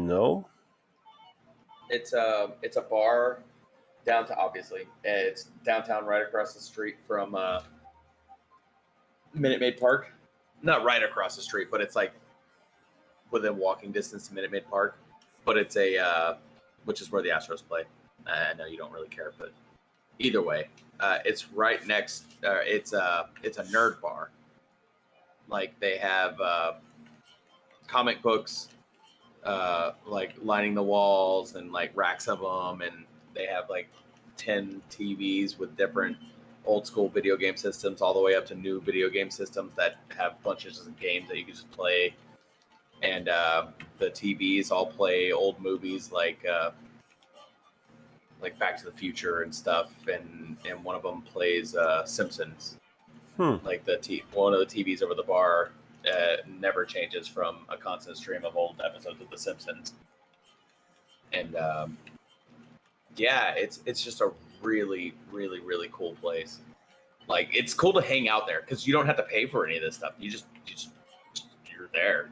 No. It's a bar downtown. Obviously, it's downtown, right across the street from Minute Maid Park. Not right across the street, but it's like within walking distance to Minute Maid Park. But it's which is where the Astros play. I know you don't really care, but either way, it's right next. It's a nerd bar. Like they have comic books, like lining the walls and like racks of them, and they have like 10 TVs with different old school video game systems, all the way up to new video game systems that have bunches of games that you can just play. And the TVs all play old movies like Back to the Future and stuff, and one of them plays Simpsons. Hmm. Like one of the TVs over the bar never changes from a constant stream of old episodes of The Simpsons. And yeah, it's just a really, really, really cool place. Like it's cool to hang out there because you don't have to pay for any of this stuff. You're there.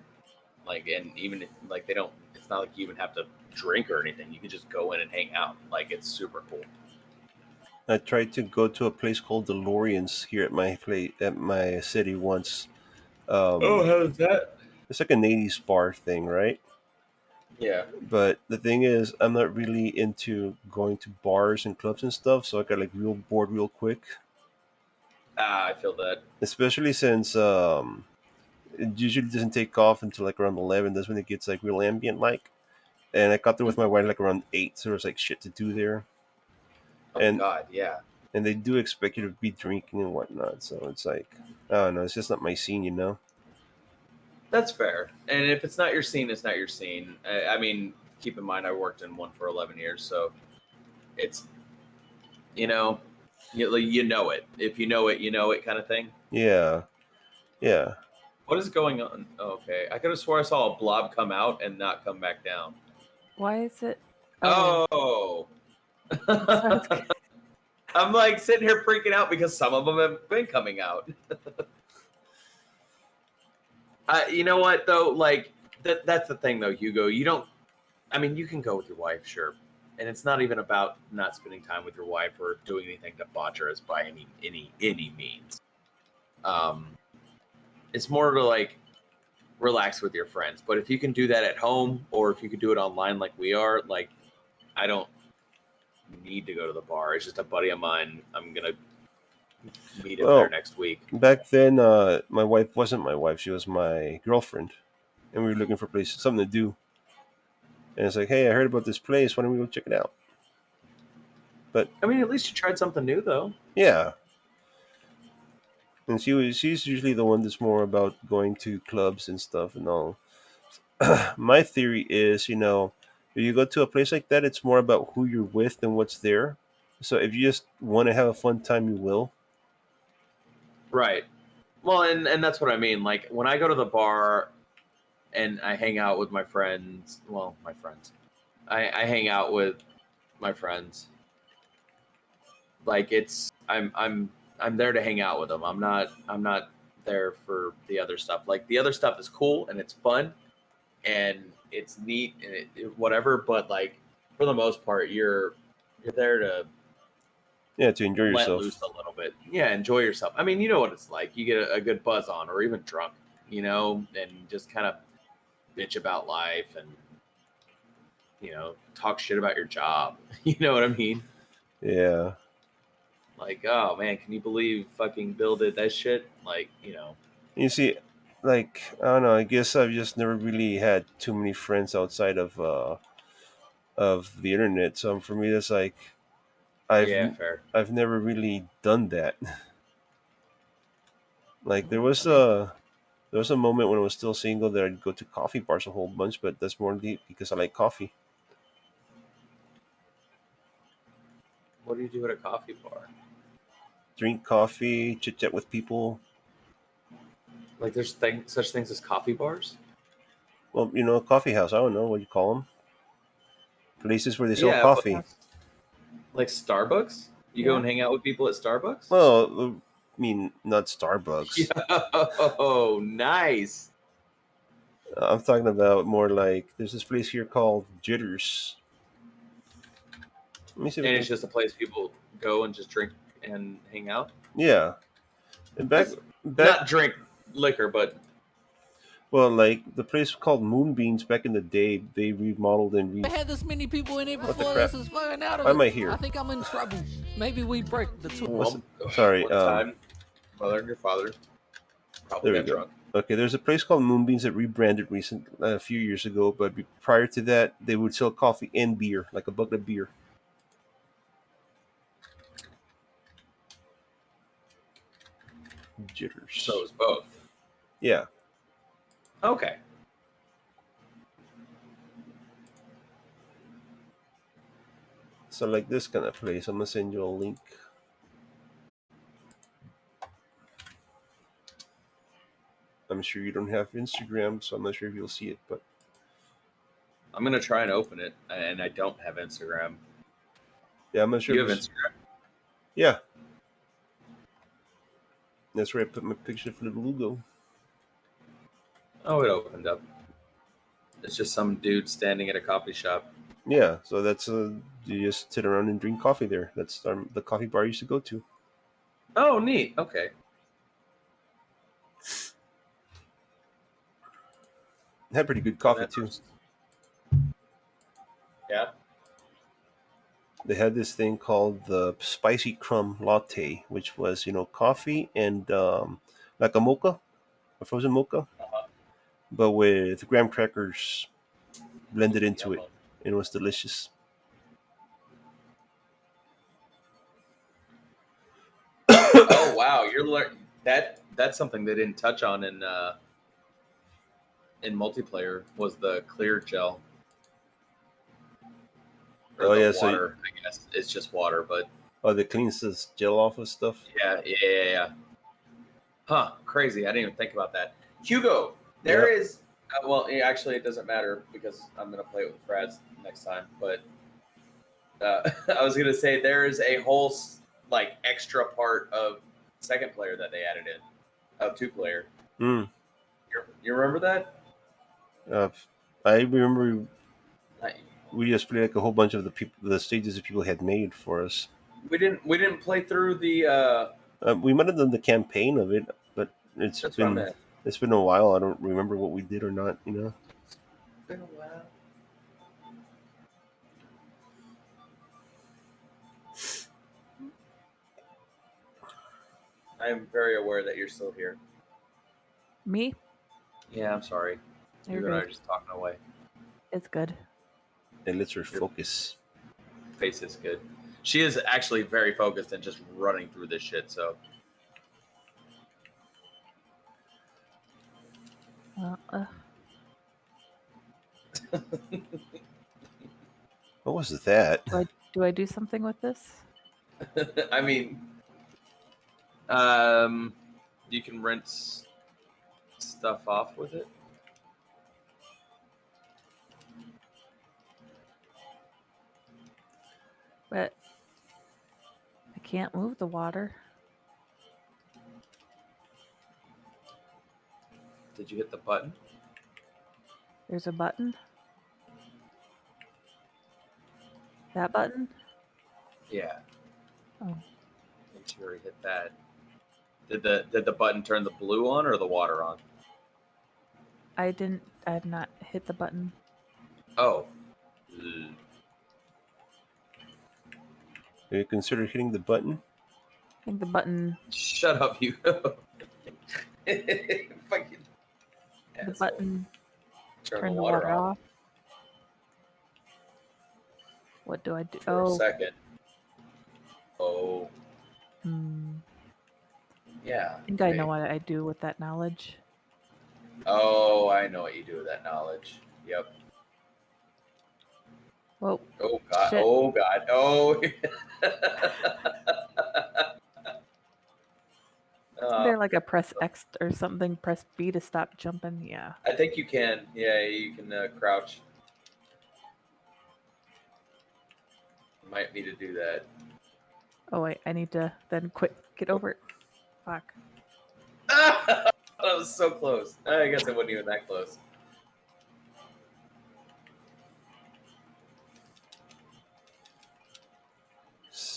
Like, and even if, like they don't, it's not like you even have to drink or anything. You can just go in and hang out. Like it's super cool. I tried to go to a place called DeLorean's here at my city once. Oh, Um, how's that? it's like an '80s bar thing, right? Yeah. But the thing is, I'm not really into going to bars and clubs and stuff, so I got like real bored real quick. I feel that. Especially since it usually doesn't take off until like around 11. That's when it gets like real ambient like. And I got there with my wife like around 8, so there was like shit to do there. Oh And God, yeah. and they do expect you to be drinking and whatnot, so it's like I don't know, it's just not my scene, you know. That's fair. And if it's not your scene, it's not your scene. I mean, keep in mind, I worked in one for 11 years, so it's you know, you know it. If you know it, you know it, kind of thing. Yeah, yeah. What is going on? Okay, I could have swore I saw a blob come out and not come back down. Why is it? Oh, Oh, sounds good. I'm like sitting here freaking out because some of them have been coming out. You know what though? Like that's the thing though, Hugo. You don't. I mean, you can go with your wife, sure, and it's not even about not spending time with your wife or doing anything to botcher us by any means. Um, it's more to like relax with your friends. But if you can do that at home, or if you could do it online like we are, like I don't need to go to the bar. It's just a buddy of mine. I'm gonna meet him there Well, next week. back then, my wife wasn't my wife; she was my girlfriend, and we were looking for places, something to do. And it's like, hey, I heard about this place. Why don't we go check it out? But I mean, at least you tried something new, though. yeah, and she's usually the one that's more about going to clubs and stuff and all. My theory is, if you go to a place like that, it's more about who you're with than what's there. So if you just want to have a fun time, you will. Right. Well, and that's what I mean. Like when I go to the bar and I hang out with my friends. Well, my friends. I hang out with my friends. Like I'm there to hang out with them. I'm not there for the other stuff. Like the other stuff is cool and it's fun and it's neat and whatever. But like for the most part, you're there to Yeah, to enjoy let yourself. loose a little bit. Yeah, enjoy yourself. I mean, you know what it's like. You get a good buzz on, or even drunk, and just kind of bitch about life and talk shit about your job. You know what I mean? Yeah. Like, oh man, can you believe fucking Bill did that shit? Like, You see, like I don't know. I guess I've just never really had too many friends outside of the internet. So for me, that's like I've yeah, fair. I've never really done that. Like I mean, there was a moment when I was still single that I'd go to coffee bars a whole bunch, but that's more because I like coffee. what do you do at a coffee bar? Drink coffee, chit chat with people. Like, there's such things as coffee bars? Well, a coffee house. I don't know what you call them. Places where they sell Yeah, but coffee. like Starbucks? You go Yeah. and hang out with people at Starbucks? Well, I mean, not Starbucks. Oh, nice. I'm talking about more like there's this place here called Jitters. Let me see if I And can. it's just a place people go and just drink and hang out. Yeah, and That's back not drink liquor, but well, like the place called Moonbeans back in the day, they remodeled and I had this many people in it what the before crap? this is fucking out of Why it. am I I here? think I'm in trouble. Maybe we break the two. What's well, sorry? one time, mother and your father probably There we got go. drunk. Okay, there's a place called Moonbeans that rebranded a few years ago, but prior to that, they would sell coffee and beer, like a bucket of beer. So it Jitters. was both. Yeah. Okay. So like this kind of place, I'm gonna send you a link. I'm sure you don't have Instagram, so I'm not sure if you'll see it, but I'm gonna try and open it, and I don't have Instagram. yeah, I'm not sure You if have it's Instagram? yeah. That's where I put my picture for the logo. Oh, it opened up. It's just some dude standing at a coffee shop. Yeah, so that's you just sit around and drink coffee there. That's the coffee bar I used to go to. Oh, neat. Okay. It had pretty good And coffee that too. yeah. They had this thing called the spicy crumb latte, which was coffee and like a mocha, a frozen mocha, Uh-huh. but with graham crackers blended into Yum. it. It was delicious. Oh wow, you're that. That's something they didn't touch on in multiplayer was the clear gel or Oh the yeah, water. I guess it's just water, but they cleans this gel off of stuff. yeah. Huh? Crazy. I didn't even think about that. Hugo, there Yep. is. Well, actually, it doesn't matter because I'm gonna play it with Frads next time. But I was gonna say there is a whole like extra part of second player that they added in of two player. Mm. You remember that? Uh, I remember Like, we just played like a whole bunch of the stages that people had made for us. we didn't play through the. We might have done the campaign of it, but it's That's what I been meant. it's been a while. I don't remember what we did or not. It's been a while. I am very aware that you're still here. Me? Yeah, I'm sorry. You're You and I are good. just talking away. It's good. It lets her Your focus. face is good. She is actually very focused and just running through this shit. So Uh, uh, What was that? do I do something with this? I mean, you can rinse stuff off with it. But I can't move the water. Did you hit the button? There's a button. That button? Yeah. Oh, Make sure you hit that. Did the button turn the blue on or the water on? I have not hit the button. Oh. Ugh. Have you considered hitting the button? I think the button. Shut up, Hugo. Fucking The asshole. button Turn turned the the water water off off. What do I do? for a Oh, second. Oh, hmm. yeah. I think I know maybe. what I do with that knowledge. Oh, I know what you do with that knowledge. Yep. Whoa, Oh god. shit. Oh god. Oh. Isn't there like a press X or something? Press B to stop jumping? Yeah. I think you can. Yeah, you can crouch. You might need to do that. Oh wait, I need to then quick get over it. Fuck. That was so close. I guess it wasn't even that close.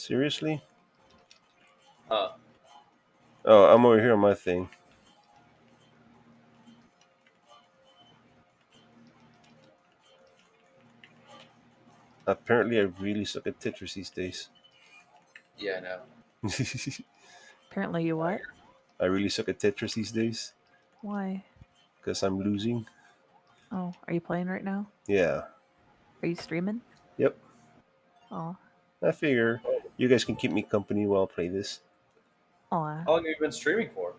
Seriously? Huh. Oh, I'm over here on my thing. Apparently, I really suck at Tetris these days. Yeah, I know. Apparently, you what? I really suck at Tetris these days Why? because I'm losing. Oh, are you playing right now? Yeah. Are you streaming? Yep. Oh, I figure you guys can keep me company while I play this. aw. How long have you been streaming for?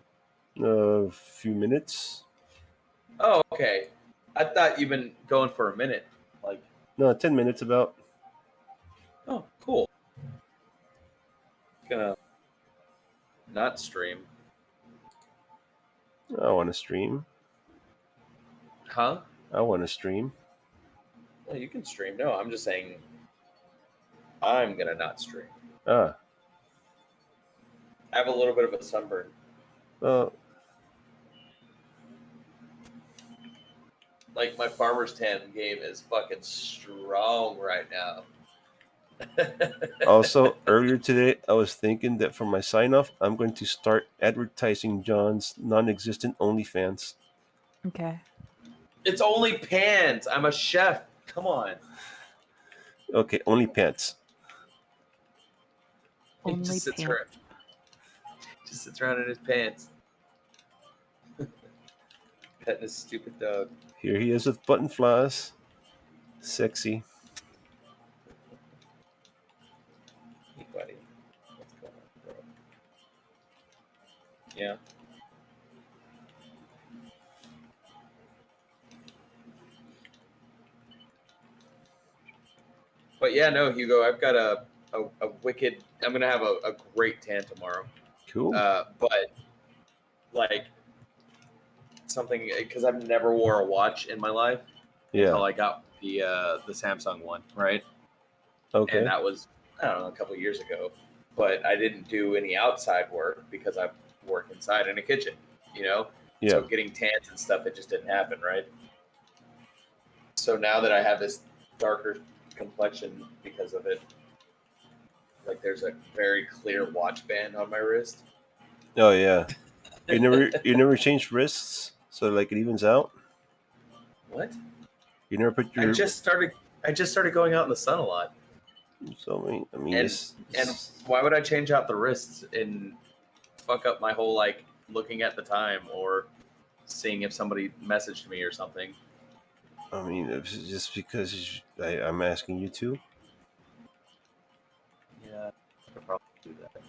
A few minutes. Oh, okay. I thought you've been going for a minute. Like, No, 10 minutes about. oh, cool. Gonna not stream. I want to stream. Huh? I want to stream. Well, you can stream. No, I'm just saying I'm gonna not stream. Ah. I have a little bit of a sunburn. Well, Like my farmer's tan game is fucking strong right now. also, earlier today, I was thinking that for my sign off, I'm going to start advertising John's non existent OnlyFans. Okay. It's only pans. I'm a chef. Come on. Okay, only pants. He Only just sits pants. around. Just sits around in his pants, petting his stupid dog. Here he is with button flies. Sexy. Hey, buddy. What's going on, bro? Yeah. But yeah, no, Hugo, I've got a wicked. I'm gonna have a great tan tomorrow. Cool. But like something because I've never wore a watch in my life until Yeah. I got the Samsung one, right? And Okay. that was I don't know a couple years ago. But I didn't do any outside work because I work inside in a kitchen, you know. Yeah. So getting tans and stuff, it just didn't happen, right? So now that I have this darker complexion because of it, like there's a very clear watch band on my wrist. Oh yeah. You never changed wrists, so like it evens out. What? You never put I your. just started. I just started going out in the sun a lot, So I mean, and and why would I change out the wrists and fuck up my whole like looking at the time or seeing if somebody messaged me or something? I mean, it's just because I'm asking you to. Yeah, I could probably do that.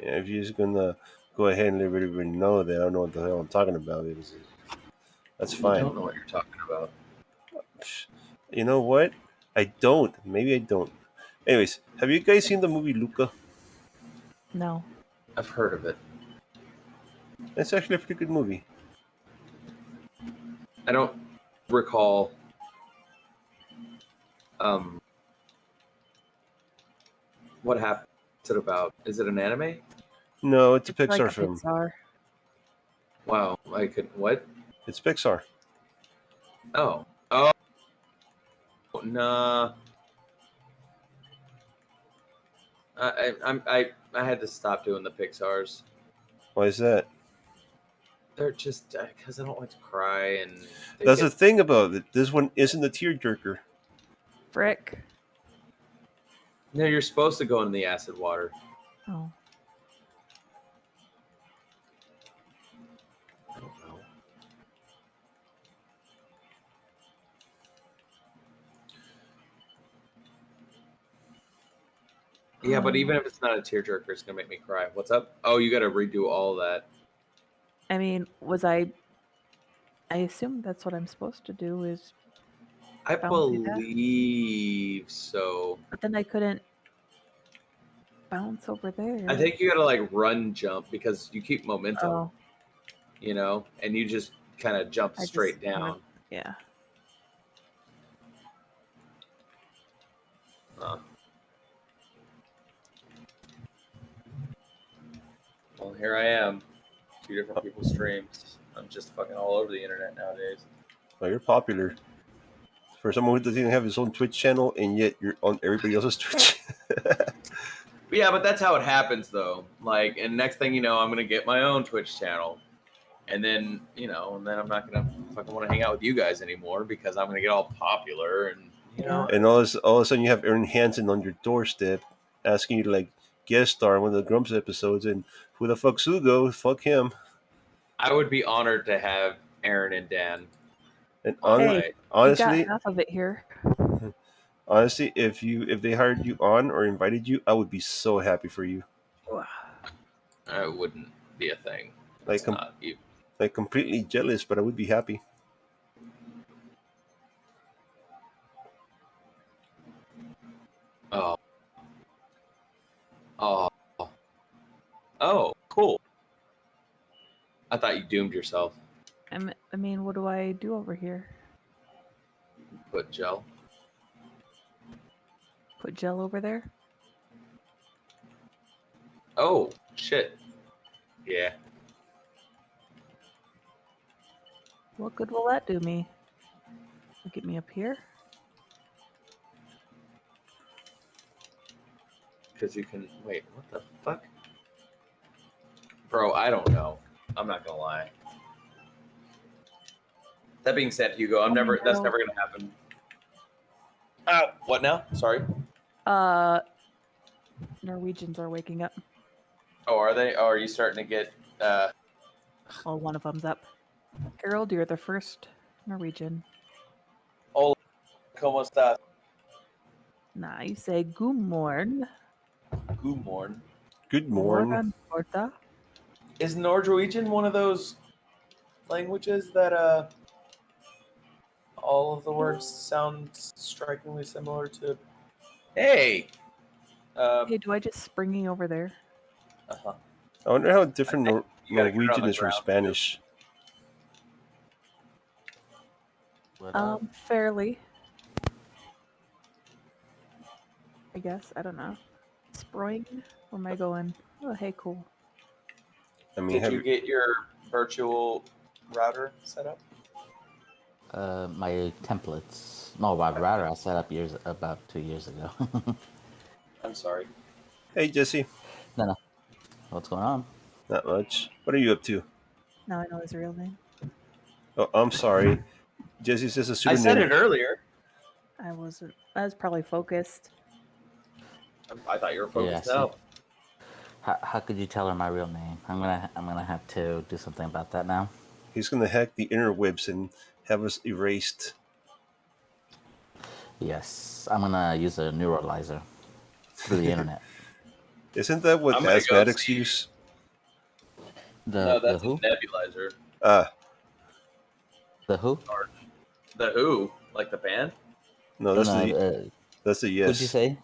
If you're just gonna go ahead and let everybody know that I don't know what the hell I'm talking about, that's You fine. don't know what you're talking about. Psh, You know what? I don't. Maybe I don't. Anyways, have you guys seen the movie Luca? No. I've heard of it. It's actually a pretty good movie. I don't recall. Um, what happened? What's it about? Is it an anime? No, it's a It's like Pixar a film. Pixar. Wow, I could what? It's Pixar. Oh, nah. I had to stop doing the Pixars. Why is that? They're just because I don't like to cry and they That's the get. thing about it. This one isn't a tearjerker. Frick. No, you're supposed to go in the acid water. Oh. I don't know. Yeah, but even if it's not a tearjerker, it's gonna make me cry. What's up? Oh, you got to redo all that. I mean, was I assume that's what I'm supposed to do is I bouncy that. believe so. But then I couldn't bounce over there. I think you got to like run jump because you keep momentum, Oh, you know, and you just kind of jump I straight just wanted, down. yeah. Uh, well, here I am, two different people's streams. I'm just fucking all over the internet nowadays. Oh, you're popular. For someone who doesn't even have his own Twitch channel, and yet you're on everybody else's Twitch. Yeah, but that's how it happens, though. Like, and next thing you know, I'm gonna get my own Twitch channel, and then and then I'm not gonna fucking want to hang out with you guys anymore because I'm gonna get all popular, and Yeah. And all of a sudden you have Aaron Hansen on your doorstep asking you to like guest star in one of the Grumps episodes, and who the fuck's Hugo? Fuck him. I would be honored to have Aaron and Dan And on Hey, my. you got honestly, half of it here. honestly, if they hired you on or invited you, I would be so happy for you. I wouldn't be a thing. Like It's not even. like completely jealous, but I would be happy. Oh, oh, oh, cool. I thought you doomed yourself. I mean, what do I do over here? Put gel. Put gel over there? Oh shit. Yeah. What good will that do me? Get me up here? Because you can wait. What the fuck, bro? I don't know. I'm not gonna lie. That being said, Hugo, I'm never. That's no. never gonna happen. Oh, what now? Sorry. Norwegians are waking up. Oh, are they? Oh, are you starting to get? Well, one of them's up. Harold, you're the first Norwegian. Hola, ¿cómo estás? Nah, you say good morn. Good morning. Good morning. Morgen porta. Is Norwegian one of those languages that all of the words sound strikingly similar to? Hey. Hey, do I just springy over there? Uh-huh. I wonder how different You gotta get it on Norwegian the is from ground, Spanish. What up? Fairly. I guess. I don't know. Spring? Where am I going? Oh, hey, cool. I mean, Did have you get your virtual router set up? My templates. No, my router I set up about 2 years ago. I'm sorry. hey Jesse, No. What's going on? not much. What are you up to? Now I know his real name. Oh, I'm sorry. Jesse's just a I said pseudonym. it earlier. I wasn't. I was probably focused. I thought you were Yeah, focused see. out. How could you tell her my real name? I'm gonna have to do something about that now. He's gonna hack the interwebs and have us erased. Yes, I'm gonna use a neuralizer through the internet. Isn't that what I'm gonna go asthmatics see. use? No, The that's a who? nebulizer. Ah, The who? The Who, like the band. no, No, that's no. the Who'd you yes. say?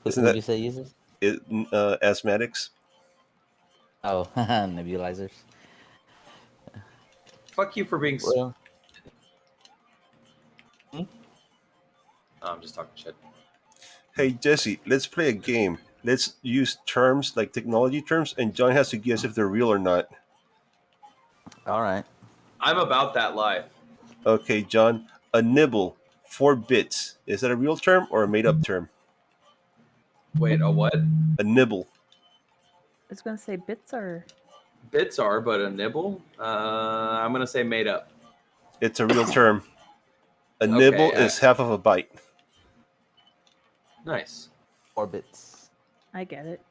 Isn't Who'd that you say uses? it? Asthmatics. Oh, nebulizers. Fuck you for being. Well, Oh, I'm just talking shit. Hey Jesse, let's play a game. Let's use terms like technology terms, and John has to guess if they're real or not. all right. I'm about that life. Okay, John. A nibble, 4 bits. Is that a real term or a made-up term? Wait, a what? A nibble. I was gonna say bits are. Bits are, but a nibble? I'm gonna say made up. It's a real term. A Okay, nibble is half of a byte. Nice. Orbits. I get it.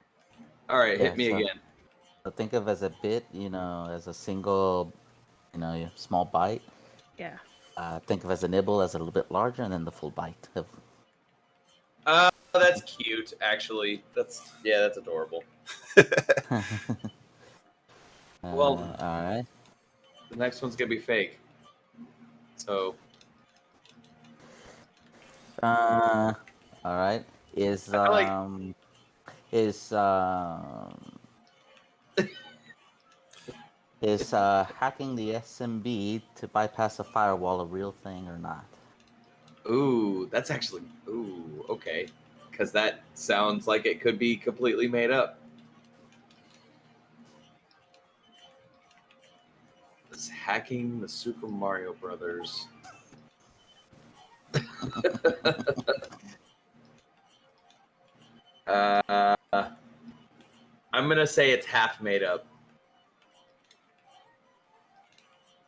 All right, Yeah, hit me so- again. So think of as a bit, as a single, small byte. Yeah. Think of as a nibble as a little bit larger, and then the full byte. That's cute, actually. That's adorable. Well- all right. The next one's gonna be fake. So All right. Is I feel like- is is hacking the SMB to bypass a firewall a real thing or not? ooh, that's actually okay. Because that sounds like it could be completely made up. It's hacking the Super Mario Brothers. I'm gonna say it's half made up.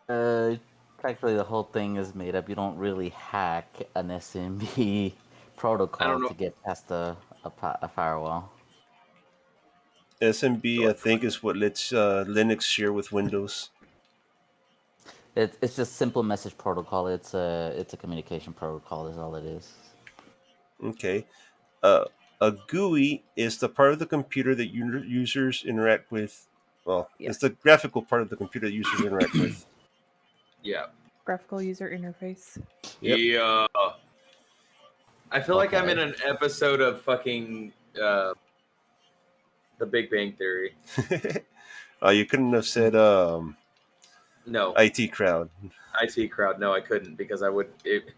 Uh, Practically the whole thing is made up. You don't really hack an SMB I don't protocol know. to get past a firewall. SMB, I think, is what lets Linux share with Windows. It's just simple message protocol. It's a communication protocol. Is all it is. Okay. Uh, a GUI is the part of the computer that users interact with. Well, Yeah. it's the graphical part of the computer that users interact with. Yeah. Graphical user interface. Yep. Yeah. I feel like I'm in Okay. an episode of fucking The Big Bang Theory. You couldn't have said No, IT crowd. IT crowd. No, I couldn't because I would. It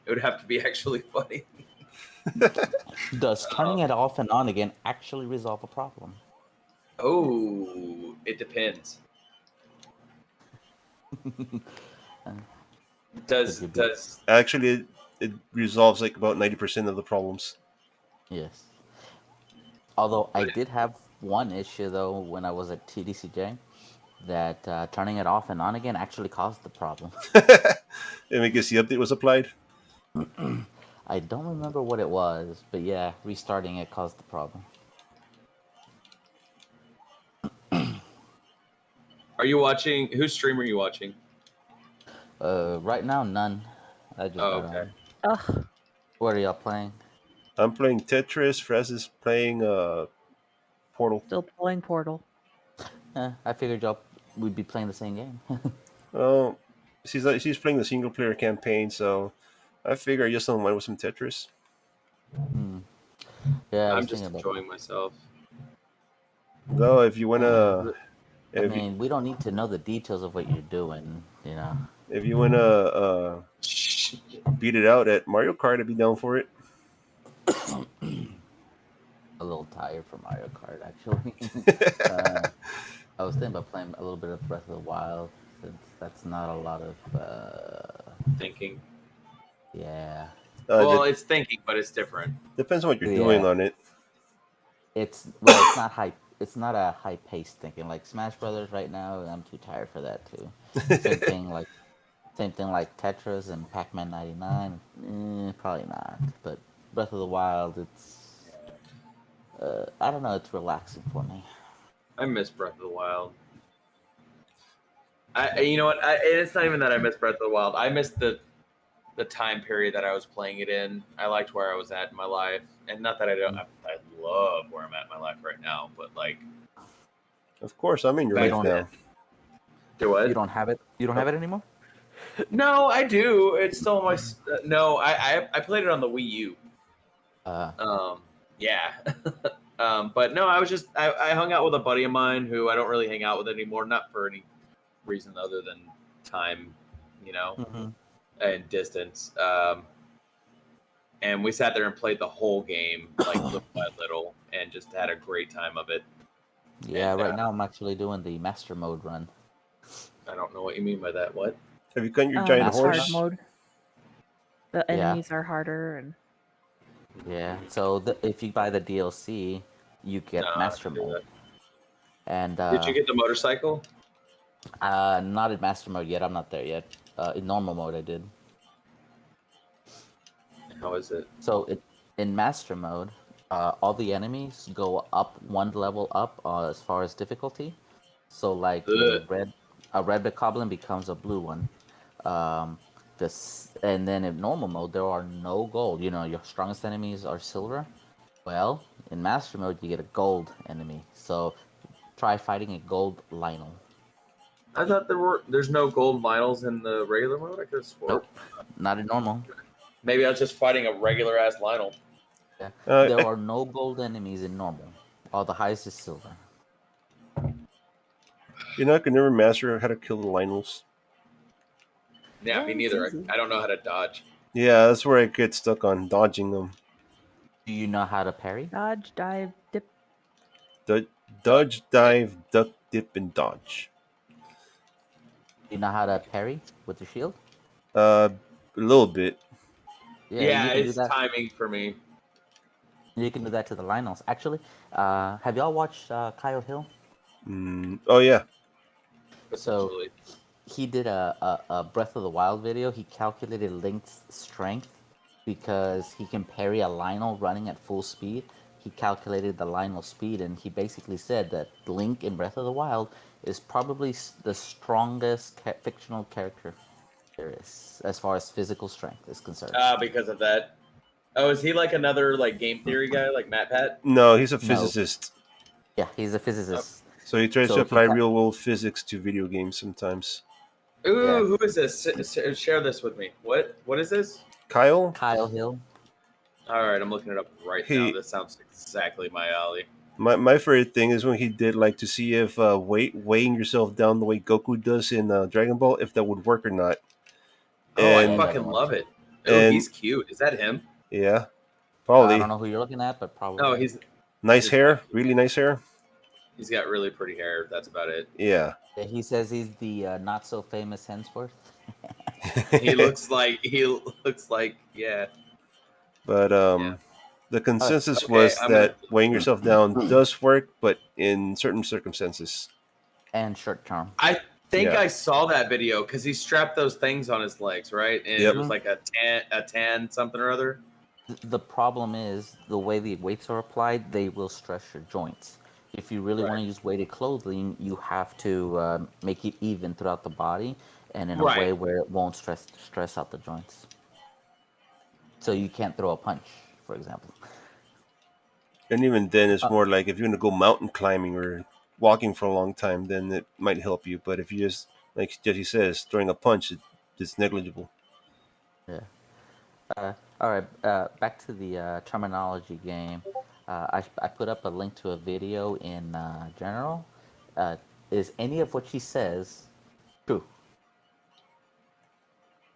would have to be actually funny. Does turning it off and on again actually resolve a problem? Oh, it depends. Could you be? Does Actually, it resolves like about 90% of the problems. Yes. Although I did have one issue though when I was at TDCJ, that turning it off and on again actually caused the problem. And I guess the update was applied. I don't remember what it was, but yeah, restarting it caused the problem. are you watching? Whose stream are you watching? Right now, none. I just Oh, got okay. on. Ugh. What are y'all playing? I'm playing Tetris. Fraz is playing Portal. Still playing Portal. I figured y'all would be playing the same game. Oh, she's playing the single player campaign, so I figure I just don't mind with some Tetris. Hmm. Yeah, I I'm was just thinking about. enjoying myself. Though, if you wanna, I if you, mean, we don't need to know the details of what you're doing, you know. if you wanna beat it out at Mario Kart, I'd be down for it. A little tired for Mario Kart, actually. uh, I was thinking about playing a little bit of Breath of the Wild, since that's not a lot of. Thinking. Yeah, Well, That it's thinking, but it's different. depends on what you're doing yeah. on it. It's well, it's not high. It's not a high pace thinking like Smash Brothers right now. I'm too tired for that too. Same thing like Tetris and Pac-Man '99. Probably not. But Breath of the Wild, it's I don't know. It's relaxing for me. I miss Breath of the Wild. You know what? And it's not even that I miss Breath of the Wild. I miss the time period that I was playing it in. I liked where I was at in my life, and not that I don't. I love where I'm at in my life right now, but like Of course, I'm in your back You life don't. now. do You what? don't have it. You don't have it anymore. No, I do. It's still on my. No, I played it on the Wii U. Yeah. But no, I was just I hung out with a buddy of mine who I don't really hang out with anymore, not for any reason other than time, you know, Mm-hmm. and distance. And we sat there and played the whole game like little by little, and just had a great time of it. Yeah. And Right now, I'm actually doing the master mode run. I don't know what you mean by that. What? Have you gotten your giant It's Master hard horse? mode. The Yeah. enemies are harder, and Yeah. So if you buy the DLC, you get No, I master didn't do mode. that. And Did you get the motorcycle? not in master mode yet. I'm not there yet. In normal mode, I did. How is it? So in master mode, all the enemies go up one level up as far as difficulty. So like Ugh. a red goblin becomes a blue one. And then in normal mode there are no gold. You know, your strongest enemies are silver. Well, in master mode you get a gold enemy. So try fighting a gold Lionel. I thought there's no gold vinyls in the regular mode. I could have swore. Nope, not in normal. Maybe I was just fighting a regular ass Lionel. Yeah, Uh, there are no gold enemies in normal. All the highest is silver. I could never master how to kill the Lionels. Yeah, me it's neither. easy. I don't know how to dodge. Yeah, that's where I get stuck on dodging them. Do you know how to parry? dodge, dive, dip. Dodge, dive, duck, dip, and dodge. Do you know how to parry with the shield? A little bit. Yeah, you can do it's that. timing for me. You can do that to the Lionels. Actually, have y'all watched Kyle Hill? Oh yeah. So Potentially. he did a Breath of the Wild video. He calculated Link's strength because he can parry a Lionel running at full speed. He calculated the Lionel speed, and he basically said that Link in Breath of the Wild is probably the strongest fictional character there is as far as physical strength is concerned. Because of that. Oh, is he like another like game theory guy, like Matt Pat? No, he's a No, physicist. yeah, he's a Oh. physicist. So he tries to So he apply real world physics to video games sometimes. yeah, Ooh, who is this? Share this with me. What is this? Kyle, Kyle Hill. All right, I'm looking it up right now. he This sounds exactly my alley. my favorite thing is when he did like to see if weighing yourself down the way Goku does in Dragon Ball, if that would work or not. Oh, I Yeah, it And never fucking worked. love it. Oh, and he's cute. Is that him? yeah, I don't probably know who you're looking at, but No, probably. nice he's not hair, cute. really nice hair. He's got really pretty hair. That's about it. Yeah. Yeah, he says he's the not so famous Hemsworth. He looks like yeah. But Yeah. the consensus Okay, was I'm gonna that weighing yourself down does work, but in certain circumstances. And short term. I think Yeah. I saw that video because he strapped those things on his legs, right? And Yep. it was like a tan something or other. The problem is the way the weights are applied, they will stress your joints. If you really want Right. to use weighted clothing, you have to make it even throughout the body and in a Right. way where it won't stress out the joints. So you can't throw a punch, for example. And even then, it's Uh, more like if you're going to go mountain climbing or walking for a long time, then it might help you. But if you just, like Jesse says, throwing a punch, it's negligible. yeah. All right. Back to the terminology game. I put up a link to a video in general. Is any of what she says true?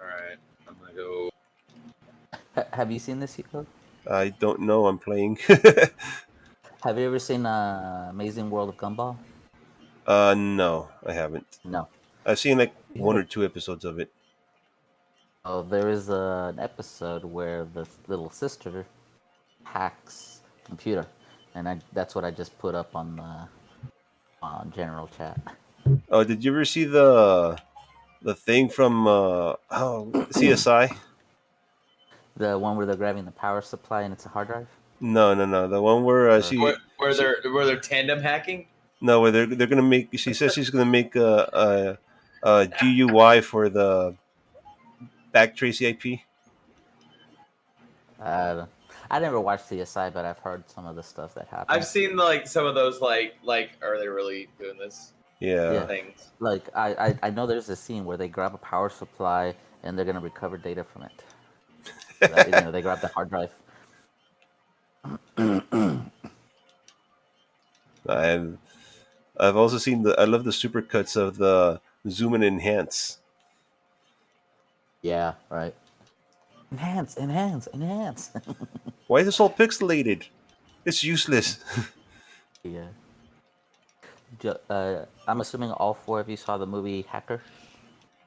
All right. I'm gonna go. Have you seen this, Hugo? I don't know. I'm playing. Have you ever seen Amazing World of Gumball? No, I haven't. No. I've seen like You one have or two episodes of it. Oh, there is an episode where the little sister hacks computer, and that's what I just put up on the general chat. Oh, did you ever see the thing from CSI? The one where they're grabbing the power supply and it's a hard drive. No. The one where Or Where they're tandem hacking? no, where they're gonna make. She says she's gonna make a GUI for the backtrace IP. uh, I never watched CSI, but I've heard some of the stuff that I've happens. seen like some of those like are they really doing this Yeah. Yeah, things? like I know there's a scene where they grab a power supply and they're gonna recover data from it. That, they grab the hard drive. I've I've also seen the. I love the supercuts of the zoom and enhance. Yeah, right. Enhance, enhance, enhance. Why is this all pixelated? It's useless. Yeah. I'm assuming all four of you saw the movie Hackers.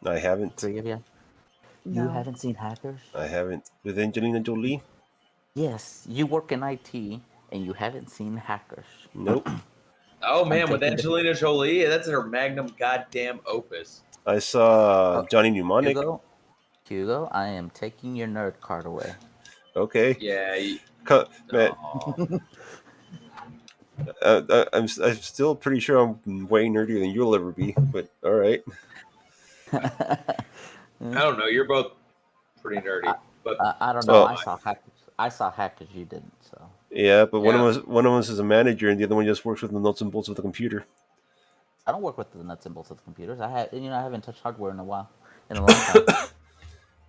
I haven't. Three of you. You No. haven't seen Hackers? I haven't. With Angelina Jolie? Yes, you work in IT and you haven't seen Hackers. Nope. Oh I'm man, with taking the Angelina Jolie, that's her magnum goddamn opus. I saw uh, Johnny Mnemonic. Hugo, I am taking your nerd card away. Okay. Yeah. Man, Oh. I'm still pretty sure I'm way nerdier than you'll ever be, but all right. I don't know. You're both pretty nerdy, but I don't know. Well, I saw Hackers. I saw Hackers. You didn't. So yeah, but yeah. one of us is a manager, and the other one just works with the nuts and bolts of the computer. I don't work with the nuts and bolts of the computers. I haven't touched hardware in a while, in a long time.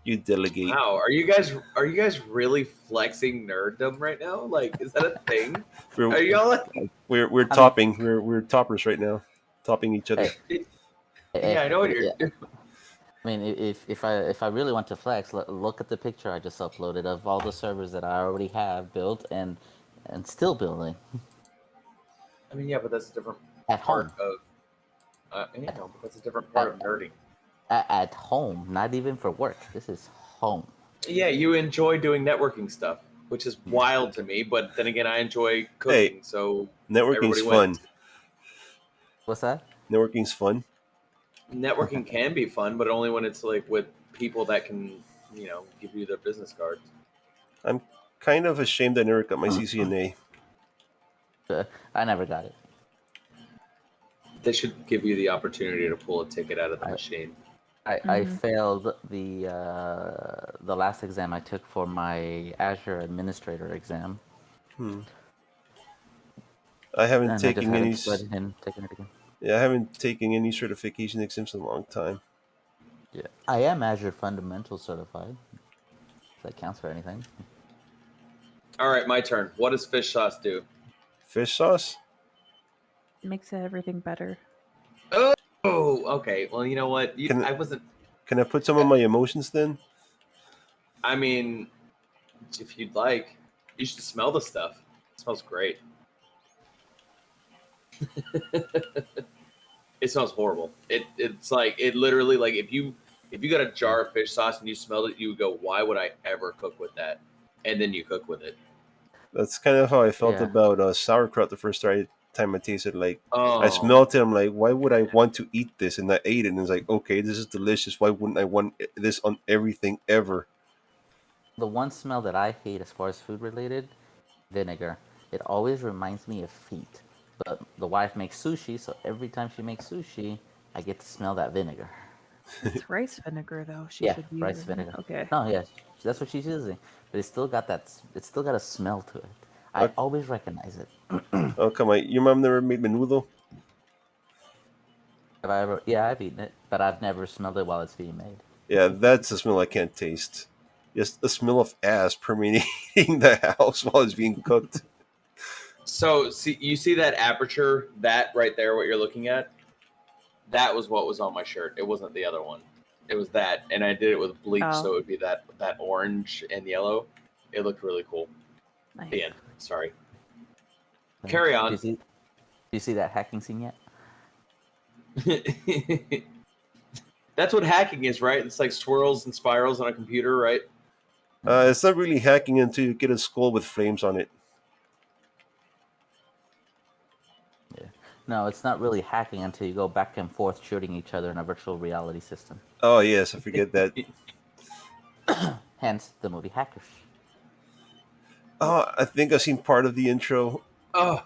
You delegate. Wow, are you guys really flexing nerddom right now? Like, is that a thing? We're Are y'all like? we're I mean, topping. We're toppers right now, topping each other. hey, Yeah, I know what you're. yeah. I mean, if I really want to flex, look at the picture I just uploaded of all the servers that I already have built and still building I mean, yeah, but that's a different at part home. of. Yeah, but that's a different part of nerding. At home, not even for work. This is home. Yeah, you enjoy doing networking stuff, which is wild to me. But then again, I enjoy Hey, cooking, so networking's everybody wins. fun. What's that? Networking's fun. Networking can be fun, but only when it's like with people that can, give you their business cards. I'm kind of ashamed I never got my CCNA. I never got it. They should give you the opportunity to pull a ticket out of the I- machine. I failed the last exam I took for my Azure Administrator exam, Hmm. I haven't and I just taken any. haven't went in taken it again. Yeah, I haven't taken any certification exams in a long time. Yeah, I am Azure Fundamental certified. If that counts for anything. All right, my turn. What does fish sauce do? Fish sauce? Makes everything better. Oh, okay. Well, you know what? Can I wasn't. can I put some of my emotions then? I mean, if you'd like, you should smell the stuff. It smells great. It smells horrible. It's like it literally like if you got a jar of fish sauce and you smelled it, you would go, "Why would I ever cook with that?" And then you cook with it. That's kind of how I felt Yeah. about sauerkraut the first time I tasted. Like I Oh, smelt it, I'm like, why would I want to eat this? And I ate it, and it's like, okay, this is delicious. Why wouldn't I want this on everything ever? The one smell that I hate as far as food related, vinegar. It always reminds me of feet. But the wife makes sushi, so every time she makes sushi, I get to smell that vinegar. It's rice vinegar, though. She Yeah, should be rice using. vinegar. Okay. No, yeah, that's what she's using. But it's still got that. It's still got a smell to it. I Oh, always recognize it. oh come on, your mom never made menudo? Have I ever? Yeah, I've eaten it, but I've never smelled it while it's being made. Yeah, that's a smell I can't taste. Just the smell of ass permeating the house while it's being cooked. so you see that aperture, that right there, what you're looking at? That was what was on my shirt. It wasn't the other one. It was that, and I did it with bleach, Oh. so it would be that orange and yellow. It looked really cool. Nice. The end. Sorry. Carry Do on. you see? Do you see that hacking scene yet? That's what hacking is, right? It's like swirls and spirals on a computer, right? It's not really hacking until you get a skull with flames on it. Yeah. No, it's not really hacking until you go back and forth shooting each other in a virtual reality system. Oh yes, I forget that. Hence the movie Hackers. Oh, I think I've seen part of the intro. Oh,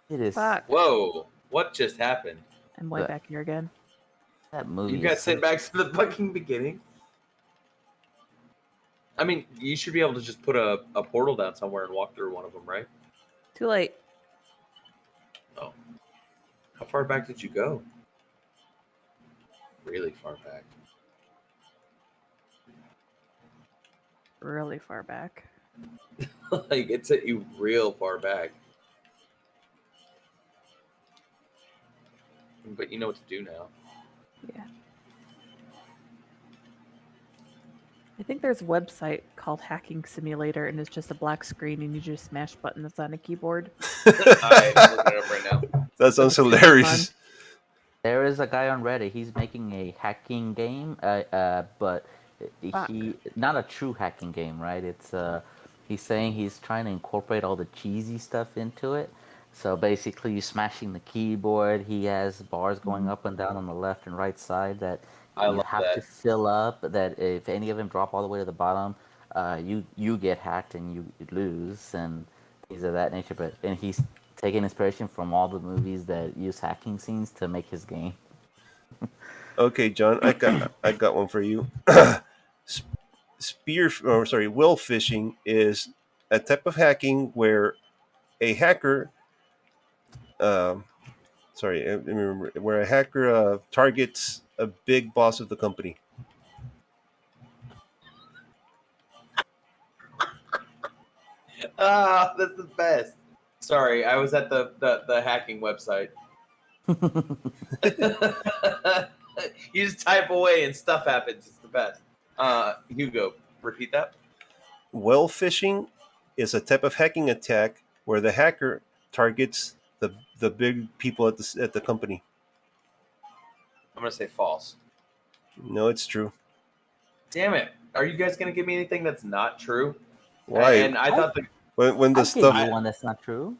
It is. Fuck. whoa! What just happened? I'm way But- back here again. That You movie got is sent back to the fucking beginning. I mean, you should be able to just put a portal down somewhere and walk through one of them, right? Too late. Oh, how far back did you go? Really far back. Really far back. Like it sent you real far back. But you know what to do now. Yeah. I think there's a website called Hacking Simulator, and it's just a black screen, and you just smash buttons on a keyboard. I'm looking it up right now. That sounds Super hilarious. There is a guy on Reddit. He's making a hacking game, but Fuck. he not a true hacking game, right? It's he's saying he's trying to incorporate all the cheesy stuff into it. So basically, you're smashing the keyboard. He has bars going up and down on the left and right side that I you love have to that. fill up. That if any of them drop all the way to the bottom, you get hacked and you lose and things of that nature. But and he's taking inspiration from all the movies that use hacking scenes to make his game. Okay, John, I got one for you. Whale fishing is a type of hacking where a hacker, um, let me remember, where a hacker targets a big boss of the company. Ah, that's the best. Sorry, I was at the hacking website. You just type away and stuff happens. It's the best. Hugo, repeat that. Whale fishing is a type of hacking attack where the hacker targets the big people at the company. I'm gonna say false. No, it's true. Damn it. Are you guys gonna give me anything that's not true? Why? And I thought the When the I'll give stuff, you one that's not true.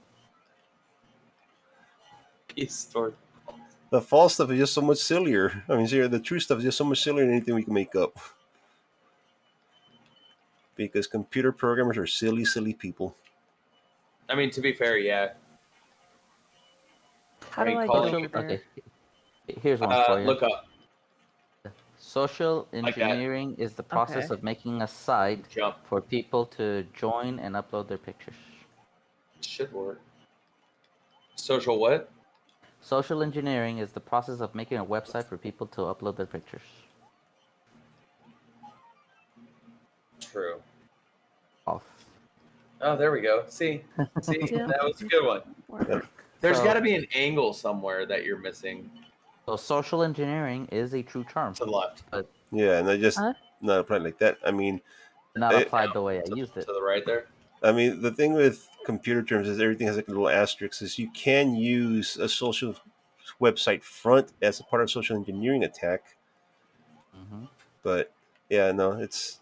story. the false stuff is just so much sillier. I mean, the true stuff is just so much sillier than anything we can make up. Because computer programmers are silly, silly people. I mean, to be fair, yeah. How I do mean, I call get it- over there? Okay, here's one for you. Look up. Social Like that. engineering is the process Okay. of making a site Jump. for people to join and upload their pictures. Should work. Social what? Social engineering is the process of making a website for people to upload their pictures. True. False. Oh, there we go. See, Yeah. that was a good one. Yep. There's So- got to be an angle somewhere that you're missing So social engineering is a true term, to the left, Yeah, and I just Huh? not applied like that. I mean, not It- applied the way I used it. to the right there. the thing with computer terms is everything has like a little asterisk. Is you can use a social website front as a part of social engineering attack, hmm but yeah, no, it's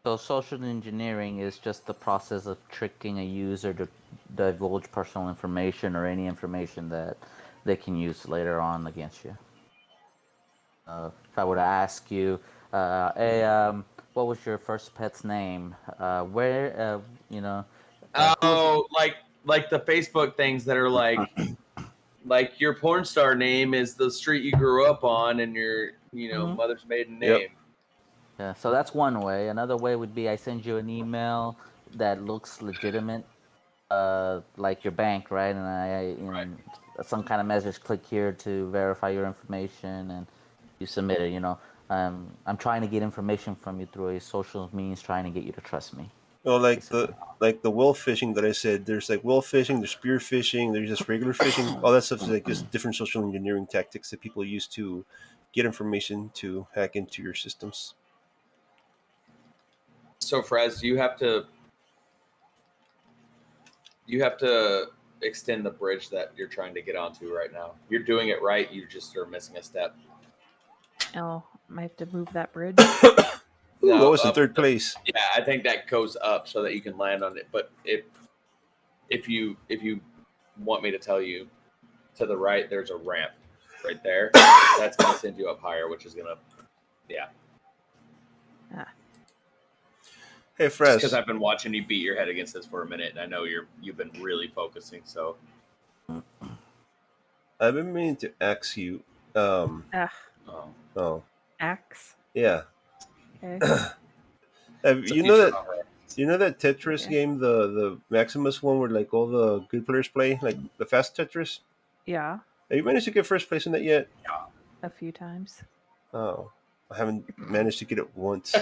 So social engineering is just the process of tricking a user to divulge personal information or any information that they can use later on against you. If I were to ask you, hey, what was your first pet's name? Where, you know, Oh, like the Facebook things that are like your porn star name is the street you grew up on and your Mhm. mother's maiden Yep. name. Yeah, so that's one way. Another way would be I send you an email that looks legitimate, like your bank, right? And Right. some kind of message, click here to verify your information, and you submit it. I'm trying to get information from you through a social means, trying to get you to trust me. well, Basically. like the whale fishing that I said. There's like whale fishing, there's spear fishing, there's just regular fishing. All that stuff is like just different social engineering tactics that people use to get information to hack into your systems. So Frez, you have to extend the bridge that you're trying to get onto right now. You're doing it right. You just are missing a step. Oh, I have to move that bridge. Ooh, I was in up- third place. Yeah, I think that goes up so that you can land on it. But if you want me to tell you, to the right, there's a ramp right there. That's gonna send you up higher, which is gonna Hey, just because Fres. I've been watching you beat your head against this for a minute, and I know you've been really focusing. So I've been meaning to ask you. Ah, um, Oh, axe. yeah. Okay. it's a You know future that novel. you know that Tetris Okay. game, the Maximus one, where like all the good players play, like the fast Tetris. Yeah, Have you managed to get first place in that yet? a few times. Oh, I haven't managed to get it once.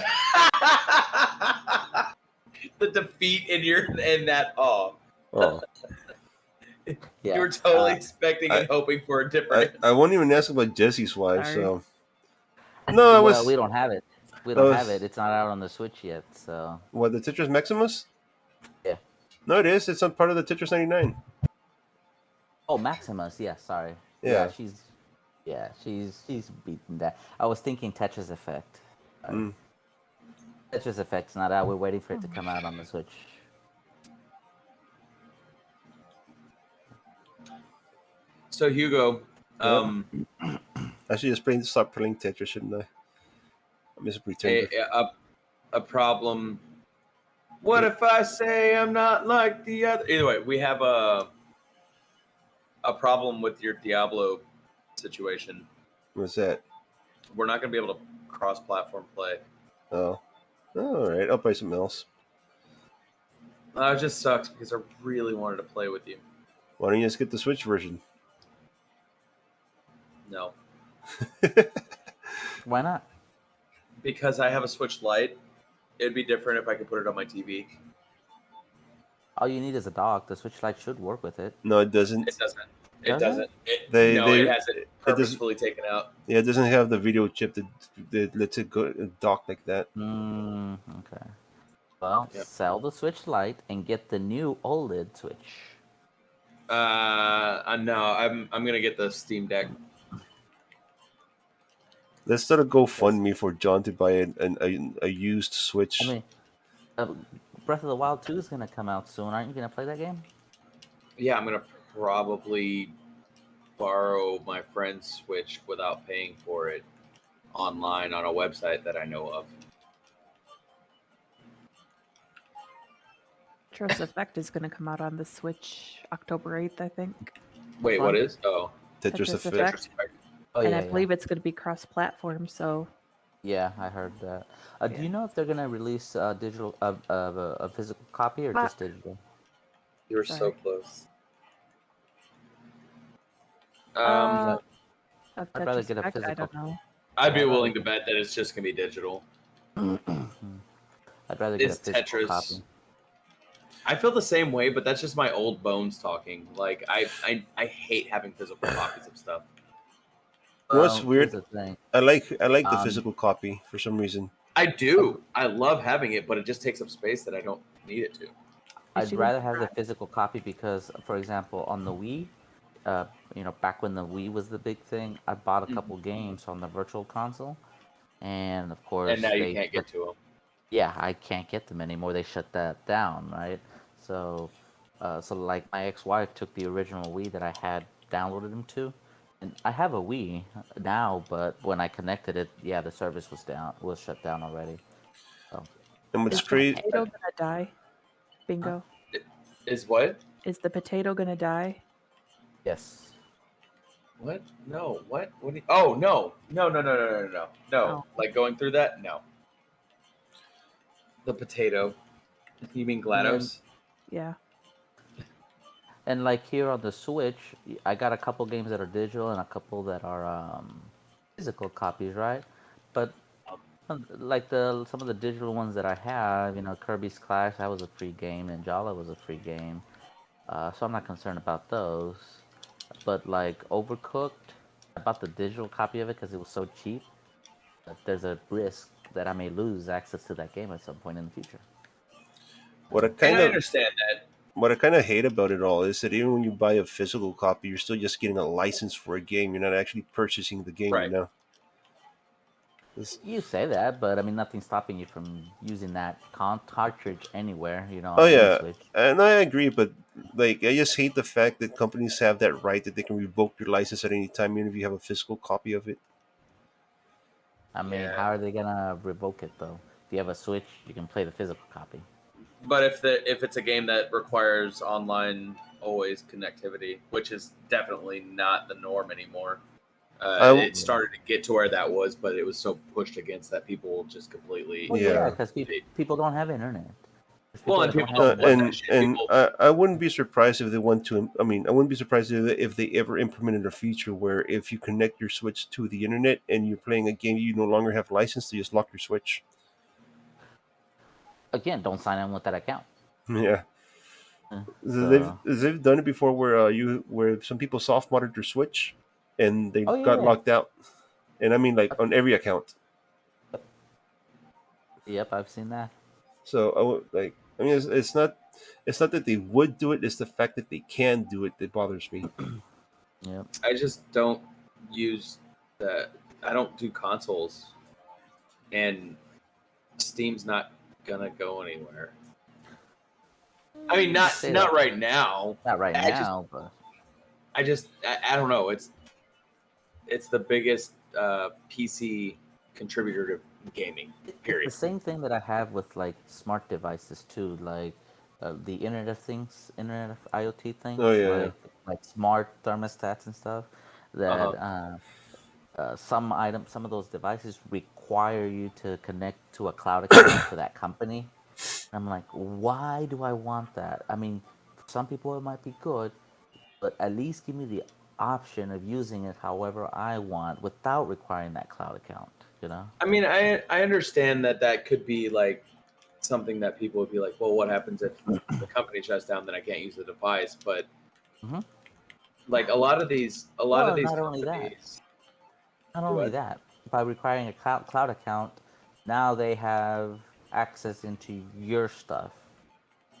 The defeat in that Oh, Yeah. you were totally uh, expecting and hoping for a different I won't even ask about Jesse's wife. Sorry. So no, I well, was we don't have it. We that don't was- have it. It's not out on the Switch yet. So what, the Tetris Maximus? Yeah. No, it is. It's not part of the Tetris 99. oh, Maximus. Yeah, sorry. Yeah. She's beaten that. I was thinking Tetris Effect. Mm. Tetris Effect's not out. We're waiting for it to come out on the Switch. So Hugo, I should just stop playing Tetris, shouldn't I? I'm just a pretender. a problem. What if I say I'm not like the other? Either way, we have a problem with your Diablo situation. What's that? We're not going to be able to cross-platform play. Oh, all right. I'll play something else. It just sucks because I really wanted to play with you. Why don't you just get the Switch version? No, Why not? because I have a Switch Lite. It'd be different if I could put it on my TV. All you need is a dock. The Switch Lite should work with it. No, it doesn't. It doesn't. It Doesn't? doesn't. They- it has it doesn't- purposefully taken out. Yeah, it doesn't have the video chip that lets it go dock like that. Okay. Well, Yep. sell the Switch Lite and get the new OLED Switch. No, I'm gonna get the Steam Deck. Let's start a Because GoFundMe for John to buy a used I Switch. mean, uh, Breath of the Wild 2 is gonna come out soon. Aren't you gonna play that game? yeah, I'm gonna probably borrow my friend's Switch without paying for it online on a website that I know of. Tetris Effect is going to come out on the Switch October 8th, I think. Wait, what one? is? Oh, Tetris Tetris Effect. Tetris Effect. Effect. Oh And I yeah, yeah, believe it's going to be cross-platform, so yeah. I heard that. Do yeah. you know if they're gonna release a physical copy or just Fuck. digital? You were so Sorry. close. Uh, Like, of I'd rather Tetris get a Effect, I physical. don't know. I'd Yeah, be I'd rather willing to get. bet that it's just gonna be digital. I'd rather get a It's physical Tetris. copy. I feel the same way, but that's just my old bones talking. Like I hate having physical copies of stuff. You know what's Well, here's weird? the thing. I like the Um, physical copy for some reason. I I'd, do. I love having it, but it just takes up space that I don't need it to. You I'd should go rather have the drive. physical copy because, for example, on the Wii, uh, back when the Wii was the big thing, I bought a Mhm. couple games on the virtual console, and of And now course you they can't shut. get to them. Yeah, I can't get them anymore. They shut that down, right? So, so like my ex-wife took the original Wii that I had downloaded them to, and I have a Wii now, but when I connected it, yeah, the service was shut down already. So, And what's Is the crazy? potato going to die? huh? Bingo. Is what? Is the potato going to die? Yes. What? No. What? What? Oh no! No! No! No! No! No! No! No! Oh, Like going through that? No. The potato. You mean And GLaDOS? yeah. and like here on the Switch, I got a couple games that are digital and a couple that are physical copies, right? But like the some of the digital ones that I have, Kirby's Clash, that was a free game, and Jala was a free game. So I'm not concerned about those. But like Overcooked, I bought the digital copy of it because it was so cheap. But there's a risk that I may lose access to that game at some point in the future. What I And kind I of understand that. what I kind of hate about it all is that even when you buy a physical copy, you're still just getting a license for a game. You're not actually purchasing the game. Right. It's- You say that, but I mean, nothing's stopping you from using that cartridge anywhere, oh on any yeah, Switch. and I agree, but like I just hate the fact that companies have that right that they can revoke your license at any time, even if you have a physical copy of it. I mean, Yeah. how are they gonna revoke it though? If you have a Switch, you can play the physical copy. But if it's a game that requires online always connectivity, which is definitely not the norm anymore, I it started to get to where that was, but it was so pushed against that people will just completely. Well, yeah, yeah. because people don't have internet. There's Well, people and that don't people have don't want that internet. And shit. and People, I wouldn't be surprised if they want to. I mean, I wouldn't be surprised if they ever implemented a feature where if you connect your Switch to the internet and you're playing a game you no longer have license to, just lock your Switch. Again, don't sign in with that account. Yeah, So, they've done it before where where some people soft modded their Switch and they oh yeah, got yeah. locked out. And I mean like Yep, on every account. yep, I've seen that. So I would like. I mean, it's not that they would do it. It's the fact that they can do it that bothers me. Yep. I just don't use that. I don't do consoles, and Steam's not gonna go anywhere. I mean, You not say not that. right now. Not right I just, now, but I don't know. It's the biggest PC contributor to gaming. it's the Period. same thing that I have with like smart devices too, like the Internet of Things, Internet of IoT Oh things, yeah, like smart thermostats and stuff. Uh That huh. some of those devices require you to connect to a cloud account for that company. I'm like, why do I want that? I mean, for some people it might be good, but at least give me the option of using it however I want without requiring that cloud account. You know? I mean, I understand that that could be like something that people would be like, well, what happens if the company shuts down? Then I can't use the device. But Hmm. like Well, a lot of these companies not do only what? that, by requiring a cloud account, now they have access into your stuff.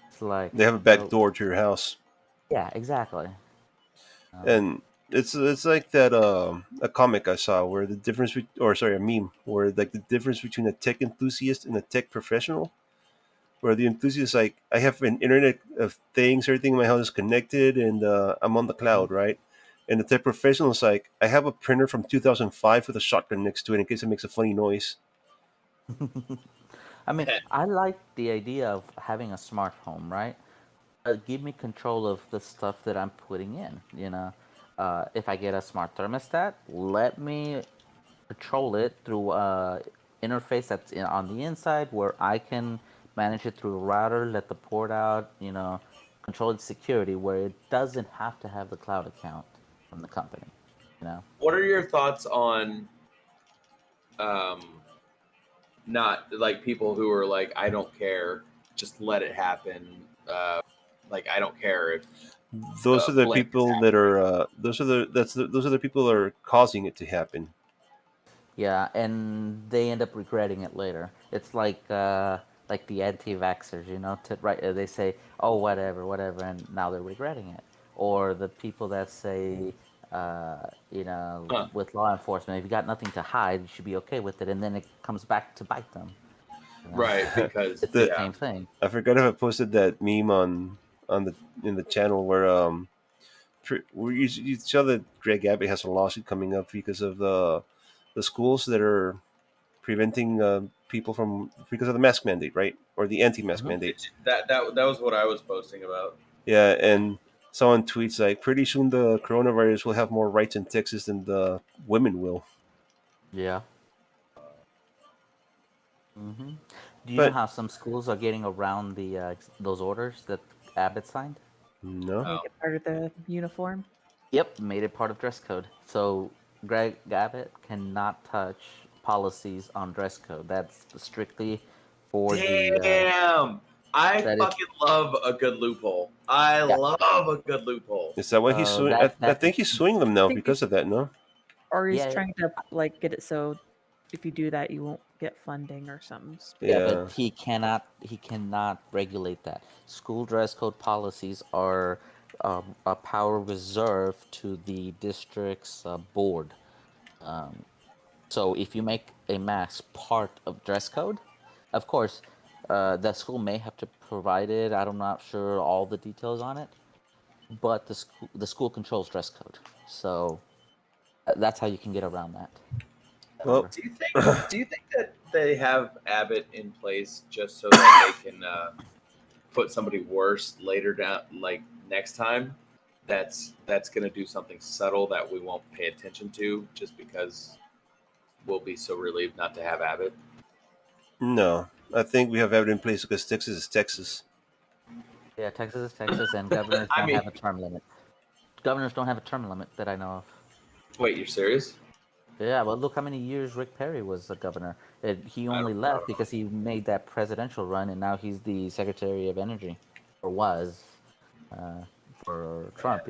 It's like, they have a back well, door to your house. yeah, exactly. Um, And It's like that a comic I saw where the difference or sorry, a meme where like the difference between a tech enthusiast and a tech professional, where the enthusiast like I have an internet of things, everything in my house is connected, and I'm on the cloud, right? And the tech professional is like I have a printer from 2005 with a shotgun next to it in case it makes a funny noise. I mean, I like the idea of having a smart home, right? Give me control of the stuff that I'm putting in. If I get a smart thermostat, let me control it through a interface that's on the inside where I can manage it through a router, let the port out, control its security where it doesn't have to have the cloud account from the company. You know, What are your thoughts on um, not like people who are like, I don't care, just let it happen. Like I don't care if Those a are the blink is people that happening. are those are the people that are causing it to happen. yeah, and they end up regretting it later. It's like the anti-vaxxers, right? They say, "Oh, whatever, whatever," and now they're regretting it. Or the people that say, Huh. with law enforcement, if you got nothing to hide, you should be okay with it, and then it comes back to bite them. You know, Right, because it's the The yeah. same thing. I forgot if I posted that meme on the in the channel where where you saw that Greg Abbott has a lawsuit coming up because of the schools that are preventing people from because of the mask mandate, right, or the anti-mask Hmm. mandate. That was what I was posting about. Yeah, and someone tweets like, "Pretty soon the coronavirus will have more rights in Texas than the women will." Yeah. Hmm. Do you know But how some schools are getting around those orders that Abbott signed? no, Oh, Make it part of the uniform. Yep, made it part of dress code. So Greg Abbott cannot touch policies on dress code. That's strictly for the damn! I that is fucking love a good loophole. I yeah. love a good loophole. is that why he's suing? That I that think he's suing them I now think he's because of that. No, or he's yeah trying to like get it so if you do that, you won't get funding or something yeah, stupid. but yeah, he cannot regulate that. School dress code policies are a power reserved to the district's board. Um, So if you make a mask part of dress code, of course, the school may have to provide it. I'm not sure all the details on it, but the school controls dress code. So that's how you can get around that well, order. Do you think that they have Abbott in place just so that they can put somebody worse later down, like next time? That's going to do something subtle that we won't pay attention to, just because we'll be so relieved not to have Abbott. no, I think we have it in place because Texas is Texas. Yeah, Texas is Texas, and governors I don't mean, have a term limit. Governors don't have a term limit that I know of. wait, you're serious? Yeah, well, look how many years Rick Perry was a governor. He I only don't know. left because he made that presidential run, and now he's the Secretary of Energy, or was, uh, for Trump.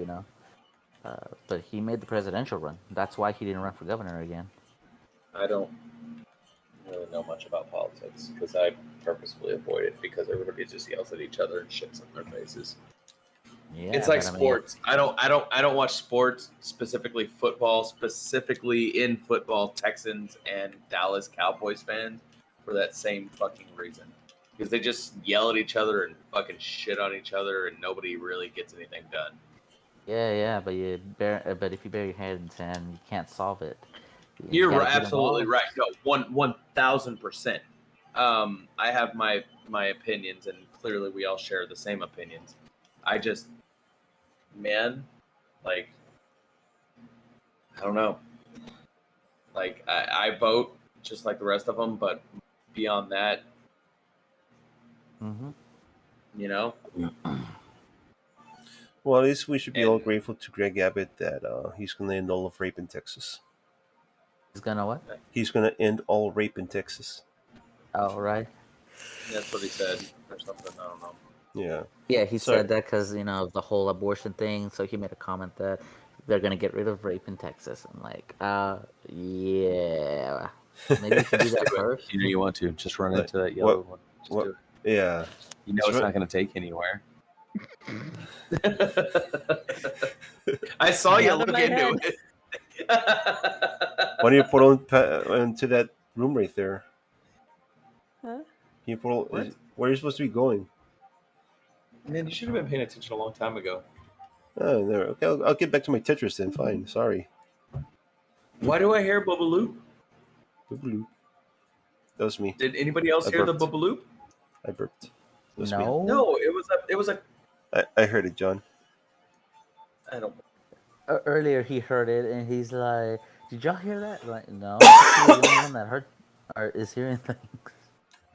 But he made the presidential run. That's why he didn't run for governor again. I don't really know much about politics because I purposefully avoid it because everybody just yells at each other and shits on their faces. It's Yeah, like but I mean, sports. I don't watch sports, specifically football, specifically in football, Texans and Dallas Cowboys fans for that same fucking reason. Because they just yell at each other and fucking shit on each other and nobody really gets anything done. yeah, but if you bury your head in sand, you can't solve it. You You're got to get absolutely involved. right. No, 1,000%. I have my opinions, and clearly we all share the same opinions. I just, man, like I don't know. Like I vote just like the rest of them, but beyond that, Hmm. you know, Well, at least we should be all and grateful to Greg Abbott that he's going to end all of rape in Texas. He's gonna what? He's going to end all rape in Texas. Oh, right. that's what he said or something. I don't know. Yeah. Yeah, he Sorry. said that because of the whole abortion thing. So he made a comment that they're gonna get rid of rape in Texas. I'm like, yeah, maybe you should do Just that do it. first. You know you want to. Just run Like into that what? yellow one. Just What? do it. Yeah. You know It's it's re- not going to take anywhere. I saw you Out of look my into head. it. Why don't you put on into that room right there? Huh? Can you put What? where are you supposed to be going? Man, you should have been paying attention a long time ago. Oh, there. Okay, I'll get back to my Tetris then. Fine. Sorry. Why do I hear Bubaloop? Boop-a-loop. That was me. Did anybody else I hear the burped. Bubaloop? I burped. That was me. No. No, it was a. I heard it, John. I don't. Earlier he heard it and he's like, "Did y'all hear that?" Like, no. You're the only one that heard or is hearing things.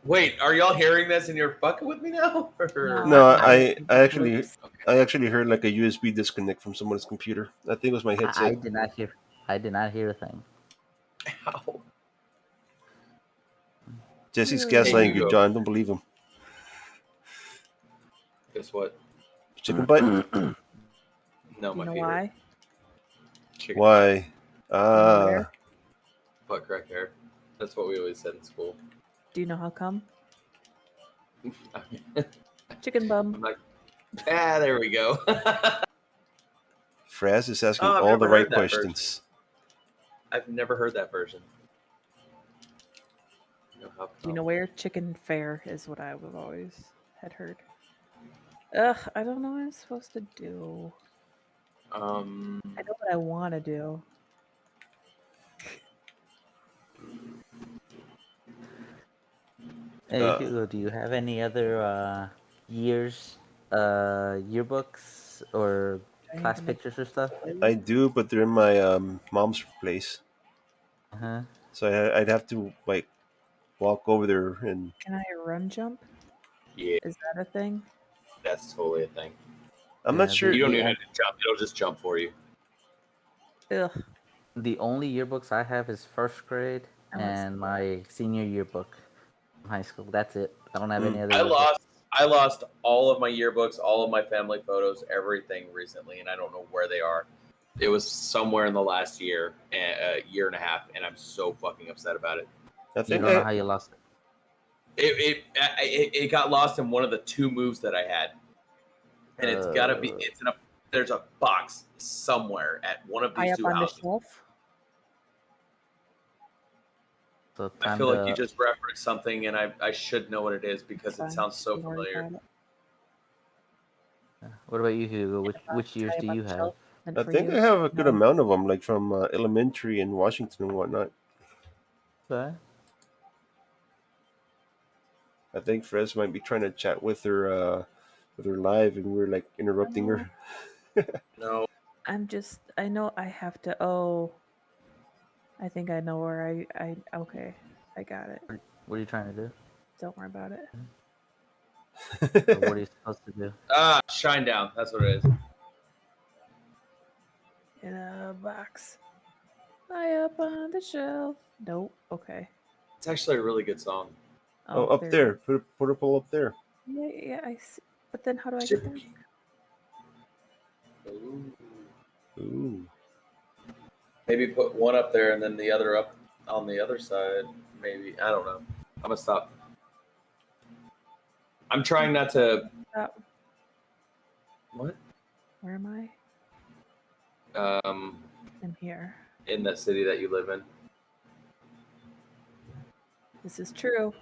Wait, are y'all hearing this and you're fucking with me now? Or... No, No, I'm not I hearing I the actually bloops. Okay. I actually heard like a USB disconnect from someone's computer. I think it was my I headset. did not hear. I did not hear a thing. Ow. Jesse's Hey, gaslighting you, Hugo. John. Don't believe him. Guess what? Chicken butt? No, Do my you know feet hurt. why? Chicken Why? Do you know where? butt crack hair. That's what we always said in school. Do you know how come? I'm Chicken bum. like, there we go. Fraz is asking Oh, I've all the never right heard that version. questions. I've never heard that version. You know how Do you know where? Chicken fair is what I would always had heard. Ugh, I don't know what I'm supposed to do. I know what I want to do. Hey Uh, Hugo, do you have any other years yearbooks or I class have pictures or stuff? I do, but they're in my mom's place, Uh-huh. so I'd have to like walk over there and. Can I run jump? Yeah, Is that a thing? that's totally a thing. I'm Yeah, not sure. You don't even have to jump. It'll just jump for you. Ugh. The only yearbooks I have is first grade I want and my senior yearbook from high school. That's it. I don't have Hmm. any other I yearbooks. lost all of my yearbooks, all of my family photos, everything recently, and I don't know where they are. It was somewhere in the last year, a year and a half, and I'm so fucking upset about it. I You think don't know how you lost it. It got lost in one of the two moves that I had, and it's gotta be. It's in a. There's a box somewhere at one of high these up two on the houses. shelf. So I time feel like you to. just referenced something, and I should know what it is because it Fine, sounds so don't worry familiar. about it. What about you, Hugo? In a Which box years high do up on you the have? shelf. And I for think you, I have a good no. amount of them, like from elementary in Washington and whatnot. Okay. I think Fraz might be trying to chat with her live, and we're like interrupting No. her. No, I know I have to. Oh, I think I know where okay. I got it. What are you trying to do? Don't worry about it. Or what are you supposed to do? Shine Down. That's what it is. In a box. High up on the shelf. Nope. Okay. It's actually a really good song. Oh, up it there. is. Put a pull up there. Yeah, yeah, I see. But then how do I get there? Ooh. Ooh. Maybe put one up there and then the other up on the other side. Maybe I don't know. I'm gonna stop. I'm trying not to. What? Where am I? Um, I'm here. in the city that you live in. This is true.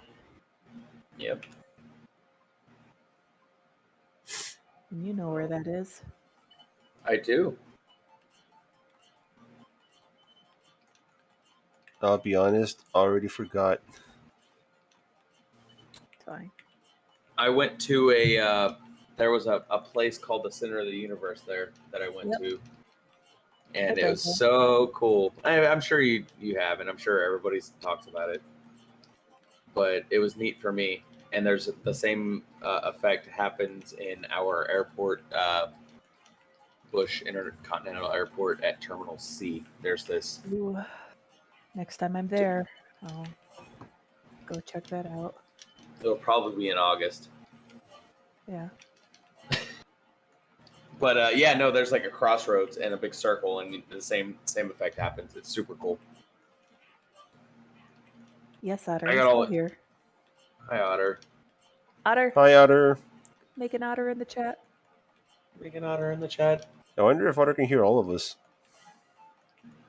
Yep. And you know where that is. I do. I'll be honest, already forgot. It's fine. I went to a. There was a place called the Center of the Universe there that I went Yep. to, and I've it been was there. so cool. I'm sure you have, and I'm sure everybody talks about it. But it was neat for me, and there's the same effect happens in our airport, Bush Intercontinental Airport at Terminal C. There's this. Ooh. Next time I'm there, I'll go check that out. It'll probably be in August. Yeah. But yeah, no, there's like a crossroads and a big circle, and the same effect happens. It's super cool. Yes, Otter. I I'm got still all. here. Hi, Otter. Otter, Hi, Otter. make an otter in the chat. Make an Otter in the chat. I wonder if Otter can hear all of us.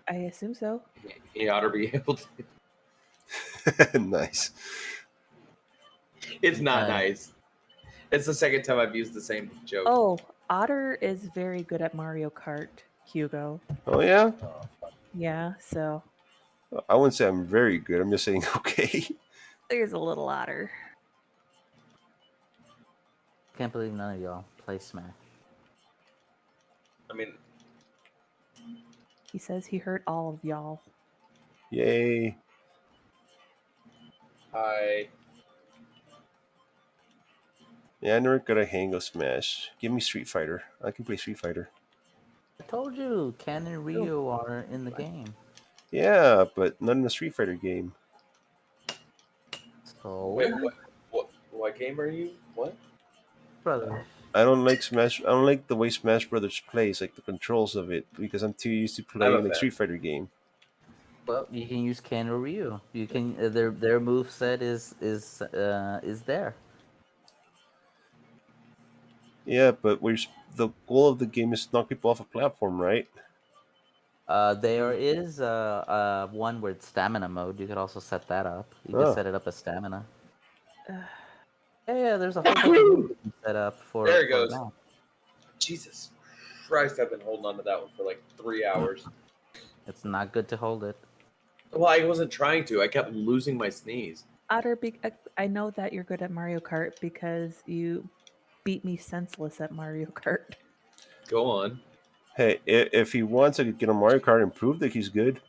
I assume so. He ought to be able to. Nice. It's not Uh, nice. It's the second time I've used the same joke. Oh, Otter is very good at Mario Kart, Hugo. Oh yeah. Yeah, so I wouldn't say I'm very good. I'm just saying okay. there's a little Otter. can't believe none of y'all play Smash. I mean, He says he hurt all of y'all. Yay. I Yeah, I never got a hang of Smash. Give me Street Fighter. I can play Street Fighter. I told you, Ken and Ryu are in the game. Yeah, but not in the Street Fighter game. So, wait. What game are you? What? brothers. I don't like Smash. I don't like the way Smash Brothers plays, like the controls of it, because I'm too used to I'm a playing like fan. Street Fighter game. Well, you can use Ken or Ryu. You can their move set is there. Yeah, but the goal of the game is to knock people off a platform, right? There is one with stamina mode. You could also set that up. You can Oh, set it up as stamina. Ugh. Yeah, there's a whole bunch of moves you can set up There it for goes. that. Jesus Christ! I've been holding on to that one for like 3 hours. It's not good to hold it. Well, I wasn't trying to. I kept losing my sneeze. Otter, I know that you're good at Mario Kart because you beat me senseless at Mario Kart. Go on. hey, if he wants, I could get a Mario Kart and prove that he's good.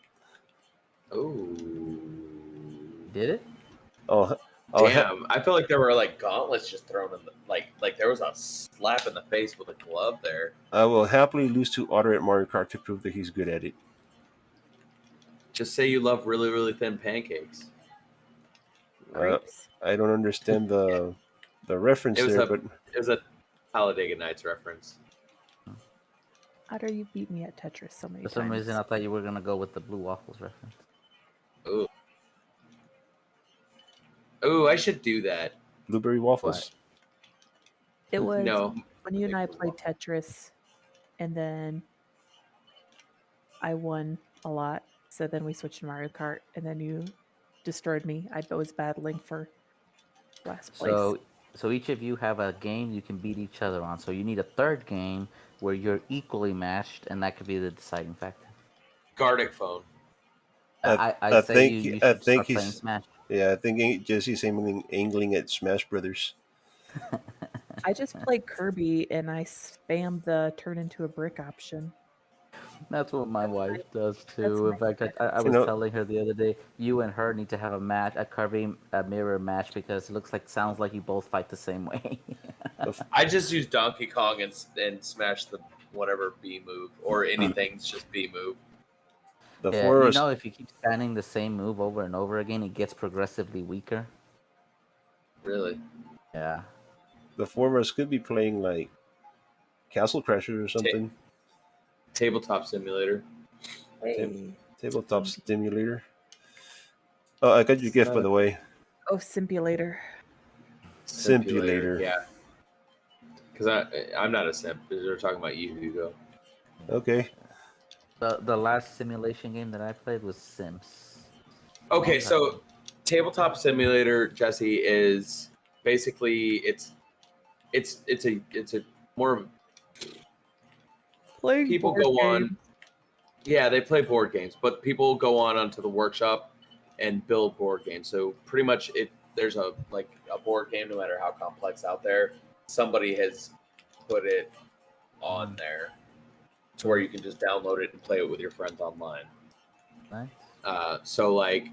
Oh. Did it? Oh, oh, Damn, I feel like there were like gauntlets just thrown in the like there was a slap in the face with a glove there. I will happily lose to Otter at Mario Kart to prove that he's good at it. Just say you love really, really thin pancakes. Uh, Crepes. I don't understand the reference It was there, a but it was a Talladega Nights reference. Otter, you beat me at Tetris so many For some times. reason, I thought you were gonna go with the Blue Waffles reference. Ooh. Ooh, I should do that. blueberry waffles. It was No. when you and I played Tetris, and then I won a lot. So then we switched to Mario Kart, and then you destroyed me. I was battling for last place. So each of you have a game you can beat each other on. So you need a third game where you're equally matched, and that could be the deciding factor. Gardic phone. I say you I should think start playing he's Smash. yeah. I think Jesse's angling at Smash Brothers. I just played Kirby, and I spammed the turn into a brick option. That's what my wife does That's too. In my fact, I You was know, telling her the other day, you and her need to have a match, a Kirby mirror match, because it sounds like you both fight the same way. I just use Donkey Kong and smash the whatever B move or anything's just B move. the Yeah, four of you us. know, if you keep standing the same move over and over again, it gets progressively weaker. Really. Yeah. The four of us could be playing like Castle Crashers or something. Tabletop simulator. Hey. Tabletop Stimulator. Oh, I got your gift by the way. Oh, Simulator. Simpulator. Yeah. Because I'm not a simp. They're talking about you, Hugo. Okay. The last simulation game that I played was Sims. Okay, Long time so ago. tabletop simulator, Jesse, is basically it's a more of Playing people board go games. on. Yeah, they play board games, but people go on onto the workshop and build board games. So pretty much, if there's a board game, no matter how complex out there, somebody has put it on there to where you can just download it and play it with your friends online. Nice. So like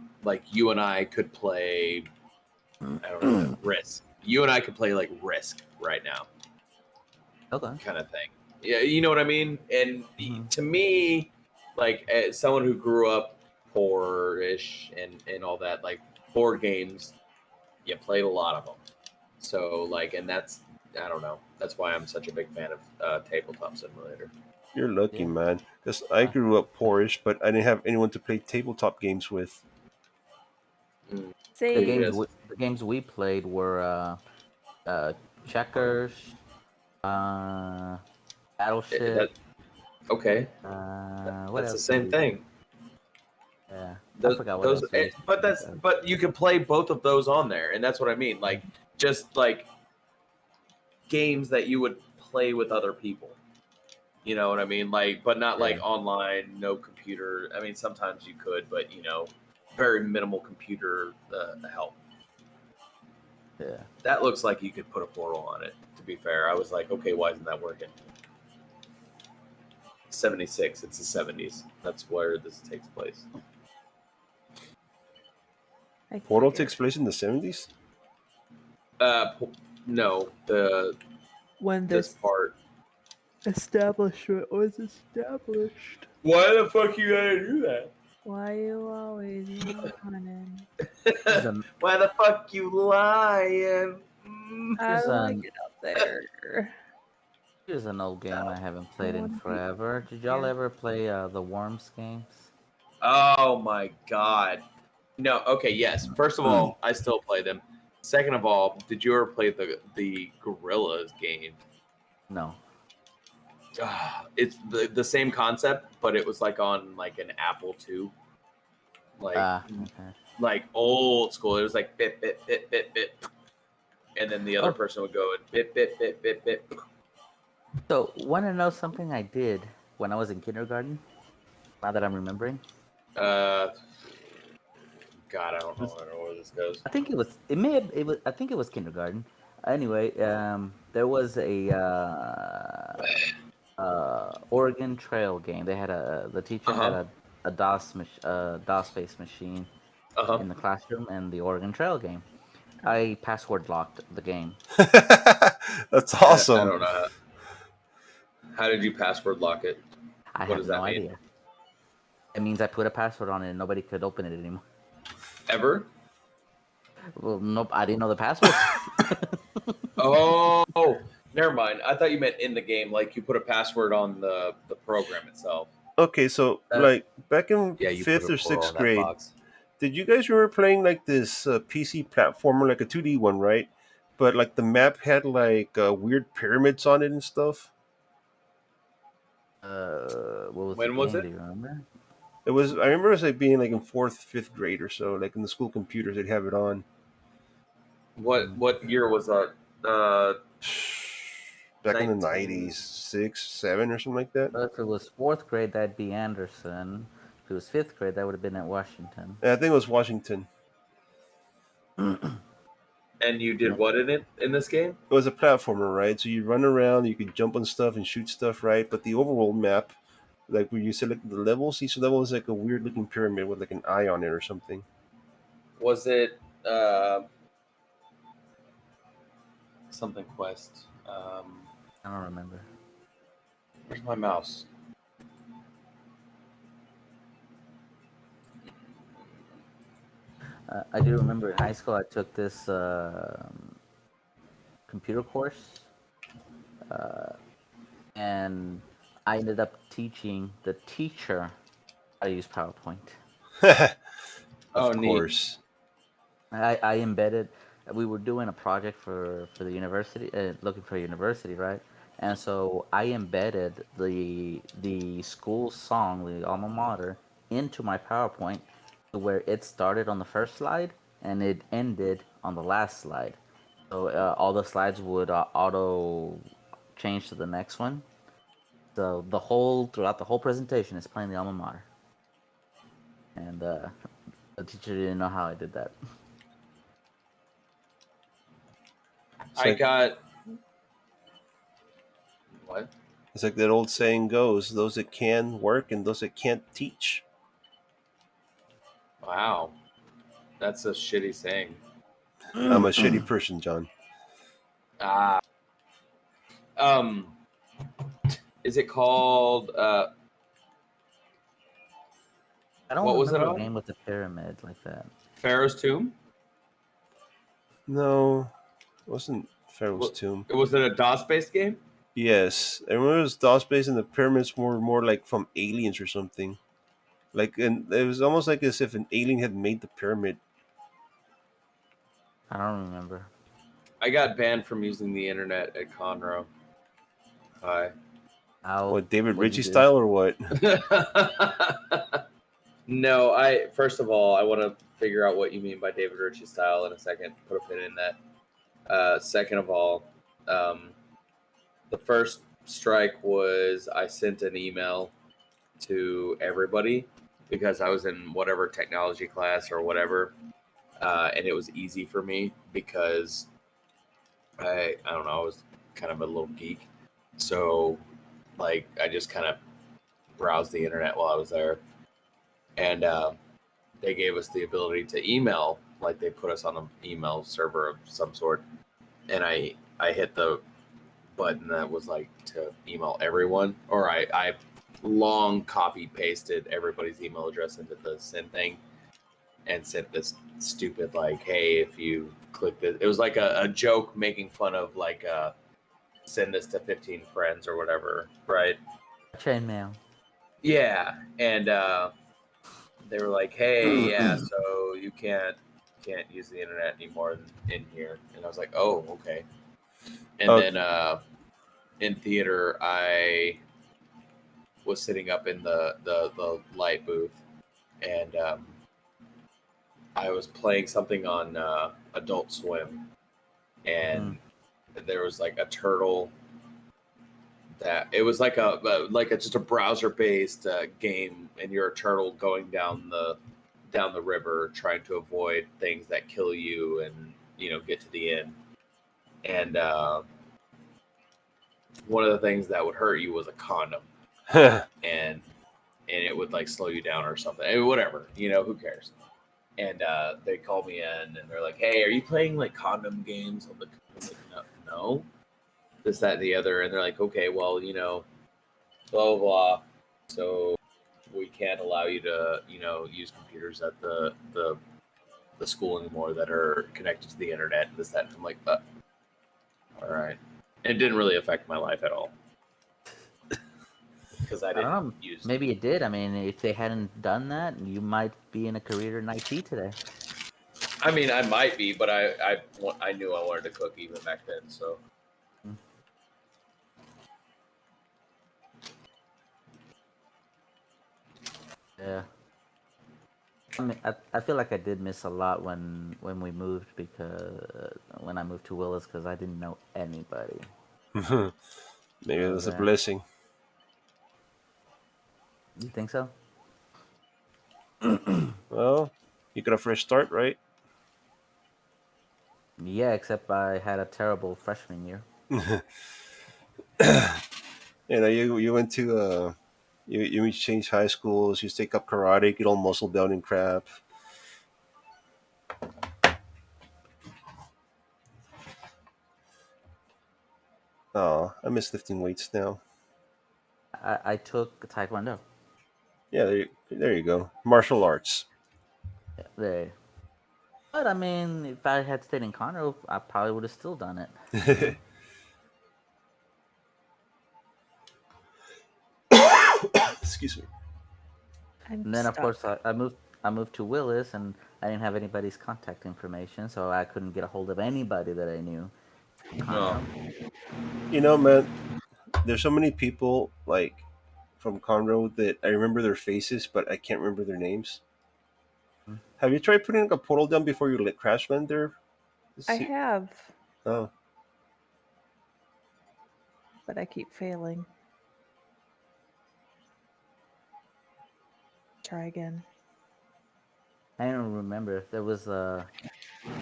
you and I could play, I don't know, Risk. You and I could play like Risk right now, Okay. kind of thing. Yeah, you know what I mean. And to me, like as someone who grew up poor-ish and all that, like board games, you played a lot of them. So like, and that's I don't know. That's why I'm such a big fan of Tabletop Simulator. You're lucky, Yeah. man. Because I grew up poorish, but I didn't have anyone to play tabletop games with. Mm. The Say Yes. games we played were checkers, That Battleship, Okay, What that's the else did same we thing. Yeah, I Those, forgot what those, else we used to but do. but you can play both of those on there, and that's what I mean. Like just like games that you would play with other people. You know what I mean? Like, but not like Yeah. online, no computer. I mean, sometimes you could, but very minimal computer help. Yeah. That looks like you could put a portal on it. To be fair, I was like, okay, why isn't that working? 76. It's the 70s. That's where this takes place. I Portal figured takes place in the 70s. No, the when this this part. establishment was established. Why the fuck you gotta do that? Why you always running? Why the fuck you lying? I Here's like an it up there. here's an old game I haven't I played in want to be forever. Did y'all here. ever play the Worms games? Oh my god. No, okay, yes. First of all, I still play them. Second of all, did you ever play the Gorillas game? No. It's the same concept, but it was like on like an Apple II. Like Okay. like old school. It was like bit bit bit bit bit, and then the other Oh, person would go and bit bit bit bit bit. so want to know something I did when I was in kindergarten? Now that I'm remembering, Uh, God, I don't know where this goes. I think it was. It may have. It was. I think it was kindergarten. Anyway, there was a Oregon Trail game. They had the teacher Uh had huh. a DOS based machine Uh huh. in the classroom and the Oregon Trail game. I password locked the game. That's I awesome. don't know how did you password lock it? I What have does no that mean? idea. It means I put a password on it and nobody could open it anymore. Ever? Well, nope, I didn't know the password. Oh, never mind. I thought you meant in the game, like you put a password on the program itself. Okay, so Uh, like back in Yeah, you put fifth a or portal sixth on that grade, box. did you guys remember playing like this PC platformer, like a 2D one, right? But like the map had like weird pyramids on it and stuff. what was the When was game? it? Do you remember? It was, I remember it was like being like in fourth, fifth grade or so, like in the school computers, they'd have it on. What year was that? Back in the 19. 90s, six, seven, or something like that. Well, if it was fourth grade, that'd be Anderson. If it was fifth grade, that would have been at Washington. And I think it was Washington. And you did what in it in this game? It was a platformer, right? So you run around, you could jump on stuff and shoot stuff, right? But the overall map, like when you select the levels, each level is like a weird looking pyramid with like an eye on it or something. Was it something quest? I don't remember. Where's my mouse? I do remember in high school I took this computer course, and I ended up teaching the teacher how to use PowerPoint. Oh, Of neat. course. I embedded. We were doing a project for the university, looking for a university, right? And so I embedded the school song, the alma mater, into my PowerPoint, to where it started on the first slide and it ended on the last slide. So all the slides would auto change to the next one. So throughout the whole presentation is playing the alma mater, and the teacher didn't know how I did that. It's I like got what? it's like that old saying goes: those that can work and those that can't teach. Wow, that's a shitty saying. I'm a shitty person, John. Ah, um, is it called? I don't What was it remember a on? game with a pyramid like that. Pharaoh's Tomb. No, it wasn't Pharaoh's Wa- Tomb. Was it a DOS based game? Yes, I remember it was DOS based, and the pyramids were more like from aliens or something. Like, and it was almost like as if an alien had made the pyramid. I don't remember. I got banned from using the internet at Conroe. Hi. How What, David would you Ritchie do? style or what? No, I first of all, I want to figure out what you mean by David Ritchie style in a second. Put a pin in that. Second of all, um, the first strike was I sent an email to everybody because I was in whatever technology class or whatever, and it was easy for me because I don't know, I was kind of a little geek, so like I just kind of browsed the internet while I was there, and they gave us the ability to email, like they put us on an email server of some sort, and I hit the button that was like to email everyone, or I long copy pasted everybody's email address into the send thing and sent this stupid like, hey, if you click this, it was like a joke making fun of like send this to 15 friends or whatever, right? Chainmail. Yeah, and they were like, hey, yeah, so you can't use the internet anymore in here, and I was like, oh, okay. And Oh, then in theater, I was sitting up in the light booth, and I was playing something on Adult Swim, and there was like a turtle that it was like a just a browser based game, and you're a turtle going down the river trying to avoid things that kill you and get to the end. And one of the things that would hurt you was a condom, and it would like slow you down or something. Whatever, who cares? And they called me in and they're like, "Hey, are you playing like condom games on the?" I'm like, no, no, this, that, and the other. And they're like, "Okay, well, blah blah blah. So we can't allow you to, use computers at the school anymore that are connected to the internet and this that." And I'm like, all right. It didn't really affect my life at all because I I don't didn't know. use. Maybe it did. I mean, if they hadn't done that, you might be in a career in IT today. I mean, I might be, but I knew I wanted to cook even back then. So Yeah. I mean, I feel like I did miss a lot when we moved because when I moved to Willis because I didn't know anybody maybe it over was a there. blessing. You think so? Well, you got a fresh start, right? Yeah, except I had a terrible freshman year. You went to you change high schools, you take up karate, get all muscle bound and crap. Oh, I miss lifting weights now. I took Taekwondo. Yeah, there you go. Martial arts. There. But I mean, if I had stayed in Conroe, I probably would have still done it. Excuse me. I'm And then of course stuck. I moved to Willis and I didn't have anybody's contact information, so I couldn't get a hold of anybody that I knew in no, Conroe. Man, there's so many people like from Conroe that I remember their faces, but I can't remember their names. Have you tried putting a portal down before you crash land there? I See, have, oh, but I keep failing. Try again. I don't remember. There was I'm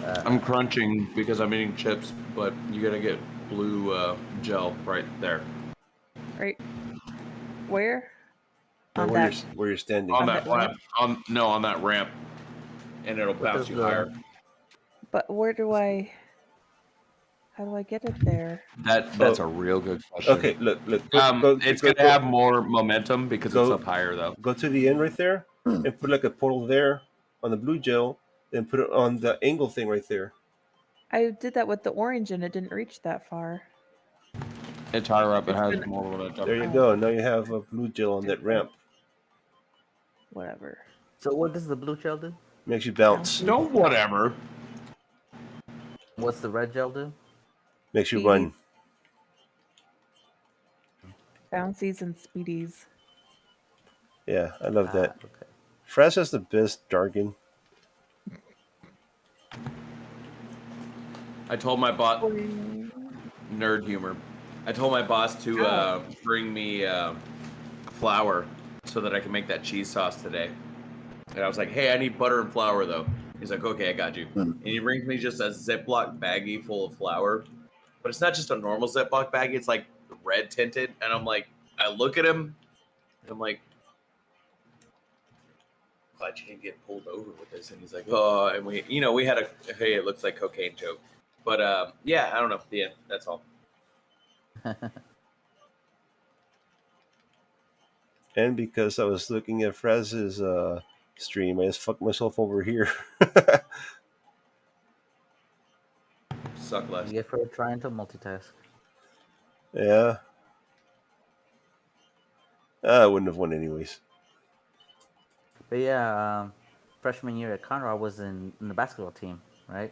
uh crunching because I'm eating chips, but you gotta get blue gel right there Right where? or On that. where you're standing. on On that that ramp. ramp. On that ramp, and it'll what bounce does you the higher. But where do I? How do I get it there? That's Oh, a real good question. okay. Look. It's gonna have more momentum because it's Go up higher though. go to the end right there, and put like a portal there on the blue gel, then put it on the angle thing right there. I did that with the orange and it didn't reach that far. It's higher up. It It's has been more momentum. There you oh, go. Now you have a blue gel on that ramp. whatever. so what does the blue gel do? Makes you bounce. Bouncy. No, whatever. What's the red gel do? Makes you Speedy. run. Bouncies and speedies. Yeah, I love that. Okay. Fraz has the best jargon. I told my boss Boing. nerd humor. I told my boss to Ow. bring me flour so that I can make that cheese sauce today. And I was like, "Hey, I need butter and flour though." He's like, "Okay, I got you." And he brings me just a Ziploc baggie full of flour, but it's not just a normal Ziploc baggie. It's like red tinted, and I'm like, I look at him, and I'm like, "Glad you didn't get pulled over with this." And he's like, "Oh," and we had a hey, it looks like cocaine joke, but yeah, I don't know. Yeah, that's all. And because I was looking at Fraz's stream, I just fucked myself over here. Suck less. You get for trying to multitask. Yeah, I wouldn't have won anyways. But yeah, freshman year at Conroe, I was in the basketball team, right?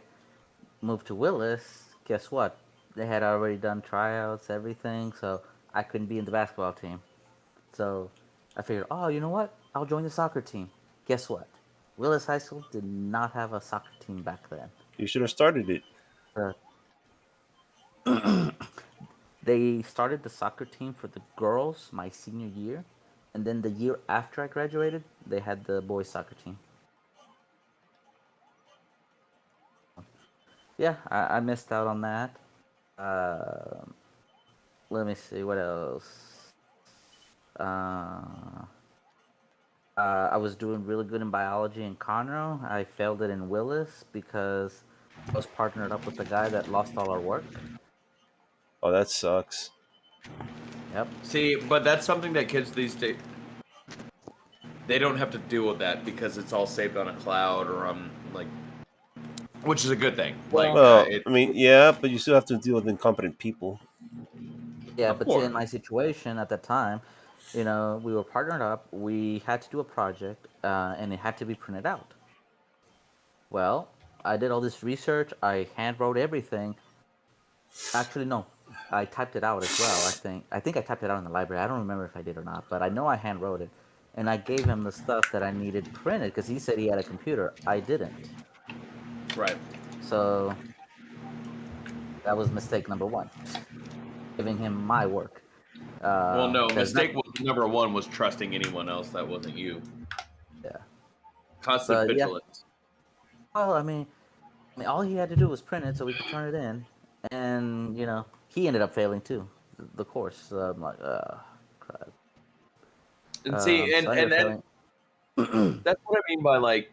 Moved to Willis. Guess what? They had already done tryouts, everything, so I couldn't be in the basketball team. So I figured, oh, you know what? I'll join the soccer team. Guess what? Willis High School did not have a soccer team back then. You should have started it. Uh, they started the soccer team for the girls my senior year, and then the year after I graduated, they had the boys soccer team. Yeah, I missed out on that. Uh, Let me see what else. Uh, I was doing really good in biology in Conroe. I failed it in Willis because I was partnered up with the guy that lost all our work. Oh, that sucks. Yep. See, but that's something that kids these days they don't have to deal with that because it's all saved on a cloud or on like, which is a good thing. Like, Well, Well, I mean, yeah, but you still have to deal with incompetent people. Yeah, of but see, course, in my situation at the time, we were partnered up. We had to do a project, and it had to be printed out. Well, I did all this research. I hand wrote everything. Actually, no, I typed it out as well. I think I typed it out in the library. I don't remember if I did or not, but I know I hand wrote it, and I gave him the stuff that I needed printed because he said he had a computer. I didn't, right? so that was mistake number one, giving him my work. Well, no, Because not mistake was number one was trusting anyone else that wasn't you. yeah, Constant but yeah. vigilance. Well, I mean, all he had to do was print it so we could turn it in, and he ended up failing too, the course. So I'm like, crap. And see, So I ended up and failing. that's what I mean by like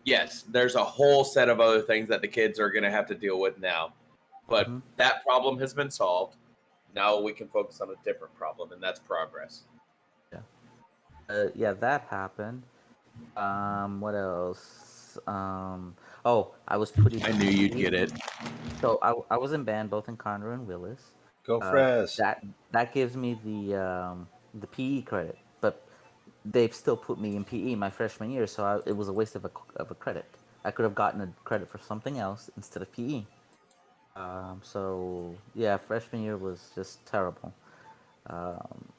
yes, there's a whole set of other things that the kids are going to have to deal with now, but Hmm. that problem has been solved. Now we can focus on a different problem, and that's progress. Yeah, yeah, that happened. What else? Oh, I was put in I knew you'd PE. get it. So I was in band both in Conroe and Willis. Go Uh, Fraz. that gives me the PE credit, but they've still put me in PE my freshman year, so it was a waste of a credit. I could have gotten a credit for something else instead of PE. So yeah, freshman year was just terrible. Um,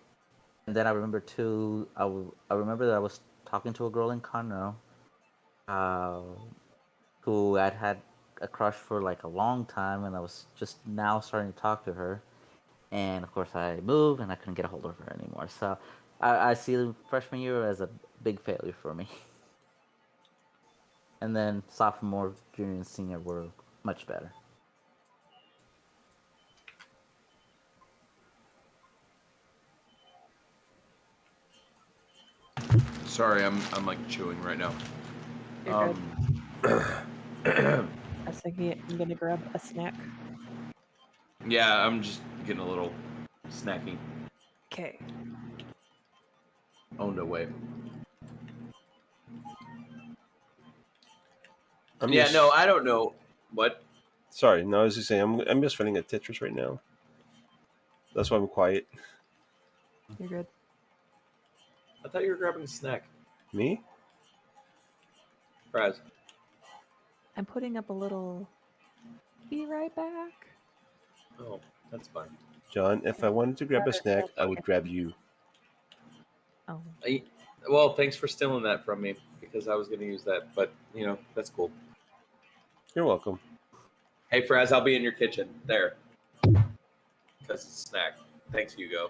and then I remember too. I remember that I was talking to a girl in Conroe, uh, who I'd had a crush for like a long time, and I was just now starting to talk to her. And of course, I moved, and I couldn't get a hold of her anymore. So I see the freshman year as a big failure for me. And then sophomore, junior, and senior were much better. Sorry, I'm like chewing right now. you're good. Yeah, I was thinking I'm gonna grab a snack. I'm just getting a little snacky. Okay. Oh no way. I'm Yeah, just no, I don't know what. sorry. No, I was just saying I'm just running a Tetris right now. That's why I'm quiet. You're good. I thought you were grabbing a snack. Me? Fries. I'm putting up a little. Be right back. Oh, that's fine. John, if I wanted to grab a snack, I would grab you. Oh, I, well, thanks for stealing that from me because I was going to use that, but that's cool. You're welcome. Hey, Fraz, I'll be in your kitchen there because it's a snack. Thanks, Hugo.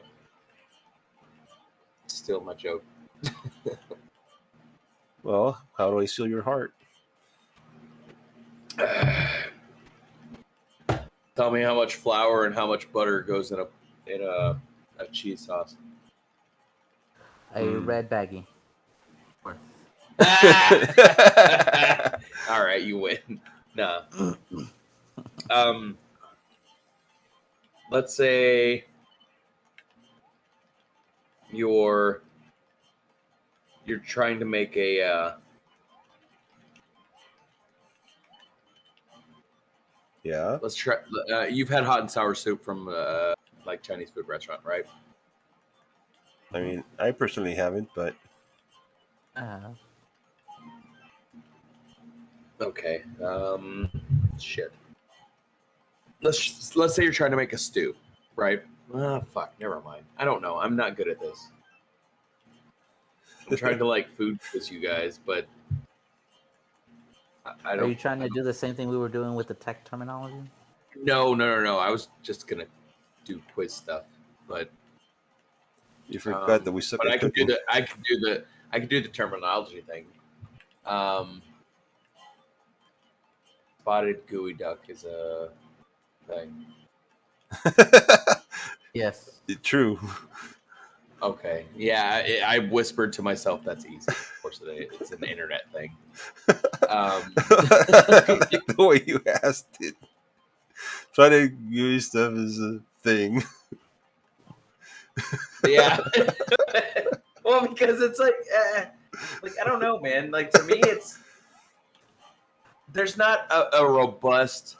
Steal my joke. Well, how do I steal your heart? Tell me how much flour and how much butter goes in a cheese sauce. A Hmm. red baggie. All right, you win. No. Um, let's say you're you're trying to make a Yeah, let's try. You've had hot and sour soup from like Chinese food restaurant, right? I mean, I personally haven't, but Uh, Okay. Shit. Let's say you're trying to make a stew, right? Ah, fuck. Never mind. I don't know. I'm not good at this. I'm trying to like food quiz you guys, but I are you don't. trying to do the same thing we were doing with the tech terminology? No. I was just gonna do quiz stuff, but you forgot that we suck but at I can do cooking. I can do the terminology thing. Um, spotted gooey duck is a thing. Yes. True. Okay. Yeah, I whispered to myself that's easy. Of course, it's an internet thing. The way you asked it. Trying to use stuff as a thing. Yeah. Well, because it's like I don't know, man. Like to me, it's there's not a robust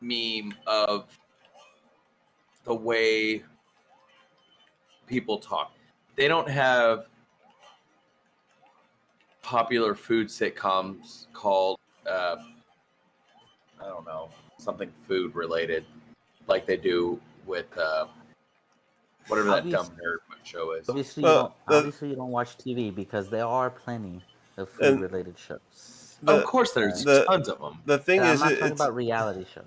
meme of the way people talk. They don't have popular food sitcoms called I don't know, something food related like they do with whatever that dumb Obviously, nerd show is. obviously you Well, don't. Obviously, you don't watch TV because there are plenty of and food-related shows. Of the course, there's But the tons of them. the thing and I'm is, not talking it's about reality shows.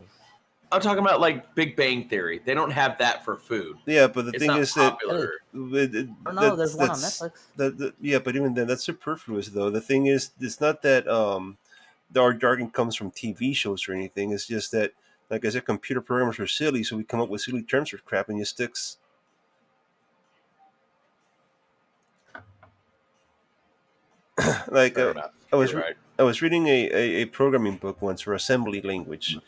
I'm talking about like Big Bang Theory. They don't have that for food. yeah. But the It's thing not is that Really? popular. Oh no, there's one on that's Netflix. yeah. But even then, that's superfluous, though. The thing is, it's not that our jargon comes from TV shows or anything. It's just that, like I said, computer programmers are silly, so we come up with silly terms for crap, and it sticks. Like Fair enough. I was You're re- right. I was reading a programming book once for assembly language,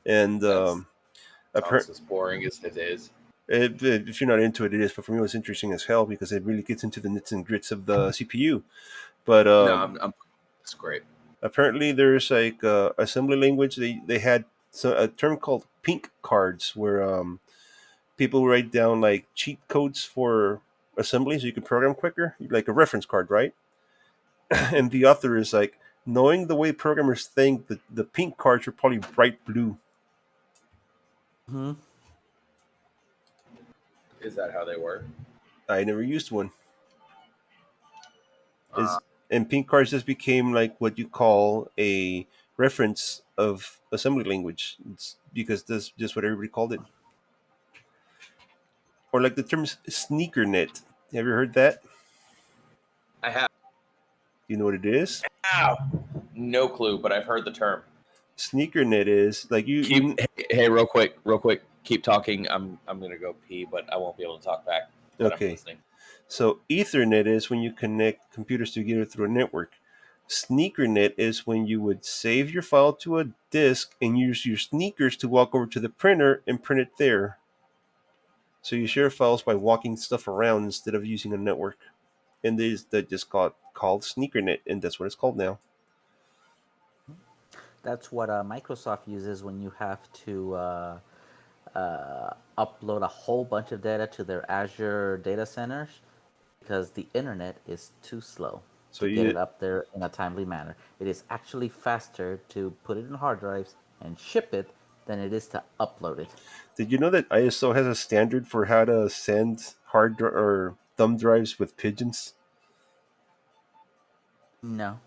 and That's appar- sounds as boring as it is. if you're not into it, it is. But for me, it was interesting as hell because it really gets into the nits and grits of the CPU. But No, I'm it's great. apparently, there's like assembly language. They had a term called pink cards, where people write down like cheat codes for assembly so you can program quicker, like a reference card, right? And the author is like, knowing the way programmers think, the pink cards are probably bright blue. Hmm. Is that how they work? I never used one. Uh, Is And pink cards just became like what you call a reference of assembly language. It's because that's just what everybody called it. Or like the term sneakernet. Have you heard that? I have You know what it is? no clue, but I've heard the term. Sneakernet is like Keep hey, real quick. Keep talking. I'm gonna go pee, but I won't be able to talk back. But I'm okay. listening. So Ethernet is when you connect computers together through a network. Sneakernet is when you would save your file to a disk and use your sneakers to walk over to the printer and print it there. So you share files by walking stuff around instead of using a network. And that just got called Sneakernet, and that's what it's called now. That's what Microsoft uses when you have to upload a whole bunch of data to their Azure data centers because the internet is too slow So to get you it up there in a timely manner. It is actually faster to put it in hard drives and ship it than it is to upload it. Did you know that ISO has a standard for how to send or thumb drives with pigeons? No.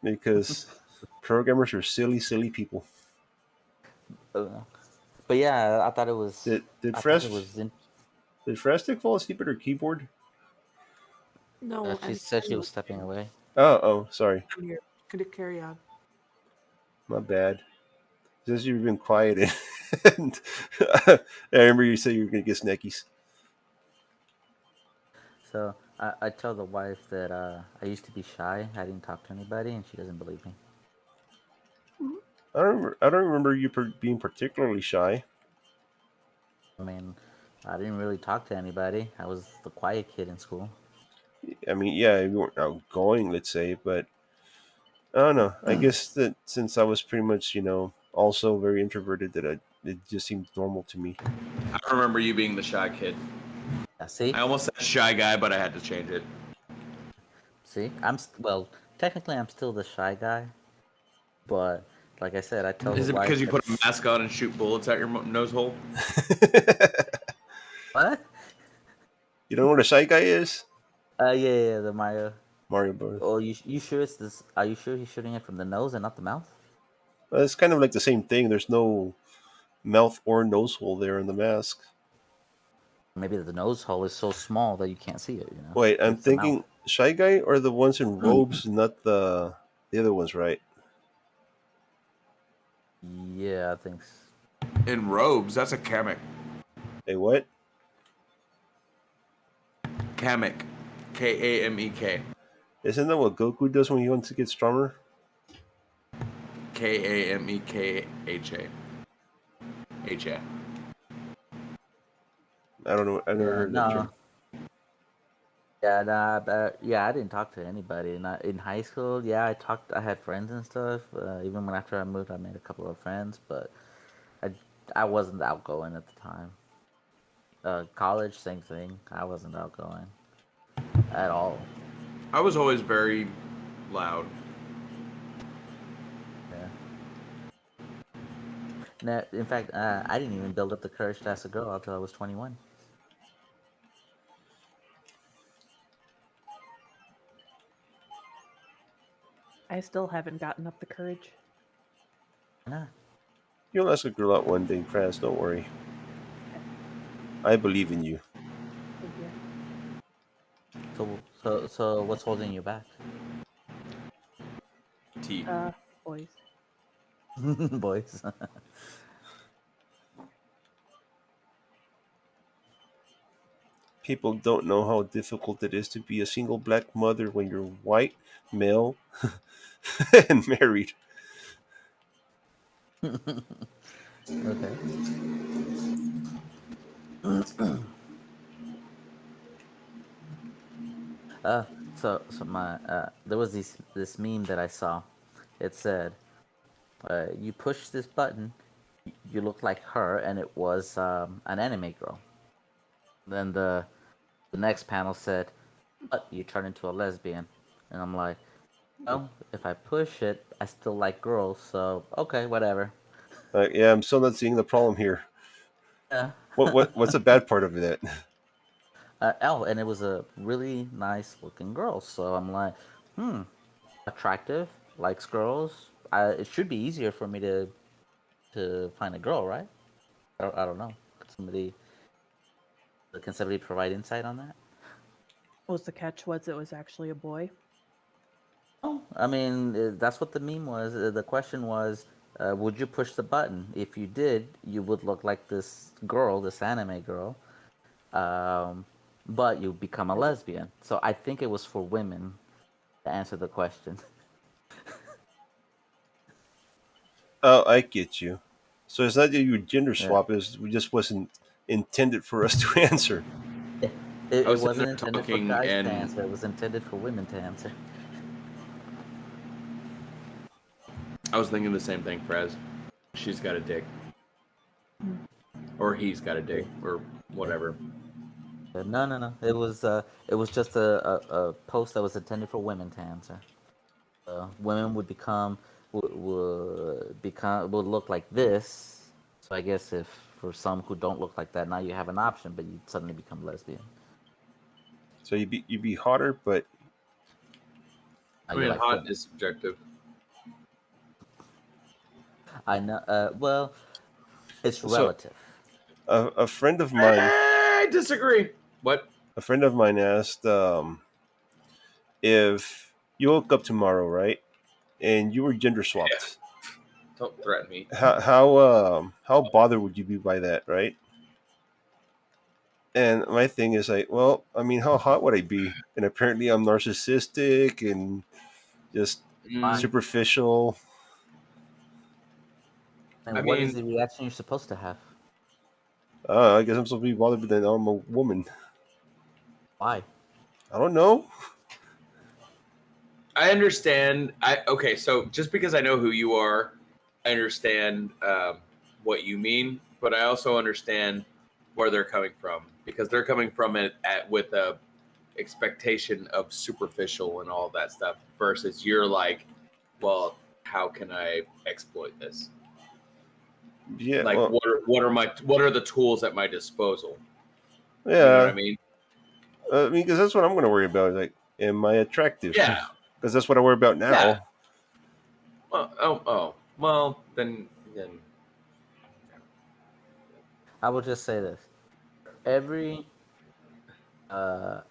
Because programmers are silly, silly people. Uh, but yeah, Did did I thought it Fresh was in, did Frastic fall asleep at her keyboard? No, she I'm said she standing was up stepping here. away. Oh, sorry, I'm here. Could it carry on? my bad. Since you've been quiet, and I remember you said you were gonna get snackies. So I tell the wife that I used to be shy. I didn't talk to anybody, and she doesn't believe me. I don't remember you being particularly shy. I mean, I didn't really talk to anybody. I was the quiet kid in school. I mean, yeah, you weren't outgoing, let's say, but I don't know. I guess that since I was pretty much, also very introverted, it just seemed normal to me. I remember you being the shy kid. Yeah, see, I almost said shy guy, but I had to change it. well, technically, I'm still the shy guy, but like I said, I tell the Is it wife because you that put a mask on and shoot bullets at your nose hole? what? You don't know what a shy guy is? Yeah, the Mario. Mario Bros. Oh, you sure it's this? Are you sure he's shooting it from the nose and not the mouth? Well, it's kind of like the same thing. There's no mouth or nose hole there in the mask. Maybe the nose hole is so small that you can't see it. Wait, I'm It's the mouth. thinking shy guy or the ones in robes, not the other ones, right? Yeah, I think. In robes, that's a kamek. Hey, what? Kamek. Kamek. Isn't that what Goku does when he wants to get stronger? Kamekha. HA. I don't know. I never Yeah, heard that no. term. Yeah, nah, but yeah, I didn't talk to anybody. In high school, yeah, I talked. I had friends and stuff. Even when after I moved, I made a couple of friends, but I I wasn't outgoing at the time. College, same thing. I wasn't outgoing at all. I was always very loud. Yeah. In fact, I didn't even build up the courage to ask a girl until I was 21. I still haven't gotten up the courage. Nah. You'll ask a girl out one day, Kraz. Don't worry. I believe in you. Thank you. So what's holding you back, Teeth. Boys. boys? People don't know how difficult it is to be a single black mother when you're white, male, and married. Okay. Uh, so my there was this meme that I saw. It said, "You push this button, you look like her," and it was an anime girl. Then the next panel said, "But you turn into a lesbian," and I'm like, "Well, if I push it, I still like girls, so okay, whatever." Yeah, I'm still not seeing the problem here. Yeah. What's the bad part of that? Oh, and it was a really nice looking girl, so I'm like, hmm, attractive, likes girls. It should be easier for me to find a girl, right? I don't know. Can somebody provide insight on that? Was the catch was it was actually a boy? Oh, I mean, that's what the meme was. The question was, would you push the button? If you did, you would look like this girl, this anime girl, um, but you become a lesbian. So I think it was for women to answer the question. Oh, I get you. So it's not that you gender Yeah. swap; is we just wasn't intended for us to answer. Yeah. I It was sitting wasn't there intended for talking, guys to and answer. It was intended for women to answer. I was thinking the same thing, Prez. She's got a dick. Hmm. Or he's got a dick, Yeah. or Yeah. whatever. No, no, no. It was just a post that was intended for women to answer. Women would become would look like this. So I guess if for some who don't look like that, now you have an option, but you suddenly become lesbian. So you'd be hotter, but Now I you mean, like hot women. is subjective. I know. Well, it's so relative. a friend of mine, I disagree. What? asked if you woke up tomorrow, right, and you were gender Yeah. swapped. Don't threaten me. How bothered would you be by that, right? And my thing is like, well, I mean, how hot would I be? And apparently, I'm narcissistic and just Why? Mm, superficial. I And what is mean, the reaction you're supposed to have? I guess I'm supposed to be bothered, but then I'm a woman. Why? I don't know. I understand. Okay. So just because I know who you are, I understand what you mean, but I also understand where they're coming from because they're coming from it with a expectation of superficial and all that stuff versus you're like, well, how can I exploit this? Yeah, Like, well, what are the tools at my disposal? You know what I yeah. mean? I mean, because that's what I'm going to worry about. Like, am I attractive? Yeah. Because that's what I worry about Yeah. now. Oh. Well, then. I will just say this: every uh,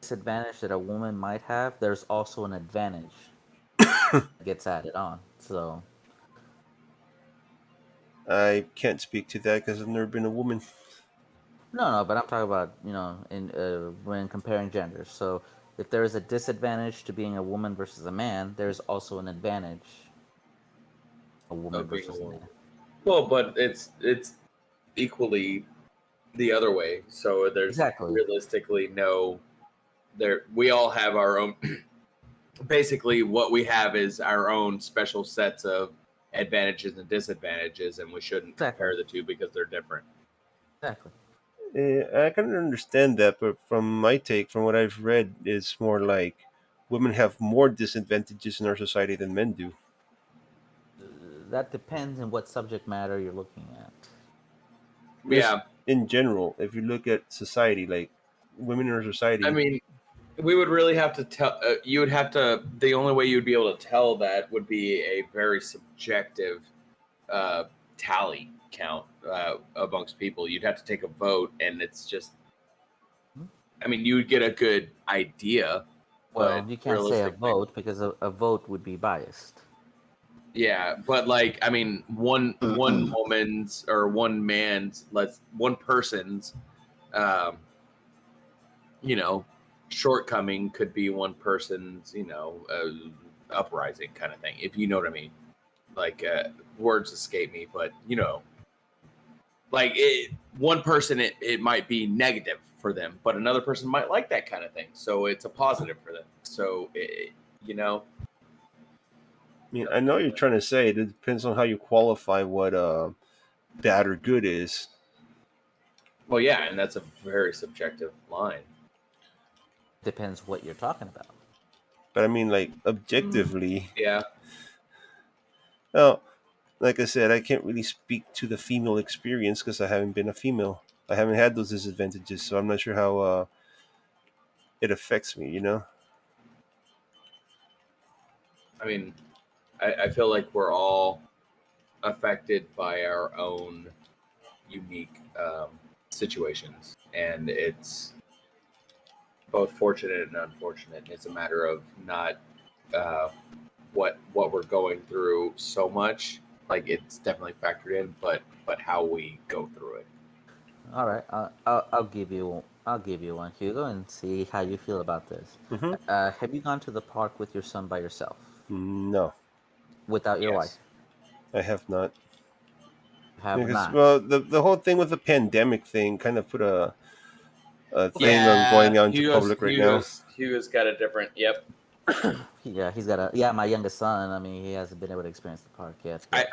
disadvantage that a woman might have, there's also an advantage that gets added on. So I can't speak to that because I've never been a woman. no, but I'm talking about in when comparing genders. So if there is a disadvantage to being a woman versus a man, there's also an advantage a woman Of being a versus a woman. man. Well, but it's equally the other way. So there's Exactly. realistically no there. We all have our own. Basically, what we have is our own special sets of advantages and disadvantages, and we shouldn't Exactly. compare the two because they're different. Exactly. I kind of understand that, but from my take, from what I've read, it's more like women have more disadvantages in our society than men do. That depends on what subject matter you're looking at. Just Yeah, in general, if you look at society, like women in our I society, mean, we would really have to tell. You would have to. The only way you would be able to tell that would be a very subjective uh, tally count amongst people. You'd have to take a vote, and it's just. I mean, you would get a good idea, but Well, you can't say a realistically, vote because a vote would be biased. yeah. But like, I mean, one woman's or one man's, one person's, um, you know, shortcoming could be one person's, uprising kind of thing. If you know what I mean. Like words escape me, but like one person it might be negative for them, but another person might like that kind of thing, so it's a positive for them. So you know I mean, I know you're trying to say it depends on how you qualify what bad or good is. well, yeah, and that's a very subjective line. Depends what you're talking about. But I mean, like objectively, Yeah, well, like I said, I can't really speak to the female experience because I haven't been a female. I haven't had those disadvantages, so I'm not sure how it affects me. You know? I mean, I feel like we're all affected by our own unique situations, and it's both fortunate and unfortunate. It's a matter of not uh, what we're going through so much. Like it's definitely factored in, but how we go through it. All right, I'll give you one, Hugo, and see how you feel about this. Hmm. Have you gone to the park with your son by yourself, No, without your wife? Yes. I have not. You have Because not. well, the whole thing with the pandemic thing kind of put a thing on Yeah, going out into public right now. Hugo's got a different. Yep. Yeah, he's got a yeah. My youngest son. I mean, he hasn't been able to experience the park yet, but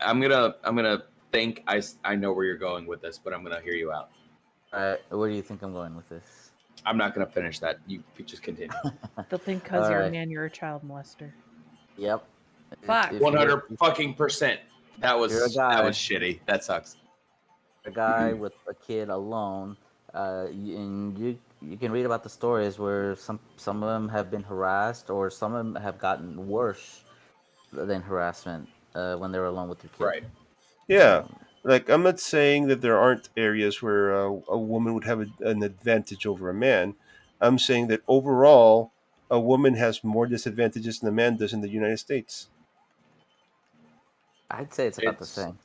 I'm gonna think I know where you're going with this, but I'm gonna hear you out. where do you think I'm going with this? I'm not gonna finish that. You just continue. They'll think because All you're a right. man, you're a child molester. Yep. Fuck. if you're 100% That if you're a was guy, shitty. That sucks. a guy with a kid alone, and you can read about the stories where some of them have been harassed, or some of them have gotten worse than harassment when they're alone with their kid. Right. Yeah, Um, like I'm not saying that there aren't areas where a woman would have an advantage over a man. I'm saying that overall, a woman has more disadvantages than a man does in the United States. I'd say it's about the It's same.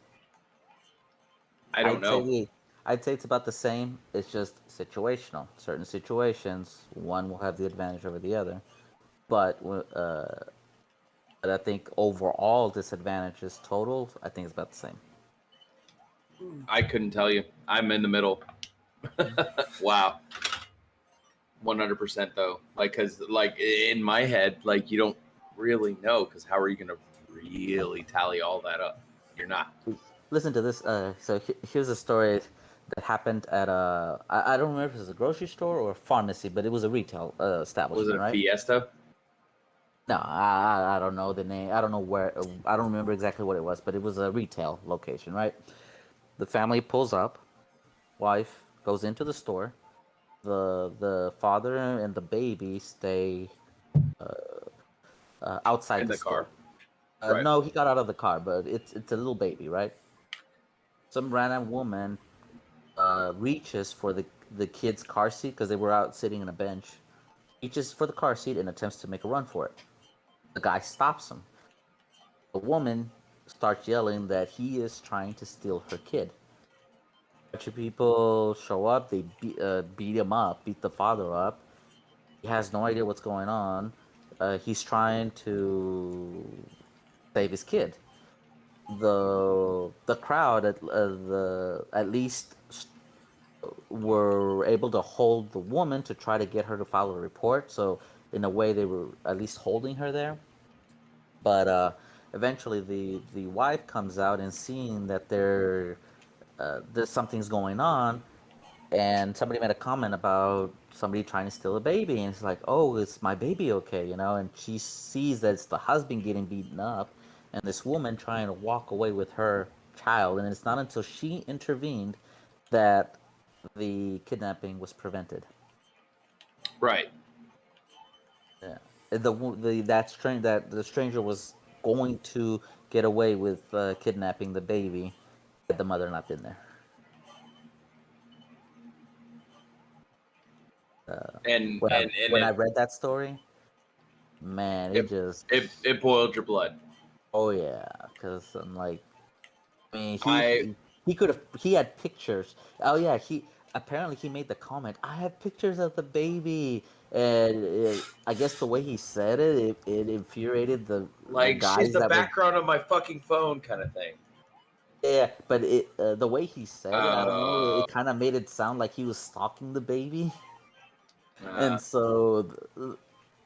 I don't I'd say know. the I'd say it's about the same. It's just situational. Certain situations, one will have the advantage over the other. But but I think overall disadvantages total, I think it's about the same. I couldn't tell you. I'm in the middle. Wow. 100% though. Like, cause like in my head, like you don't really know, cause how are you gonna really tally all that up? You're not. Listen to this. Here's a story that happened at I don't remember if it was a grocery store or a pharmacy, but it was a retail Was it establishment, a right? Fiesta? No, I don't know the name. I don't know where. I don't remember exactly what it was, but it was a retail location, right? The family pulls up. Wife goes into the store. The father and the baby stay outside In the the store. car. Right. No, he got out of the car, but it's a little baby, right? Some random woman reaches for the kid's car seat because they were out sitting on a bench. Reaches for the car seat and attempts to make a run for it. The guy stops him. The woman starts yelling that he is trying to steal her kid. A bunch of people show up. They beat him up, beat the father up. He has no idea what's going on. He's trying to save his kid. The crowd at least were able to hold the woman to try to get her to file a report. So in a way, they were at least holding her there. But eventually, the wife comes out and seeing that there's something's going on, and somebody made a comment about somebody trying to steal a baby, and it's like, oh, is my baby okay? And she sees that it's the husband getting beaten up, and this woman trying to walk away with her child, and it's not until she intervened that the kidnapping was prevented. Right. Yeah, that the stranger was going to get away with kidnapping the baby had the mother not been there. And When I and and when I it read that story, man, it it just it boiled your blood. oh yeah, because I'm like, I mean, I he could have he had pictures. Oh yeah, he apparently he made the comment. I have pictures of the baby, and I guess the way he said it infuriated the like she's guys the that were. background of my fucking phone kind of thing. Yeah, but the way he said it, I don't know. Uh, It kind of made it sound like he was stalking the baby, uh and so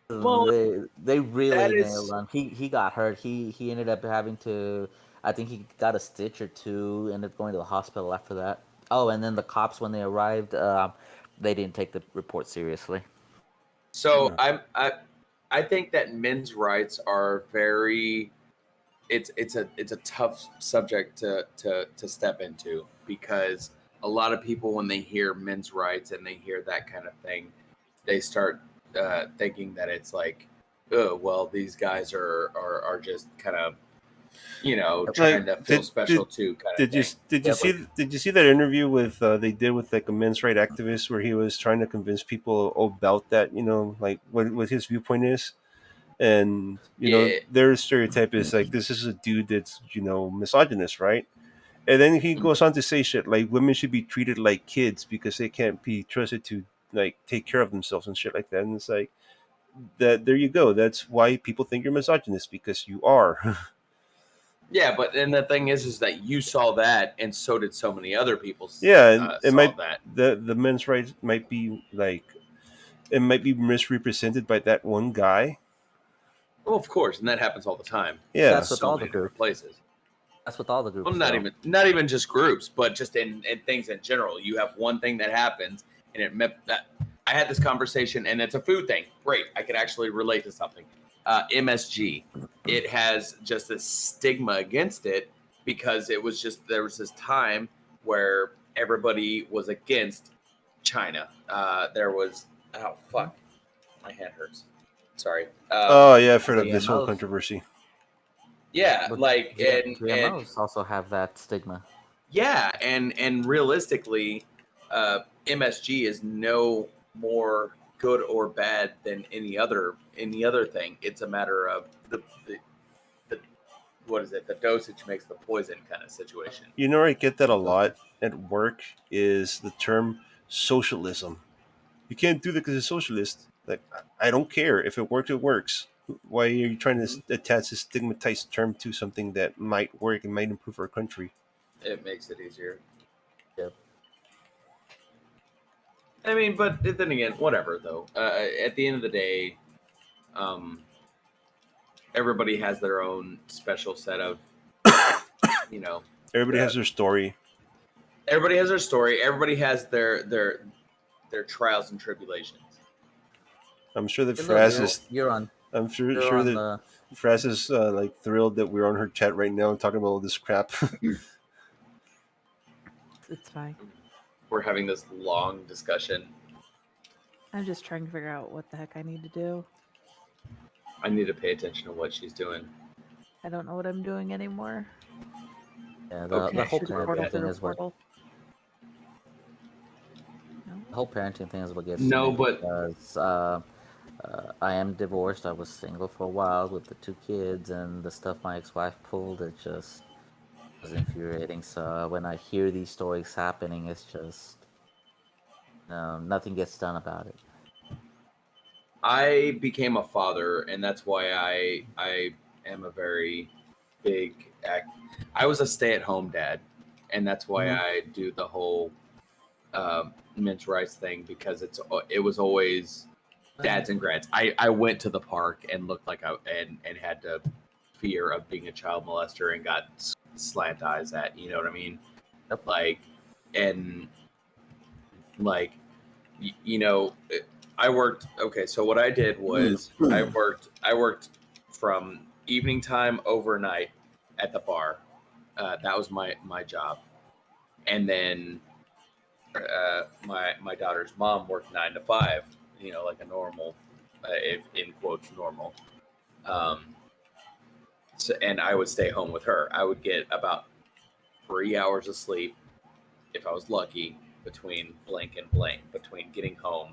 well, they that really nailed is him. He got hurt. He ended up having to. I think he got a stitch or two. Ended up going to the hospital after that. Oh, and then the cops when they arrived, they didn't take the report seriously. so Yeah. I think that men's rights are very it's a tough subject to step into because a lot of people when they hear men's rights and they hear that kind of thing, they start thinking that it's like, oh well, these guys are just kind of Like, trying to feel special too kind of thing. did you Yeah, but see that interview with they did with like a men's right activist where he was trying to convince people about that, like what his viewpoint is, and Yeah. their stereotype is like this is a dude that's misogynist, right? And then he goes on to say shit like women should be treated like kids because they can't be trusted to like take care of themselves and shit like that. And it's like that. There you go. That's why people think you're misogynist because you are. Yeah, but and the thing is that you saw that, and so did so many other people Yeah, and it saw might that. the men's rights might be like it might be misrepresented by that one guy. Well, of course, and that happens all the time in Yeah, that's with so all the many different groups. places. That's with all the Well, groups, though. not even just groups, but just in things in general. You have one thing that happens, and that I had this conversation, and it's a food thing. Great, I could actually relate to something. MSG. It has just a stigma against it because it was just there was this time where everybody was against China. There was oh fuck, my hand hurts. Sorry. Oh yeah, I've heard of this whole GMOs. controversy. Yeah, But like and GMOs also have that stigma. yeah, and realistically, MSG is no more good or bad than any other thing. It's a matter of the what is it? The dosage makes the poison kind of situation. You know, where I get that a lot at work is the term socialism. You can't do that because it's socialist. Like, I don't care if it works. It works. Why are you trying to attach a stigmatized term to something that might work and might improve our country? It makes it easier. Yep. I mean, but then again, whatever though. At the end of the day, um, everybody has their own special set of, you know, Everybody uh, has their story. everybody has their story. Everybody has their trials and tribulations. I'm sure that Hey, look, Fraz is. I'm you're sure on that the Fraz is like thrilled that we're on her chat right now and talking about all this crap. It's fine. We're having this long discussion. I'm just trying to figure out what the heck I need to do. I need to pay attention to what she's doing. I don't know what I'm doing anymore. yeah, Okay. the whole Shoot a We're portal parenting good. thing through a is what portal. No. the whole parenting thing is what gets to No, me but because I am divorced. I was single for a while with the two kids, and the stuff my ex-wife pulled, it just was infuriating. So when I hear these stories happening, it's just nothing gets done about it. I became a father, and that's why I am a very big. I was a stay-at-home dad, and that's why Mhm. I do the whole men's rights thing because it was always dads and grads. I went to the park and looked like and had to fear of being a child molester and got slant eyes at. You know what I mean? Yep. Like and like you know I worked okay so what I did was I worked from evening time overnight at the bar. That was my job. And then my daughter's mom worked 9 to 5, like a normal, if in quotes normal. um, and I would stay home with her. I would get about 3 hours of sleep if I was lucky, between blank and blank, between getting home,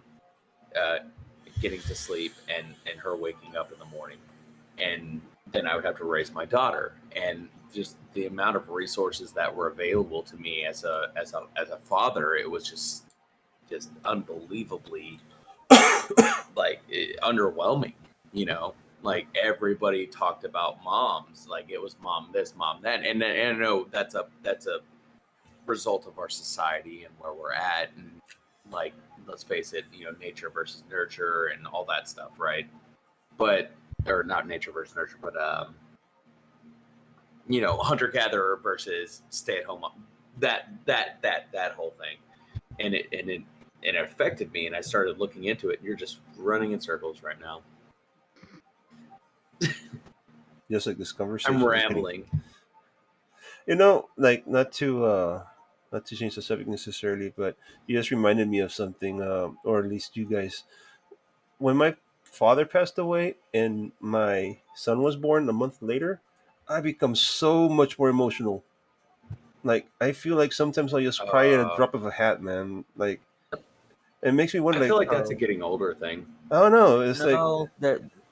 uh, getting to sleep, and her waking up in the morning. And then I would have to raise my daughter, and just the amount of resources that were available to me as a father, it was just unbelievably underwhelming. Like everybody talked about moms, like it was mom this, mom that, and I know that's a result of our society and where we're at, and like let's face it, nature versus nurture and all that stuff, right? But or not nature versus nurture, but hunter gatherer versus stay at home, that whole thing, and it affected me, and I started looking into it. And you're just running in circles right now. Just like this I'm conversation. I'm kidding. rambling. Like not to change the subject necessarily, but you just reminded me of something, or at least you guys. When my father passed away and my son was born a month later, I become so much more emotional. Like I feel like sometimes I'll just cry at a Uh, drop of a hat, man. Like it makes me I wonder. feel Like like that's a So getting older thing. I don't know. It's like no,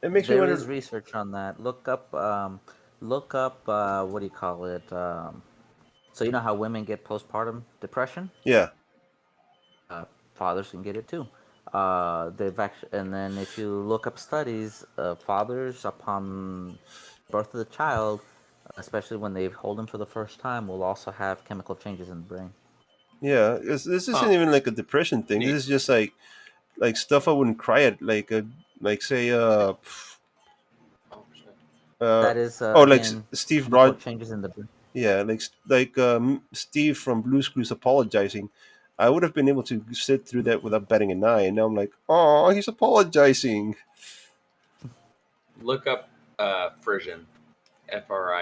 it makes me there is wonder. research on that. Look up what do you call it? So you know how women get postpartum depression? Yeah, Fathers can get it too. They've actually, and then if you look up studies, fathers upon birth of the child, especially when they hold him for the first time, will also have chemical changes in the brain. yeah. This isn't Huh. even like a depression thing. This Neat. is just like stuff I wouldn't cry at. Like say Oh, shit. uh That is oh again Steve chemical Rod. changes in the brain. Yeah, Steve from Blue's Clues apologizing. I would have been able to sit through that without batting an eye, and now I'm like, oh, he's apologizing. Look up Frisian, Frission.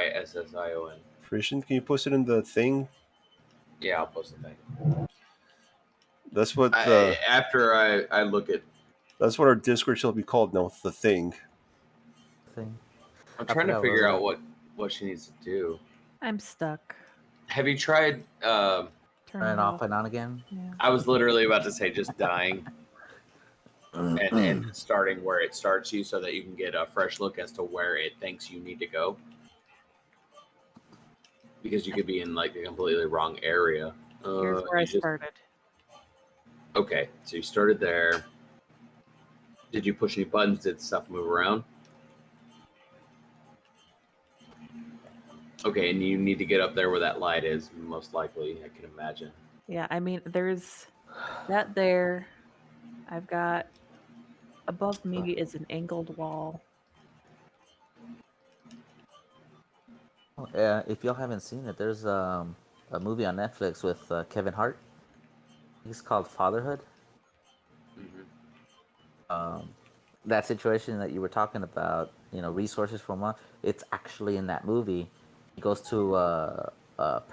Frisian, can you post it in the thing? Yeah, I'll post the thing. That's what After I look at. that's what our Discord shall be called now. The thing. Thing. I'm I trying to forgot figure what out was what she needs to do. I'm stuck. Have you tried? Turn turn it it off off. and on again. Yeah. I was literally about to say just dying and starting where it starts you, so that you can get a fresh look as to where it thinks you need to go. Because you could be in like the completely wrong area. Here's where I You just started. okay. So you started there. Did you push any buttons? Did stuff move around? Okay, and you need to get up there where that light is, most likely, I can imagine. Yeah, I mean, there's that there. I've got above me is an angled wall. If y'all haven't seen it, there's a movie on Netflix with Kevin Hart. It's called Fatherhood. Mm-hmm. That situation that you were talking about, resources for mom, it's actually in that movie. He goes to a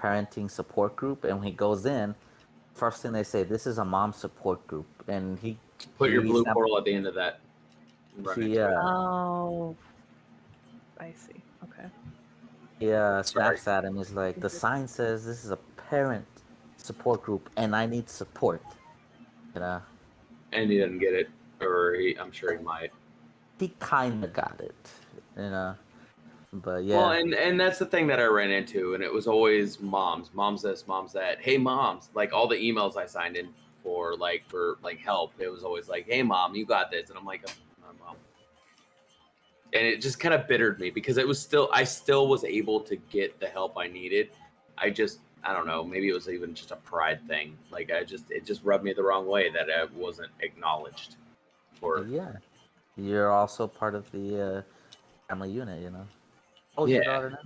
parenting support group, and when he goes in, first thing they say, this is a mom support group, and Put your he blue snap- portal at the end of that. And run he into it. Oh, I see. Okay. Sorry. snaps at him. He's like, the sign says this is a parent support group, and I need support. You know, And he didn't get it, or I'm sure he might. he kind of got it. You know, but yeah. Well, and that's the thing that I ran into, and it was always moms this, moms that. Hey, moms! Like all the emails I signed in for help, it was always like, "Hey, mom, you got this," and I'm like, "Mom," and it just kind of bittered me because I still was able to get the help I needed. I don't know, maybe it was even just a pride thing. Like it just rubbed me the wrong way that I wasn't acknowledged for. Yeah, you're also part of the family unit. How old's Yeah, your daughter now?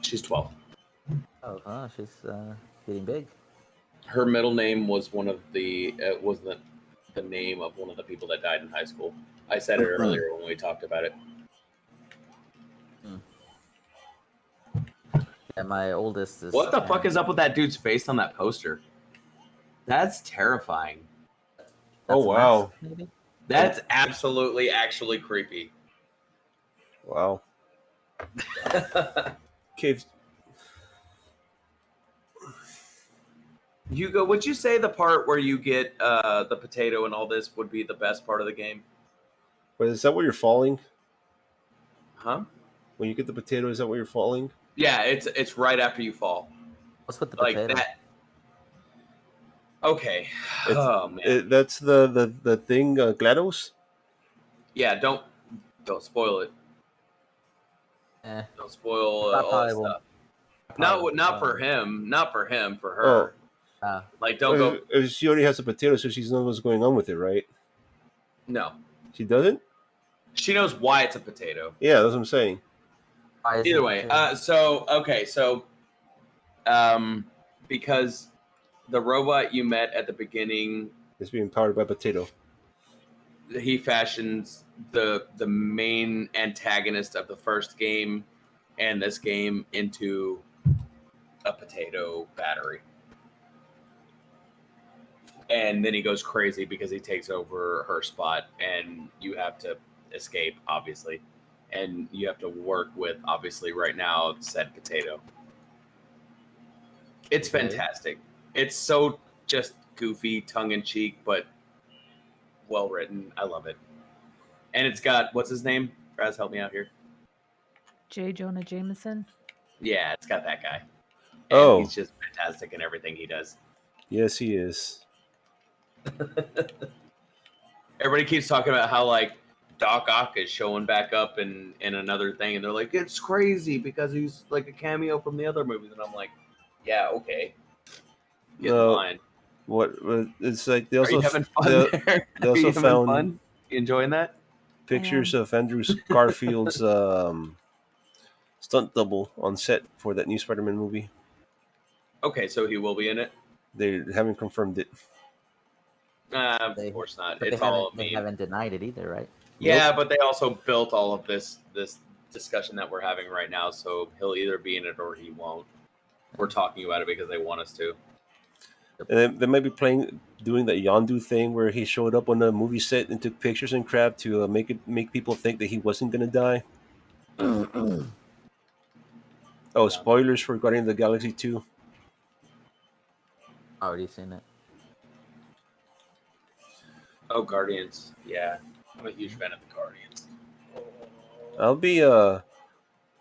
she's 12. Oh, she's getting big. Her middle name was was the name of one of the people that died in high school. I said it earlier when we talked about it. Yeah, my oldest is. What the 10. fuck is up with that dude's face on that poster? That's terrifying. Oh, That's wow. Max, maybe? That's absolutely actually creepy. Wow. Cave. Hugo, would you say the part where you get the potato and all this would be the best part of the game? Wait, is that where you're falling? Huh? When you get the potato, is that where you're falling? Yeah, it's right after you fall. What's with the Like potato? that. Okay. It's, Oh man. that's the thing, GLaDOS? Yeah, don't spoil it. Eh, Don't spoil I all probably that won't. stuff. Not for him. Not for him. For her. Uh, Like, don't go. She already has a potato, so she knows what's going on with it, right? No. She doesn't? She knows why it's a potato. Yeah, that's what I'm saying. why is Either it way, potato? because the robot you met at the beginning, It's being powered by potato. he fashions the main antagonist of the first game and this game into a potato battery. And then he goes crazy because he takes over her spot, and you have to escape, obviously. And you have to work with, obviously, right now, said potato. It's Okay. fantastic. It's so just goofy, tongue in cheek, but well written. I love it. And it's got, what's his name? Raz, help me out here. J. Jonah Jameson. Yeah, it's got that guy. And Oh. he's just fantastic in everything he does. Yes, he is. Everybody keeps talking about how like Doc Ock is showing back up in another thing, and they're like, it's crazy because he's like a cameo from the other movies, and I'm like, yeah, okay, get in No, line. what it's like they Are also you having fun they, there? they Are also you having found fun? You enjoying that? pictures of Andrew Garfield's stunt double on set for that new Spider-Man movie. Okay, so he will be in it. They haven't confirmed it. Of They, course not. but It's all a they meme. haven't denied it either, right? Yeah, but they also built all of this discussion that we're having right now, so he'll either be in it or he won't. We're talking about it because they want us to. And they might be doing the Yondu thing where he showed up on the movie set and took pictures and crap to make people think that he wasn't gonna die. Oh, Yeah. spoilers for Guardian of the Galaxy 2. Already seen it. Oh, Guardians. Yeah, I'm a huge fan of the Guardians. I'll be that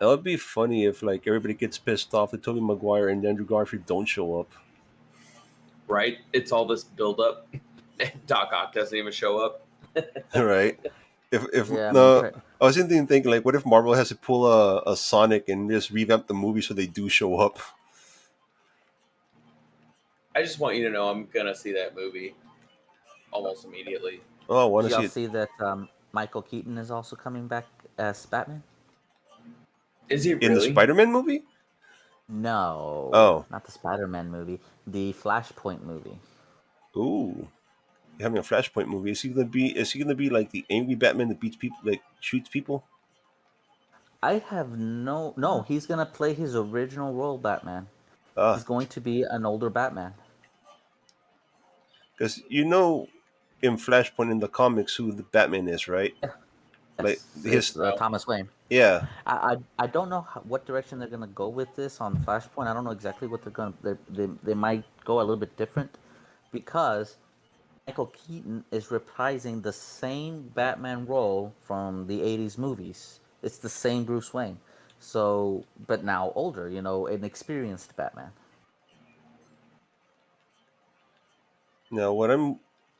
would be funny if like everybody gets pissed off that Tobey Maguire and Andrew Garfield don't show up. Right? It's all this build up. Doc Ock doesn't even show up. Right? If Yeah, I mean, no, I was thinking like, what if Marvel has to pull a Sonic and just revamp the movie so they do show up? I just want you to know I'm gonna see that movie almost immediately. Oh, I want did to see y'all it see that Michael Keaton is also coming back as Batman? Is he in the really? Spider-Man movie. No, Oh, not the Spider-Man movie. The Flashpoint movie. ooh, you're having a Flashpoint movie. Is he gonna be? Is he gonna be like the angry Batman that beats people, like shoots people? I have no. He's gonna play his original role, Batman. He's Ah, going to be an older Batman. because in Flashpoint in the comics who the Batman is, right? Like Yes, his it's No. Thomas Wayne. yeah. I don't know what direction they're gonna go with this on Flashpoint. I don't know exactly what they're gonna. They might go a little bit different because Michael Keaton is reprising the same Batman role from the '80s movies. It's the same Bruce Wayne, so but now older. An experienced Batman. Now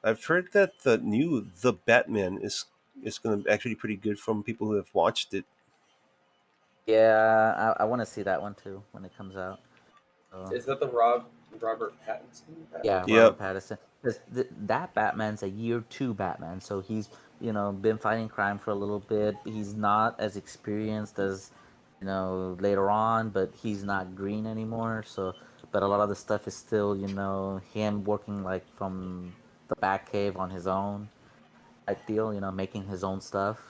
I've heard that the Batman is gonna be actually pretty good from people who have watched it. Yeah, I want to see that one too when it comes out. So, Is that the Robert Pattinson? Batman? yeah, Robert Yep. Pattinson. Because that Batman's a year two Batman, so he's been fighting crime for a little bit. He's not as experienced as later on, but he's not green anymore. So, but a lot of the stuff is still him working like from the Batcave on his own. I feel making his own stuff.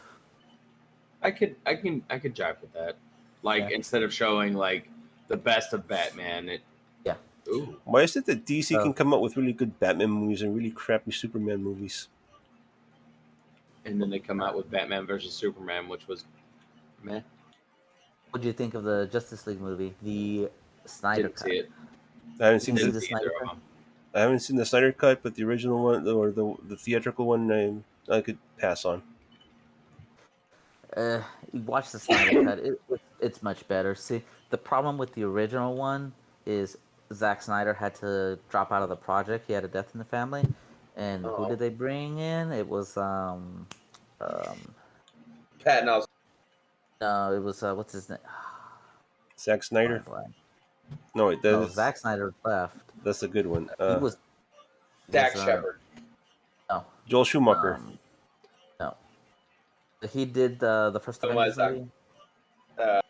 I could jive with that. Like Yeah, instead of showing like the best of Batman, it yeah. ooh, Why is it that DC can So come up with really good Batman movies and really crappy Superman movies? and then they come out with Batman versus Superman, which was meh. what do you think of the Justice League movie, the Snyder Didn't see cut? it. I haven't You seen didn't see the Didn't the see Snyder either of cut? them. I haven't seen the Snyder cut, but the original one or the theatrical one I could pass on. You watch the Snyder cut. It's much better. See, the problem with the original one is Zack Snyder had to drop out of the project. He had a death in the family, and who Oh, did they bring in? It was Patton also. no, it was what's his name? Zack Drawing Snyder? a blank. No, wait, No, Zack Snyder left. that's a good one. He was Dak was Shepard. no Joel Schumacher. um no. He did the first Oh my Avengers Zach. movie. Uh,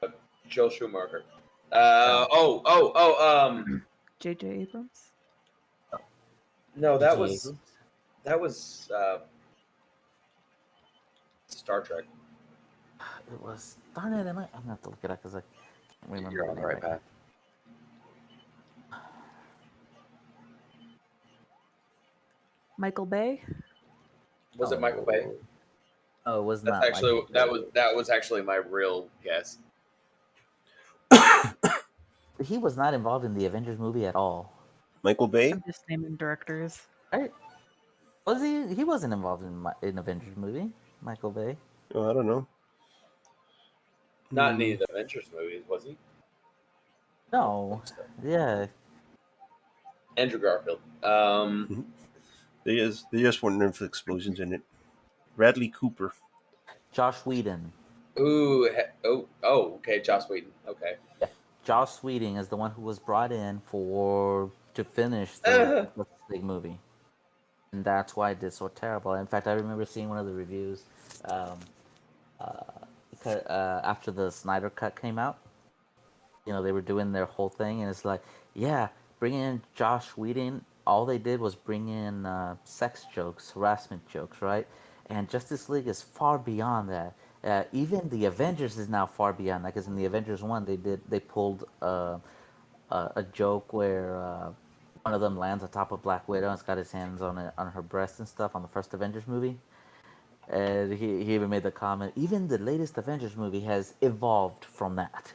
Joe Schumacher. No, J.J. Abrams. No, that J.J. was Abrams. that was Star Trek. It was darn it. I'm gonna have to look it up because I can't remember You're the on the name right right now. path. Michael Bay. Was it Michael Bay? Oh, it was That's not actually Michael that Bay. was actually my real guess. He was not involved in the Avengers movie at all. Michael Bay? I'm just naming directors. Right? Was he? He wasn't involved in Avengers movie. Michael Bay. Oh, I don't know. Not in Hmm. any of the Avengers movies, was he? I don't No. think so. Yeah. Andrew Garfield. They just weren't nerve explosions in it. Bradley Cooper. Josh Whedon. Okay, Joss Whedon. Okay. Yeah. Josh Whedon is the one who was brought in to finish the Justice League movie, and that's why it did so terrible. In fact, I remember seeing one of the reviews um, after the Snyder Cut came out. They were doing their whole thing, and it's like, yeah, bringing in Josh Whedon. All they did was bring in sex jokes, harassment jokes, right? and Justice League is far beyond that. Even the Avengers is now far beyond that because in the Avengers one they pulled a joke where one of them lands on top of Black Widow and's got his hands on her breast and stuff on the first Avengers movie. And he even made the comment, even the latest Avengers movie has evolved from that.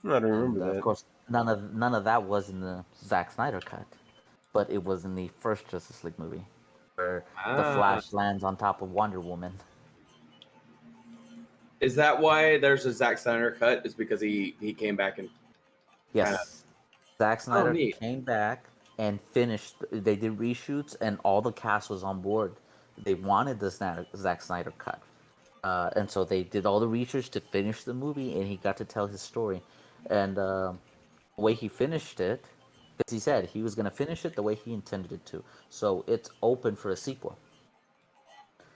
I don't And remember of that. course, none of that was in the Zack Snyder cut, but it was in the first Justice League movie, where the Ah, Flash lands on top of Wonder Woman. is that why there's a Zack Snyder cut? Is because he came back and kind of. Yes, Zack Oh, Snyder neat. came back and finished. They did reshoots, and all the cast was on board. They wanted the Zack Snyder cut, and so they did all the research to finish the movie, and he got to tell his story. And the way he finished it, because he said he was gonna finish it the way he intended it to. So it's open for a sequel.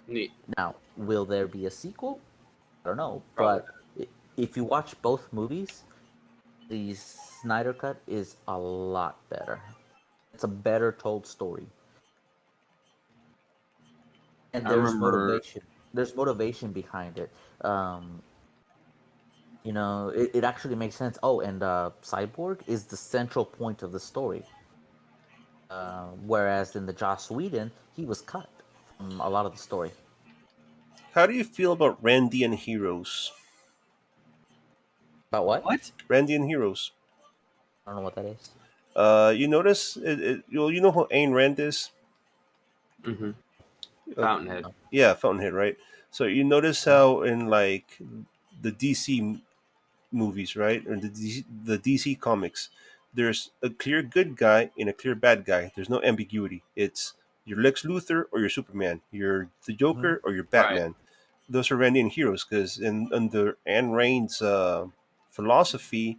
Neat. Now, will there be a sequel? I don't know, Probably. but if you watch both movies, the Snyder cut is a lot better. It's a better told story, and I there's remember. motivation. There's motivation behind it. It actually makes sense. Oh, and Cyborg is the central point of the story, whereas in the Joss Whedon, he was cut from a lot of the story. How do you feel about Randy and Heroes? About what? What? Randy and Heroes. I don't know what that is. You notice you know who Ayn Rand is? Mm-hmm. Uh, Fountainhead. No. yeah, Fountainhead, right? So you notice how in like the DC movies, right, or the DC comics, there's a clear good guy and a clear bad guy. There's no ambiguity. It's you're Lex Luthor or you're Superman. You're the Hmm. Joker or you're Right. Batman. Those are Randian heroes because in under Anne Rand's philosophy,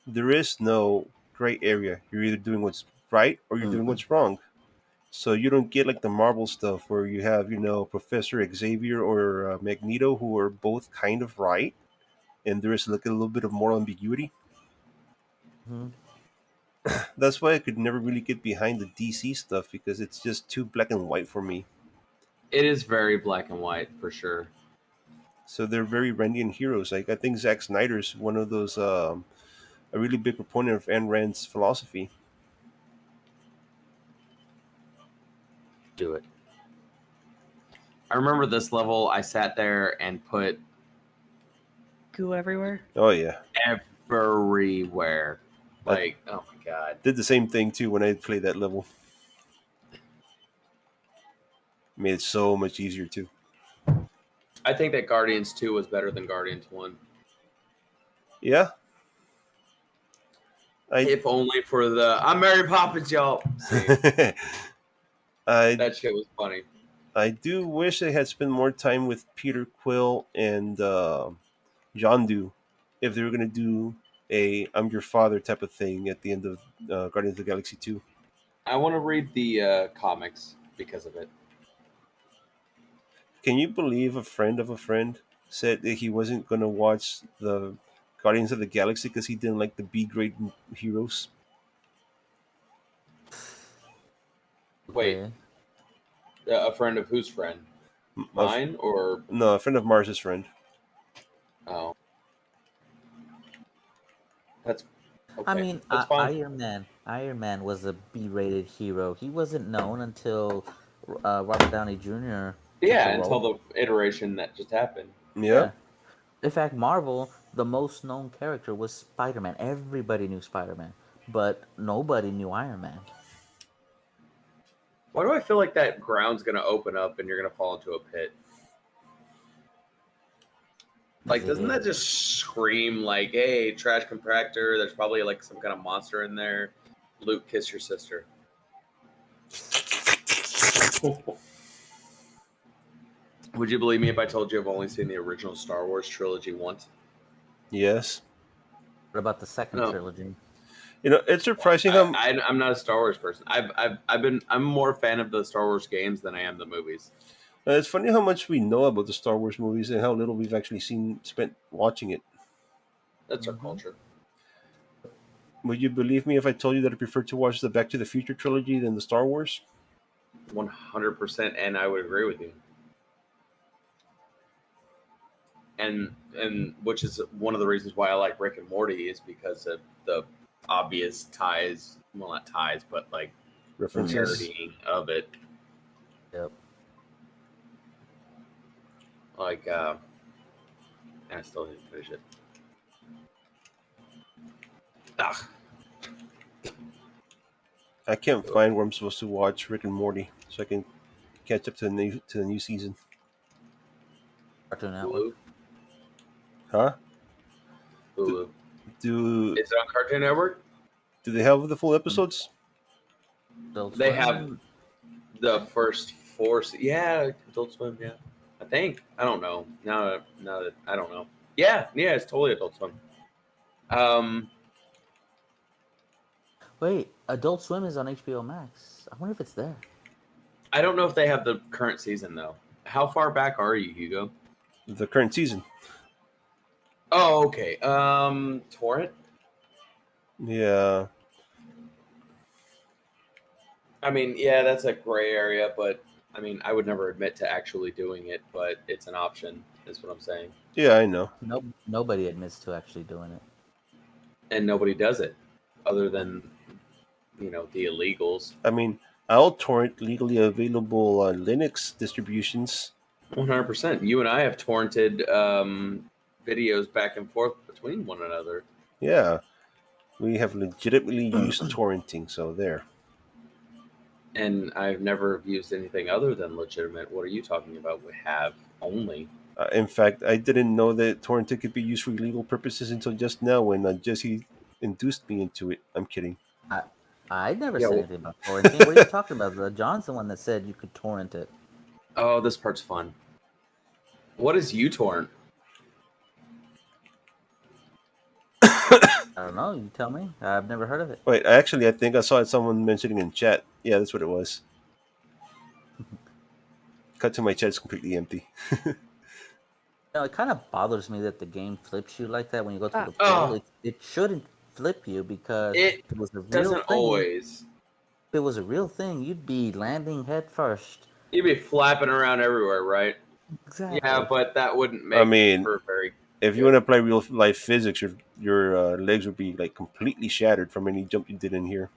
there is no gray area. You're either doing what's right or you're doing Hmm. what's wrong. So you don't get like the Marvel stuff where you have Professor Xavier or Magneto who are both kind of right, and there is like a little bit of moral ambiguity. Hmm. That's why I could never really get behind the DC stuff because it's just too black and white for me. It is very black and white for sure. So they're very Randian heroes. Like I think Zack Snyder's one of those a really big proponent of Ayn Rand's philosophy. Do it. I remember this level. I sat there and put Goo everywhere. Oh yeah, everywhere. I Like, oh my god. did the same thing too when I played that level. Made it so much easier too. I think that Guardians 2 was better than Guardians 1. Yeah, I If only for the I'm Mary Poppins, y'all. See, I that shit was funny. I do wish I had spent more time with Peter Quill and Yondu if they were gonna do a "I'm your father" type of thing at the end of Guardians of the Galaxy 2. I want to read the comics because of it. Can you believe a friend of a friend said that he wasn't gonna watch the Guardians of the Galaxy because he didn't like the B grade heroes? Wait, Okay. a friend of whose friend? A f- Mine or no, a friend of Mars's friend. oh, that's I okay. mean, That's fine. Iron Man. Iron Man was a B-rated hero. He wasn't known until Robert Downey Jr. took Yeah, the until role. the iteration that just happened. Yeah, Yeah. In fact, Marvel, the most known character was Spider-Man. Everybody knew Spider-Man, but nobody knew Iron Man. Why do I feel like that ground's gonna open up and you're gonna fall into a pit? 'Cause Like, it doesn't that is. just scream like, "Hey, trash compactor"? There's probably like some kind of monster in there. Luke, kiss your sister. Would you believe me if I told you I've only seen the original Star Wars trilogy once? yes. What about the second No, trilogy? It's surprising how I'm not a Star Wars person. I'm more a fan of the Star Wars games than I am the movies. it's funny how much we know about the Star Wars movies and how little we've actually spent watching it. That's our Hmm. culture. Would you believe me if I told you that I prefer to watch the Back to the Future trilogy than the Star Wars? 100%, and I would agree with you. and which is one of the reasons why I like Rick and Morty is because of the obvious ties. Well, not ties, but like References. parodying of it. Yep. Like, and I still didn't finish it. Ugh. I can't find where I'm supposed to watch Rick and Morty, so I can catch up to the new season. Cartoon Network. Hulu. Huh? Hulu. Do Is it on Cartoon Network? do they have the full episodes? Adult They Swim? have the first four. Yeah, Adult Swim. Yeah, I think. I don't know. Now that I don't know. Yeah, it's totally Adult Swim. Um, Wait, Adult Swim is on HBO Max. I wonder if it's there. I don't know if they have the current season though. How far back are you, Hugo? The current season. Oh, okay. Torrent. Yeah. I mean, yeah, that's a gray area, but I mean, I would never admit to actually doing it, but it's an option. Is what I'm saying. Yeah, I know. No, nobody admits to actually doing it. And nobody does it, other than the illegals. I mean, I'll torrent legally available Linux distributions. 100%. You and I have torrented videos back and forth between one another. Yeah, we have legitimately used torrenting, so there. And I've never used anything other than legitimate. What are you talking about? We have only. In fact, I didn't know that torrenting could be used for illegal purposes until just now when Jesse induced me into it. I'm kidding. I never Yeah. said anything about torrenting. What are you talking about? John's the one that said you could torrent it. Oh, this part's fun. What is uTorrent? I don't know. You tell me. I've never heard of it. Wait, I think I saw someone mentioning in chat. Yeah, that's what it was. Cut to my chat's completely empty. It kind of bothers me that the game flips you like that when you go through the Oh. portal. It shouldn't flip you because It if it was a real doesn't thing, always. if it was a real thing, you'd be landing head first. You'd be flapping around everywhere, right? Exactly. Yeah, but that wouldn't make I mean, for very. if you want to play real life physics, your legs would be like completely shattered from any jump you did in here.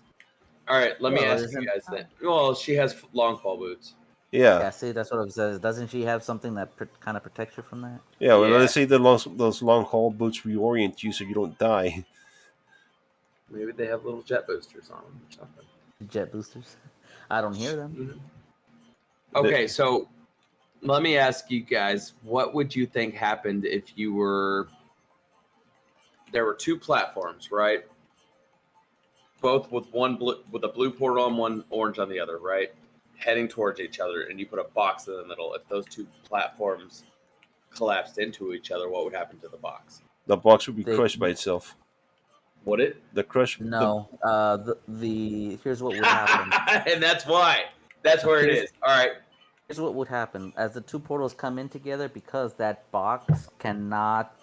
All right, let me Well, ask you guys then. Well, she has long fall boots. Yeah, Yeah, see, that's what it says. Doesn't she have something that kind of protects her from that? yeah. Well, Yeah. let's say those long haul boots reorient you so you don't die. Maybe they have little jet boosters on them or something. Jet boosters. I don't hear them. Mhm. Okay, so let me ask you guys, what would you think happened if you were there were two platforms, right? Both with with a blue portal on one, orange on the other, right? Heading towards each other, and you put a box in the middle. If those two platforms collapsed into each other, what would happen to the box? The box would be They- crushed by itself. Would it? The crush. No. The here's what would happen. And that's why. That's where it is. All right. Here's what would happen as the two portals come in together, because that box cannot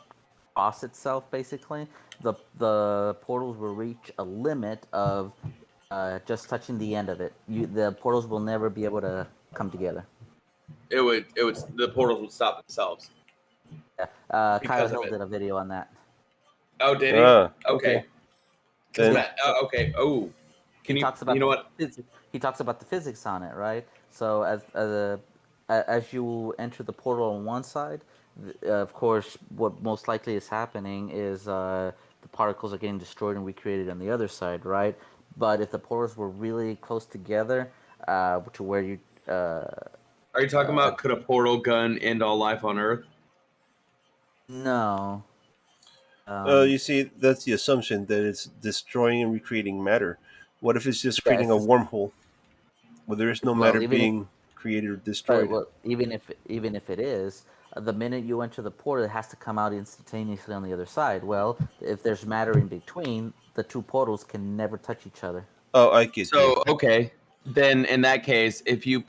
cross itself. Basically, the portals will reach a limit of just touching the end of it. The portals will never be able to come together. It would. The portals would stop themselves. Yeah. Kyle Because of Hill it. did a video on that. Oh, did he? Ah, Okay. then Okay. Oh, can He you? talks about You know what? he talks about the physics on it, right? So as you enter the portal on one side, of course, what most likely is happening is the particles are getting destroyed and recreated on the other side, right? But if the portals were really close together, to where you Are you talking about could a portal gun end all life on Earth? no. you see, that's the assumption that it's destroying and recreating matter. What if it's just Yeah, creating a wormhole where there is no well, matter being created or destroyed? well, even if it is, the minute you enter the portal, it has to come out instantaneously on the other side. Well, if there's matter in between, the two portals can never touch each other. Oh, I get you. So okay, then in that case, if you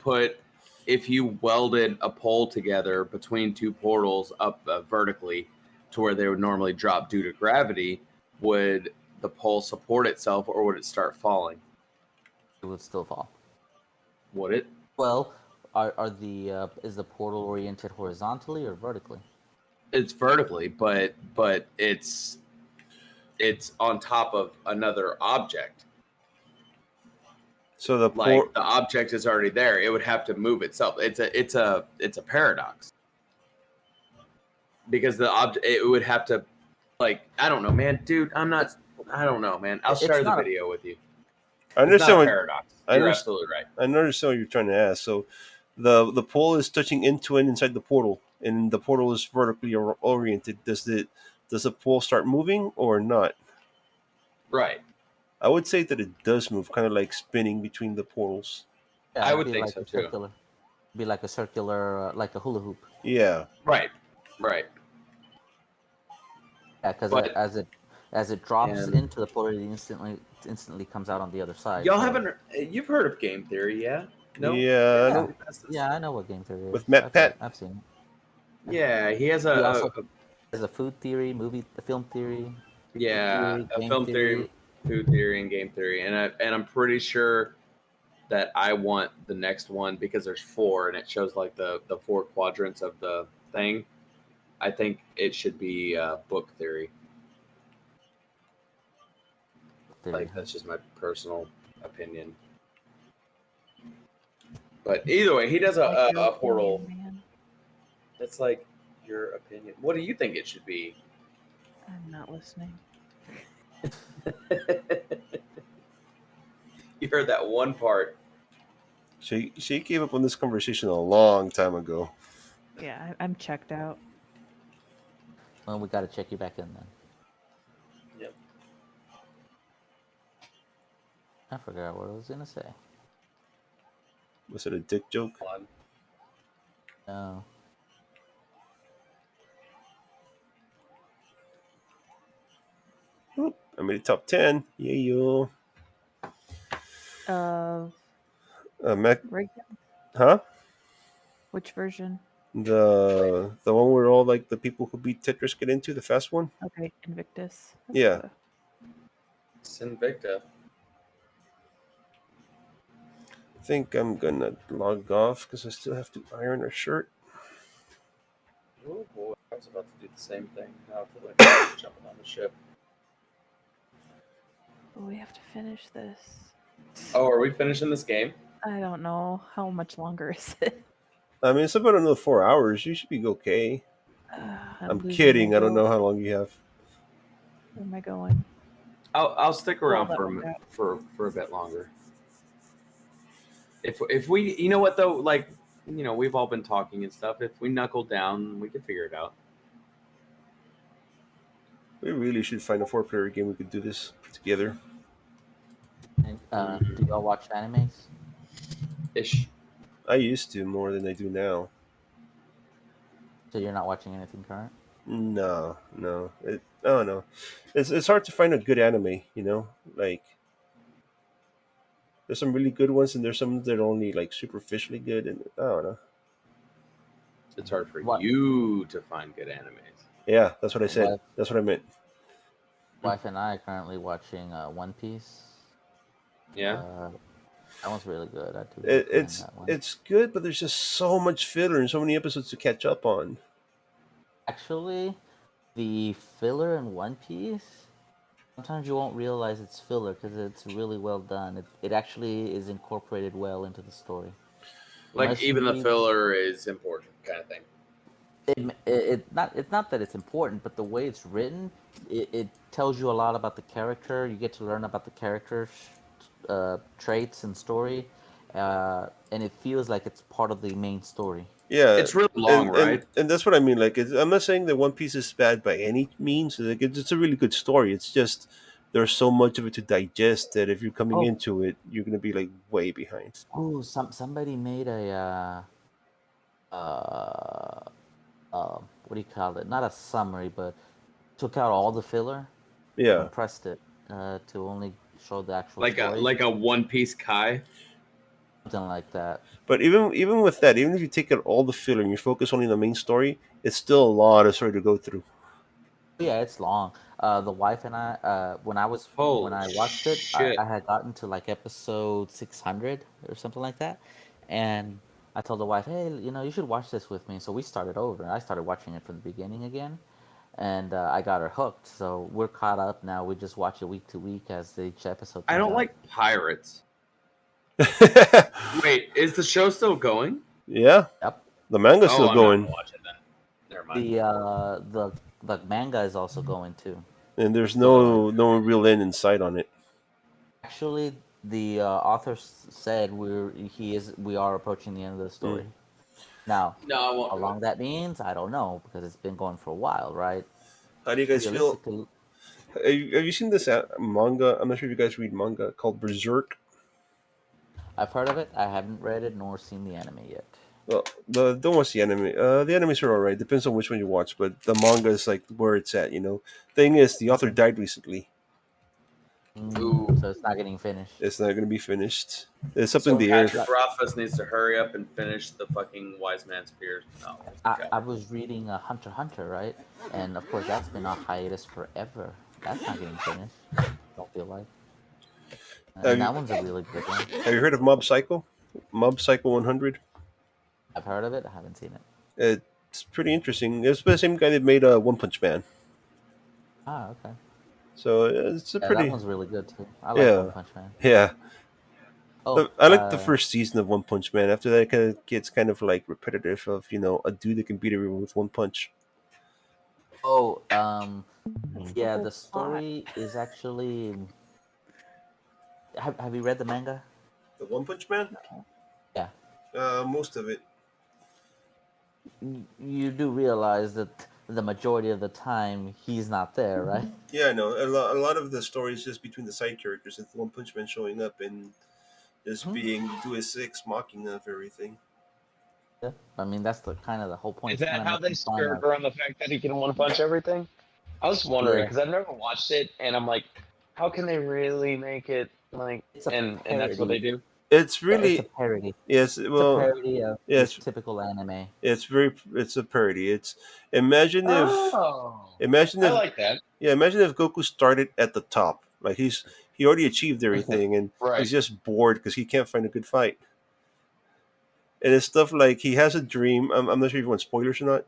welded a pole together between two portals up vertically to where they would normally drop due to gravity, would the pole support itself or would it start falling? It would still fall. Would it? Well, is the portal oriented horizontally or vertically? It's vertically, but it's on top of another object. So the Like port. the object is already there. It would have to move itself. It's a paradox because the object it would have to like I don't know, man, dude. I don't know, man. I'll It's share the not a. video with you. I It's not understand a what paradox. I You're understand. absolutely right. I understand what you're trying to ask. So the pole is touching into it inside the portal, and the portal is vertically oriented. Does the pole start moving or not? Right. I would say that it does move, kind of like spinning between the portals. Yeah, I it'd would be think like so a too. circular. Be like a circular, like a hula hoop. Yeah. Right. Right. Yeah, because But as it drops and into the portal, it instantly comes out on the other side. y'all So haven't you've heard of game theory, yeah? No? Yeah. I yeah, don't. yeah, I know what game theory With is. Matt Pat. I've seen it. Yeah, he has He also a has a food theory, film theory, food yeah, theory, a game film theory, theory. food theory, and game theory, and I'm pretty sure that I want the next one because there's four and it shows like the four quadrants of the thing. I think it should be book theory. Theory. Like that's just my personal opinion. But either way, he does Like your a portal. opinion, man. That's like your opinion. What do you think it should be? I'm not listening. You heard that one part. She gave up on this conversation a long time ago. Yeah, I'm checked out. Well, we got to check you back in then. Yep. I forgot what I was gonna say. Was it a dick joke? No. Oop, I made a top 10. Yeah, yo. Of Mac, right, huh? which version? The one where all like the people who beat Tetris get into the fast one. Okay, Invictus. Yeah. It's Invicta. I think I'm gonna log off because I still have to iron a shirt. Oh boy, I was about to do the same thing. Now I feel like I'm jumping on the ship. Oh, we have to finish this. Oh, are we finishing this game? I don't know how much longer is it. I mean, it's about another 4 hours. You should be okay. I'm losing kidding. my I don't know will. how long you have. Where am I going? I'll stick around that for one out. for a bit longer. If we, you know what though, like we've all been talking and stuff. If we knuckle down, we can figure it out. We really should find a 4-player game we could do this together. And, do y'all watch animes? Ish. I used to more than I do now. So you're not watching anything current? No. I don't know. It's hard to find a good anime. Like there's some really good ones, and there's some that are only like superficially good, and I don't know. It's hard for What? you to find good animes. Yeah, that's what I said. What? That's what I meant. Wife and I are currently watching One Piece. Yeah. That one's really good. I do It, recommend it's that one. it's good, but there's just so much filler and so many episodes to catch up on. Actually, the filler in One Piece, sometimes you won't realize it's filler because it's really well done. It actually is incorporated well into the story. Like Unless even you the read, filler is important, kind of thing. it's not that it's important, but the way it's written, it tells you a lot about the character. You get to learn about the character's traits and story, and it feels like it's part of the main story. Yeah, It's really long, right? and that's what I mean. Like, I'm not saying that One Piece is bad by any means. Like, it's a really good story. It's just there's so much of it to digest that if you're coming Oh, into it, you're gonna be like way behind. oh, somebody made uh, what do you call it? Not a summary, but took out all the filler, Yeah, compressed it to only show the actual Like a story, like a One Piece Kai. something like that. but even with that, even if you take out all the filler and you focus only on the main story, it's still a lot of story to go through. Yeah, it's long. The wife and I, when Holy I watched it, shit! I had gotten to like episode 600 or something like that, and I told the wife, hey, you should watch this with me. So we started over. I started watching it from the beginning again, and I got her hooked. So we're caught up now. We just watch it week to week as each episode I comes don't out. like pirates. Wait, is the show still going? Yeah, Yep. the manga's Oh, still I'm not going, gonna watch it then. Never mind. The manga is also going too. and there's So like, no real end in sight on it. actually, the author said we are approaching the end of the Hmm. story. Now, No, I won't how do it. long that means, I don't know because it's been going for a while, right? How do you guys feel? Realistically, Have you seen this manga? I'm not sure if you guys read manga called Berserk. I've heard of it. I haven't read it nor seen the anime yet. Well, don't watch the anime. The animes are alright. Depends on which one you watch, but the manga is like where it's at. Thing is, the author Okay. died recently. Ooh. So it's not getting finished. It's not going to be finished. It's up in So the air. Patrick Rothfuss needs to hurry up and finish the fucking Wise Man's Fears. No. I was reading Hunter x Hunter, right? And of course, that's been on hiatus forever. That's not getting finished. Don't feel like. Have And you, that one's a really good one. have you heard of Mob Psycho? Mob Psycho 100. I've heard of it. I haven't seen it. It's pretty interesting. It's the same guy that made One Punch Man. Ah, okay. So it's a Yeah, that pretty one's really good too. I like One yeah Punch Man. yeah. Oh, I like the first season of One Punch Man. After that, it kind of gets kind of like repetitive of a dude that can beat everyone with one punch. oh, That's the yeah. whole The plot. story is actually. Have you read the manga? The One Punch Man? Yeah. Most of it. You do realize that the majority of the time he's not there, right? Yeah, I know. A lot of the story is just between the side characters. It's One Punch Man showing up and just Hmm. being Deus Six mocking of everything. Yeah. I mean, that's the kind of the whole point. Is It's kind that of how they making fun skirt of. around the fact that he can one punch everything? I was wondering Yeah, because I've never watched it, and I'm like, how can they really make it like? it's a And that's what parody. they do. It's Yeah, it's a really parody. yes. It's a Well, parody of the yes. typical anime. It's a parody. It's imagine if Oh, imagine I if like that. yeah, imagine if Goku started at the top. Like he already achieved everything and Right. he's just bored because he can't find a good fight. And it's stuff like he has a dream. I'm not sure if you want spoilers or not.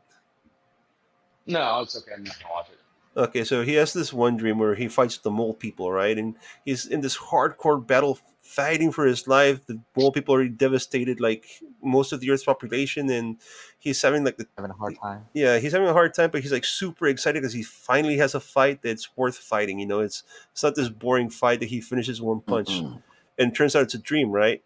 No, it's okay. I'm not gonna watch it. Okay, so he has this one dream where he fights the mole people, right? And he's in this hardcore battle fighting for his life. The mole people are devastated, like most of the Earth's population, and he's having like Having a hard time. yeah, he's having a hard time, but he's like super excited because he finally has a fight that's worth fighting. It's not this boring fight that he finishes one punch, and it turns out it's a dream, right?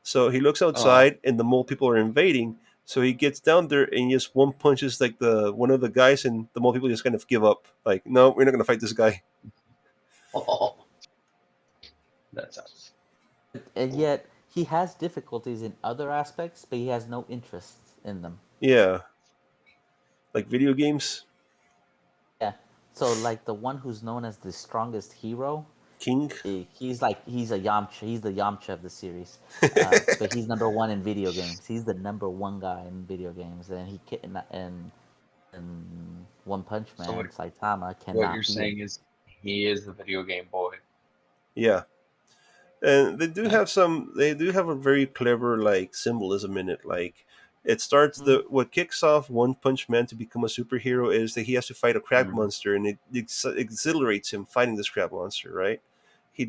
So he looks Oh, outside, and the mole people are invading. So he gets down there and just one punches like the one of the guys, and the mole people just kind of give up. Like, no, we're not gonna fight this guy. that sucks. And yet he has difficulties in other aspects, but he has no interest in them. Yeah, like video games, Yeah. So like the one who's known as the strongest hero, King. he's a Yamcha. He's the Yamcha of the series. But he's number one in video games. He's the number one guy in video games, and and One Punch So Man Saitama what you're cannot beat him. saying is he is the video game boy. Yeah, and they do Nice. have some. They do have a very clever like symbolism in it. Like it starts Mm. the what kicks off One Punch Man to become a superhero is that he has to fight a crab Mhm. monster, and it exhilarates him fighting this crab monster. Right? He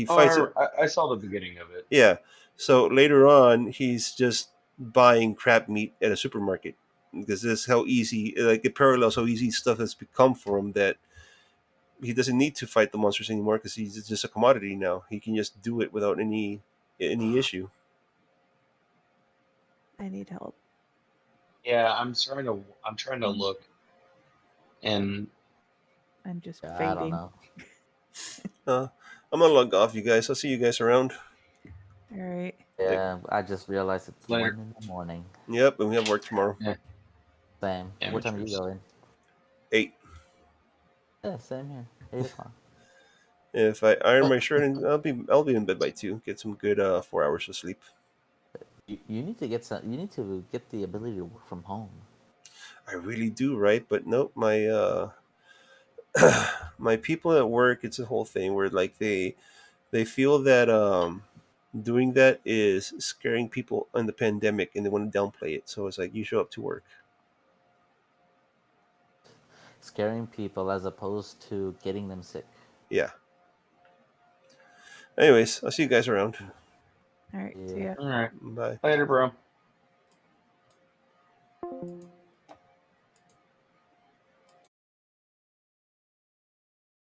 Oh, fights it. I saw the beginning of it. Yeah. So later on, he's just buying crab meat at a supermarket because this is how easy, like it parallels how easy stuff has become for him that he doesn't need to fight the monsters anymore because he's just a commodity now. He can just do it without any issue. I need help. Yeah, I'm trying to look, and I'm just Yeah, I don't fading. know. I'm gonna log off, you guys. I'll see you guys around. All right. Yeah, I just realized it's Later. 1 in the morning. Yep, and we have work tomorrow. Same. Yeah, What time are you Amateurs. going? 8. Yeah, same here. 8 o'clock. If I iron my shirt, and I'll be in bed by 2. Get some good 4 hours of sleep. You need to get some. You need to get the ability to work from home. I really do, right? But nope, my my people at work, it's a whole thing where like they feel that doing that is scaring people in the pandemic, and they want to downplay it. So it's like you show up to work. Scaring people as opposed to getting them sick. Yeah. Anyways, I'll see you guys around. All right. See Yeah. ya. All right. Bye. Later, bro.